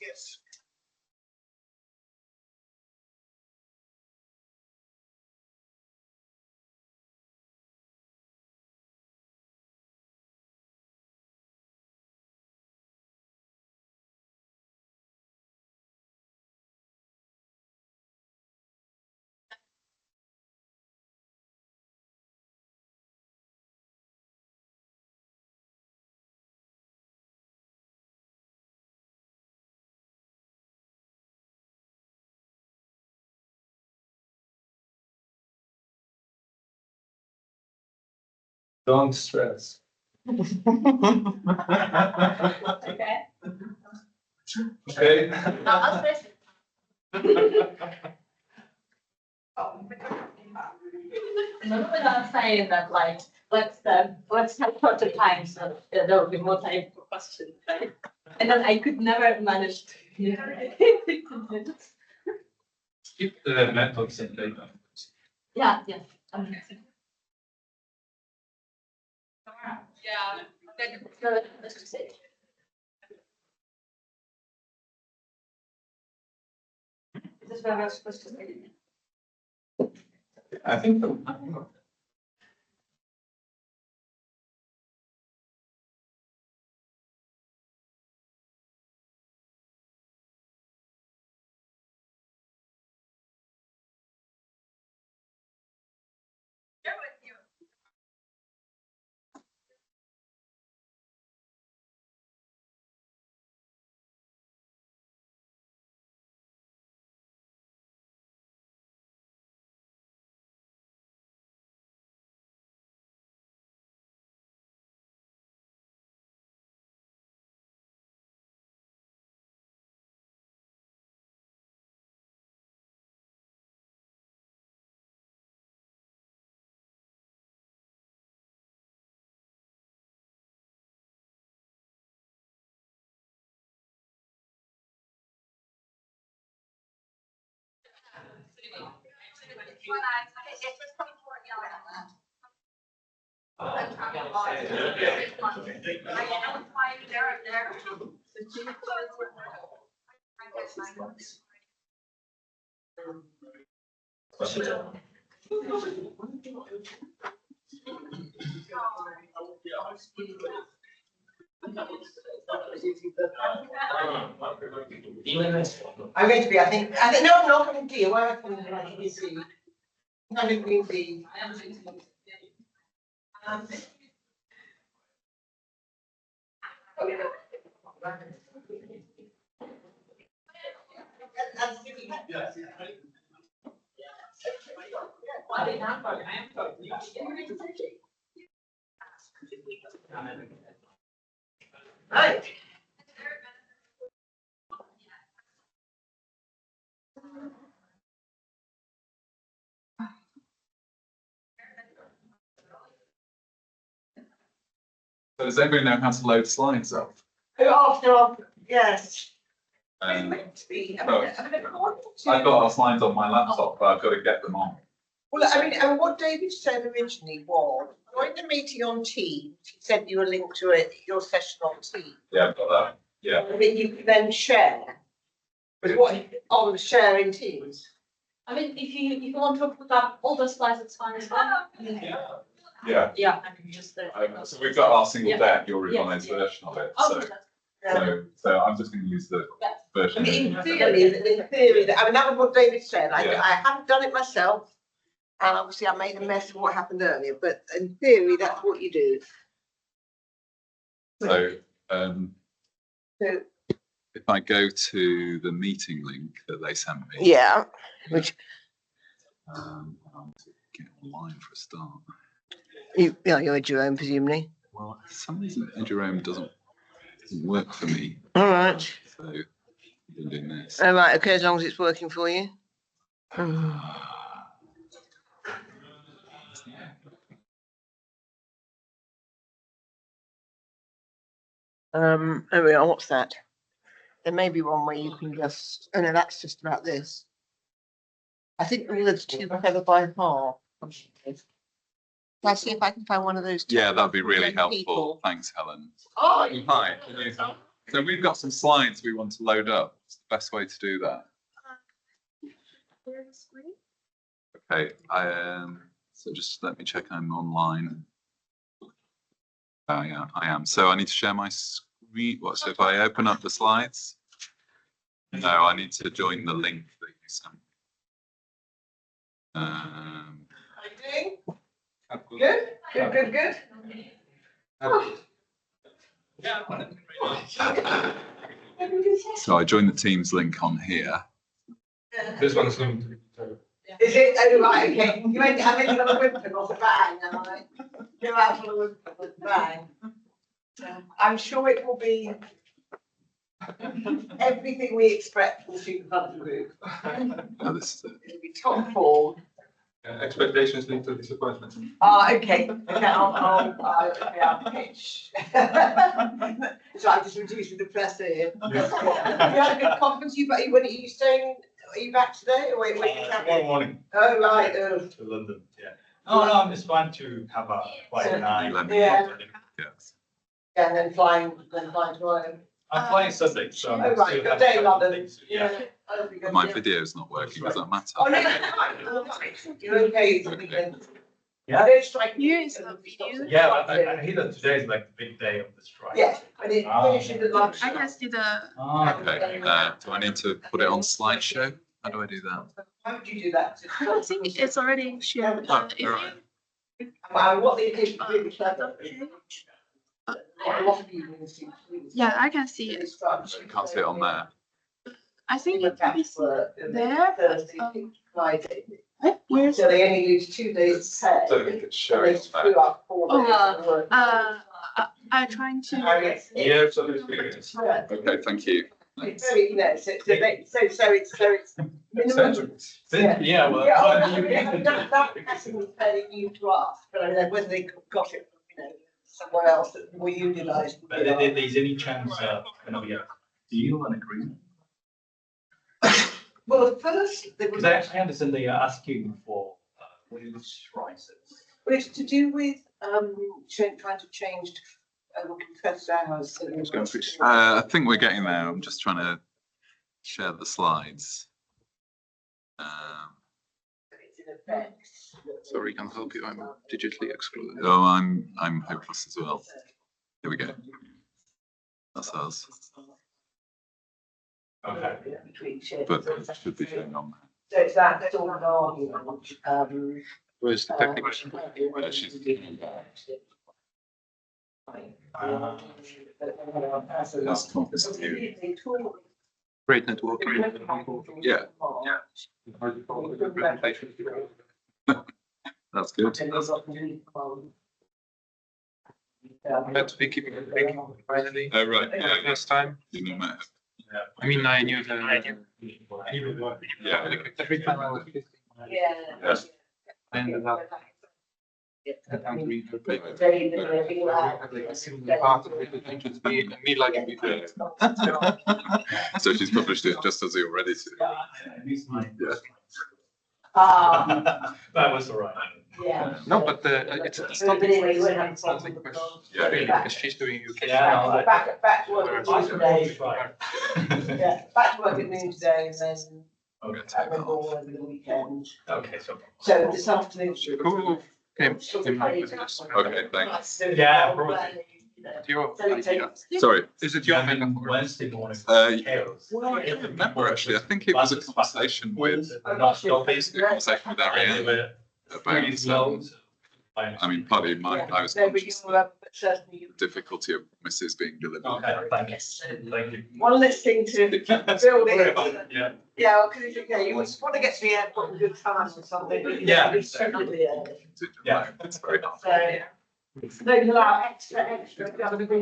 Yes. Don't stress. Okay. Okay. I'll stress. No, without saying that, like, let's have shorter time so there will be more time for questions, right? And then I could never manage to. Keep the methods in data. Yeah, yeah. Yeah. Let's just say. Is this where we're supposed to say? I think. I'm going to be, I think, no, I'm not coming to you. Why am I coming to you? I'm going to be. Right. So does anybody know how to load slides up? Oh, yes. Um, It's meant to be. oh, I've got our slides on my laptop, but I've got to get them on. Well, I mean, and what David said originally was, during the meeting on Teams, he sent you a link to it, your session on Teams. Yeah, I've got that. Yeah. And then you can then share. But what, on sharing Teams? I mean, if you want to put up all the slides, it's fine as well. Yeah. Yeah, I can just. So we've got our single Yeah. deck, your revised version of it. Oh, So I'm just going to use the I version. mean, in theory, I mean, that was what David said. Yeah. I haven't done it myself. And obviously I made a mess of what happened earlier, but in theory, that's what you do. So So, if I go to the meeting link that they sent me. yeah, which I'll get online for a start. you're a Jerome, presumably. Well, for some reason, Jerome doesn't work for me. All right. So I'm doing this. All right. Okay, as long as it's working for you. There we are. What's that? There may be one where you can just. Oh no, that's just about this. I think the words too clever by half. Can I see if I can find one of those? Yeah, that'd be really helpful. People. Thanks, Helen. Oh, Hi. So we've got some slides we want to load up. What's the best way to do that? Okay. So just let me check I'm online. Oh yeah, I am. So I need to share my screen. What? So if I open up the slides? No, I need to join the link that you sent. How you doing? Good. Good. So I joined the Teams link on here. This one's going to. Is it? Oh, right, okay. You ain't having another whimper, not a bang, am I? You're out on a whimper, not a bang. I'm sure it will be everything we expect from the student funding group. Oh, this is it. It'll be top form. Expectations lead to disappointment. Okay. Okay, I'll pitch. So I just reduced with the press here. You had a good conference. When are you staying Are you back today or wait? Tomorrow morning Oh, right. to London, yeah. Oh, no, I'm just trying to have a flight 9. Yeah. Yes. And then flying tomorrow. I'm flying Sunday, so. Oh, right, good day, London. Yeah. That'll be good, My yeah. video's not working, does that matter? Oh, no, you're fine. You're okay. The weekend. Yeah. Don't strike. Here is the video. Yeah, I hear that today is like the big day of the strike. Yes, and it finishes at lunch. I can see the. Okay, do I need to put it on slideshow? How do I do that? How would you do that? I think it's already shared. Oh, If alright. What they did really clever. A lot of people see. Yeah, I can see it. Can't see it on there. I think it can be seen there. Thursday, Friday. Where's? So they only use 2 days pay. So it's And showing they on screw there. up 4 days of work. I'm trying to. Yeah, so it's okay, thank you. It's very, so it's minimum. Yeah, well. That's fairly new to us, but I don't know whether they got it, somewhere else that we utilised. But there's any chance gonna be a deal, an agreement? Well, at first, Because I understand they are asking for wage rises. well, it's to do with, trying to change, compressed hours. I think we're getting there. I'm just trying to share the slides. It's in effect. Sorry, can I help you? I'm digitally excluded. Oh, I'm hopeless as well. Here we go. That's us. Okay. But it should be showing on So it's that sort of argument. Where's the technical? That's complicated. Great networking. Yeah. That's good. But we keep it big finally. Oh, right. Yeah. Last time. You know, Matt. I mean, I knew the. Yeah. Every time I was visiting. Yeah. I ended up. Me liking before. So she's published it just as you're ready to. Yeah. That was all right. Yeah. No, but it's not. It's not a question. Yeah. Because she's doing UK. Yeah. Back to work at noon today. Yeah, back to work at noon today and then at the ball over the weekend. Okay, so. So this afternoon. Who came in mind with this? Okay, thanks. Yeah, probably. Your idea. Sorry. Is it your Yeah, I mega? mean, Wednesday morning. Chaos. I can't remember actually. I think it was a conversation with Conversation with Ariane about. I mean, partly I was conscious of the difficulty of Mrs. being delivered. Okay, thanks. Thank you. One less thing to build in. Yeah. Yeah, because you want to get to the airport in good time or something. Yeah. Yeah, it's very hard. So there's a lot of extra.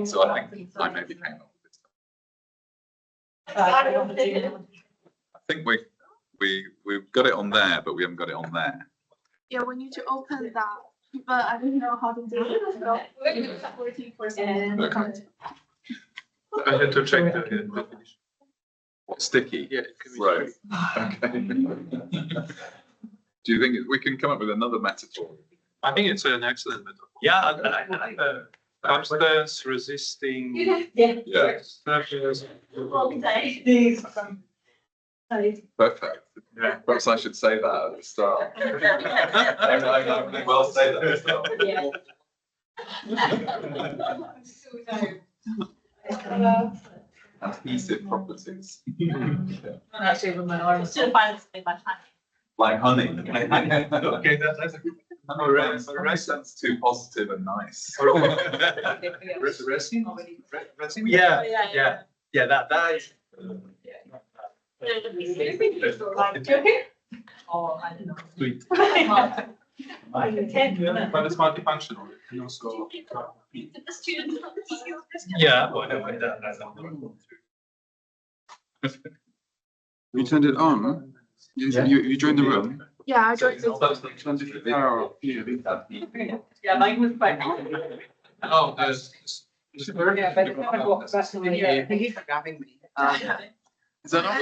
So I think I maybe came up with this. I think we've got it on there, but we haven't got it on there. Yeah, we need to open that, but I don't know how to do it. So we're waiting for some. I had to check the definition. Sticky. Yeah. Right. Okay. Do you think we can come up with another metaphor? I think it's an excellent metaphor. Yeah, I like the. Substance resisting. Yeah. Surface. Perfect. Yeah. Perhaps I should say that at the start. I may well say that at the start. Adhesive properties. Still find this much time. Like honey. Okay, that's a good. Resin sounds too positive and nice. Resin? Yeah, that is. Oh, I don't know. Sweet. I But it's multifunctional. You also. Yeah, whatever. You turned it on. You joined the room. Yeah, I joined this. Oh, Yeah, mine was quite. Oh, there's. Yeah, but it's kind of what that's the way. Thank you for grabbing me. Is that not?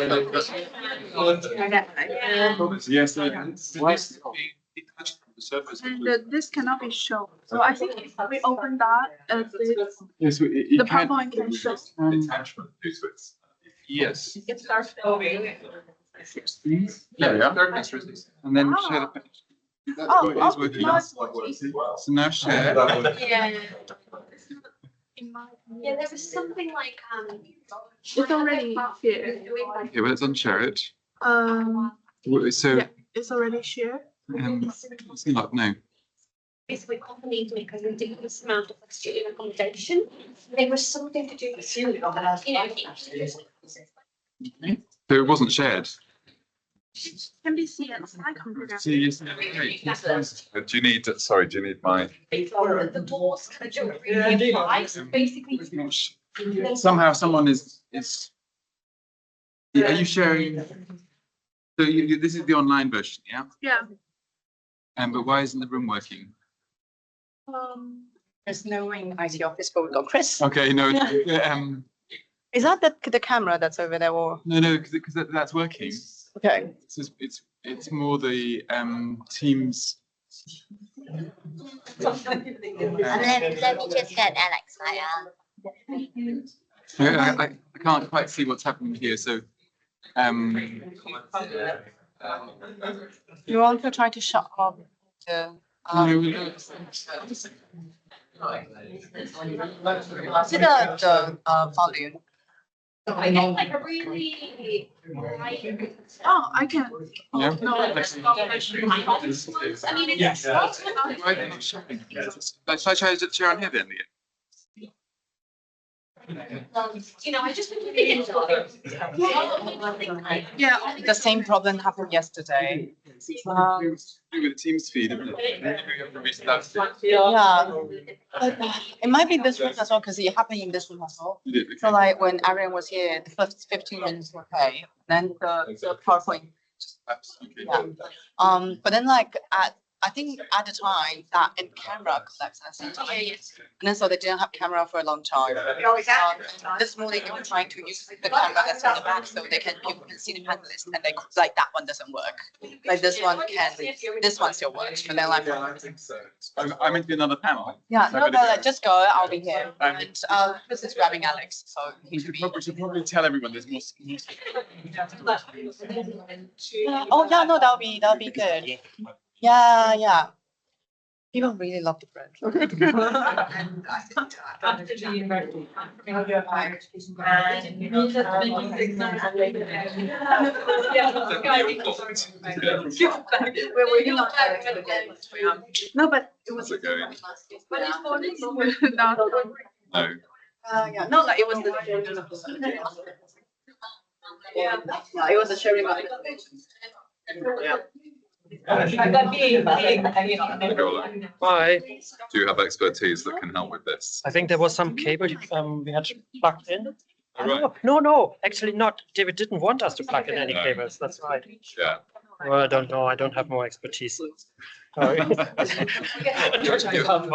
Yes. And this cannot be shown. So I think if we open that, Yes, the PowerPoint can show. Attachment. Yes. It starts moving. Yeah. And then share the page. That's what it is working. So now share. Yeah. Yeah, there was something like, It's already here. Yeah, well, let's unshare it. So, Yeah, it's already shared. it's not, no. basically companies make a ridiculous amount of student accommodation. There was something to do with, you know, So it wasn't shared. Can be seen on my computer. Do you need, sorry, do you need my? the doors kind of don't really apply, so basically. Somehow someone is, are you sharing? So this is the online version, yeah? Yeah. But why isn't the room working? There's no IT office, but we've got Chris. Okay, no, Is that the camera that's over there, or? no, because that's working. Okay. It's more the Teams. Let me just get Alex I can't quite see what's happening here, so You want to try to shut off the. See the volume. I get like a really. Oh, I can. Yeah. No. I mean, it's. Shall I try to share on here then? You know, I just. Yeah, the same problem happened yesterday. With the Teams feed, isn't it? Yeah, but it might be this room as well, because it happened in this room as well. So like when Arian was here, the first 15 minutes were okay, then the PowerPoint. Yeah. But then like I think at the time that in camera collects at the same time. And then so they didn't have camera for a long time. This morning they were trying to use the camera that's in the back so people can see the panelists, and they like that one doesn't work. Like this one still works, but then like. I'm meant to be another panel. Yeah, no, like just go. I'll be here, and this is grabbing Alex, so he should be. We should probably tell everyone there's more. Oh yeah, no, that'll be good. Yeah. People really love the bread. Good. And I think after the university, No, but it was. Okay. No. Yeah, no, like it was the. Yeah, it was a sharing of information. Yeah. Bye. Do you have expertise that can help with this? I think there was some cable we had plugged in. All right. No, actually not. David didn't want us to plug in any cables. That's right. Yeah. Well, I don't know. I don't have more expertise. Sorry.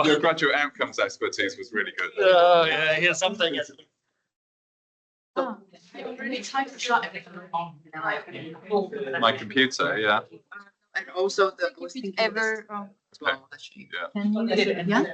Your graduate outcomes expertise was really good. Oh, yeah, here's something. Really trying to shut everything on. My computer, yeah. And also the ever. Yeah. Can you? Yeah.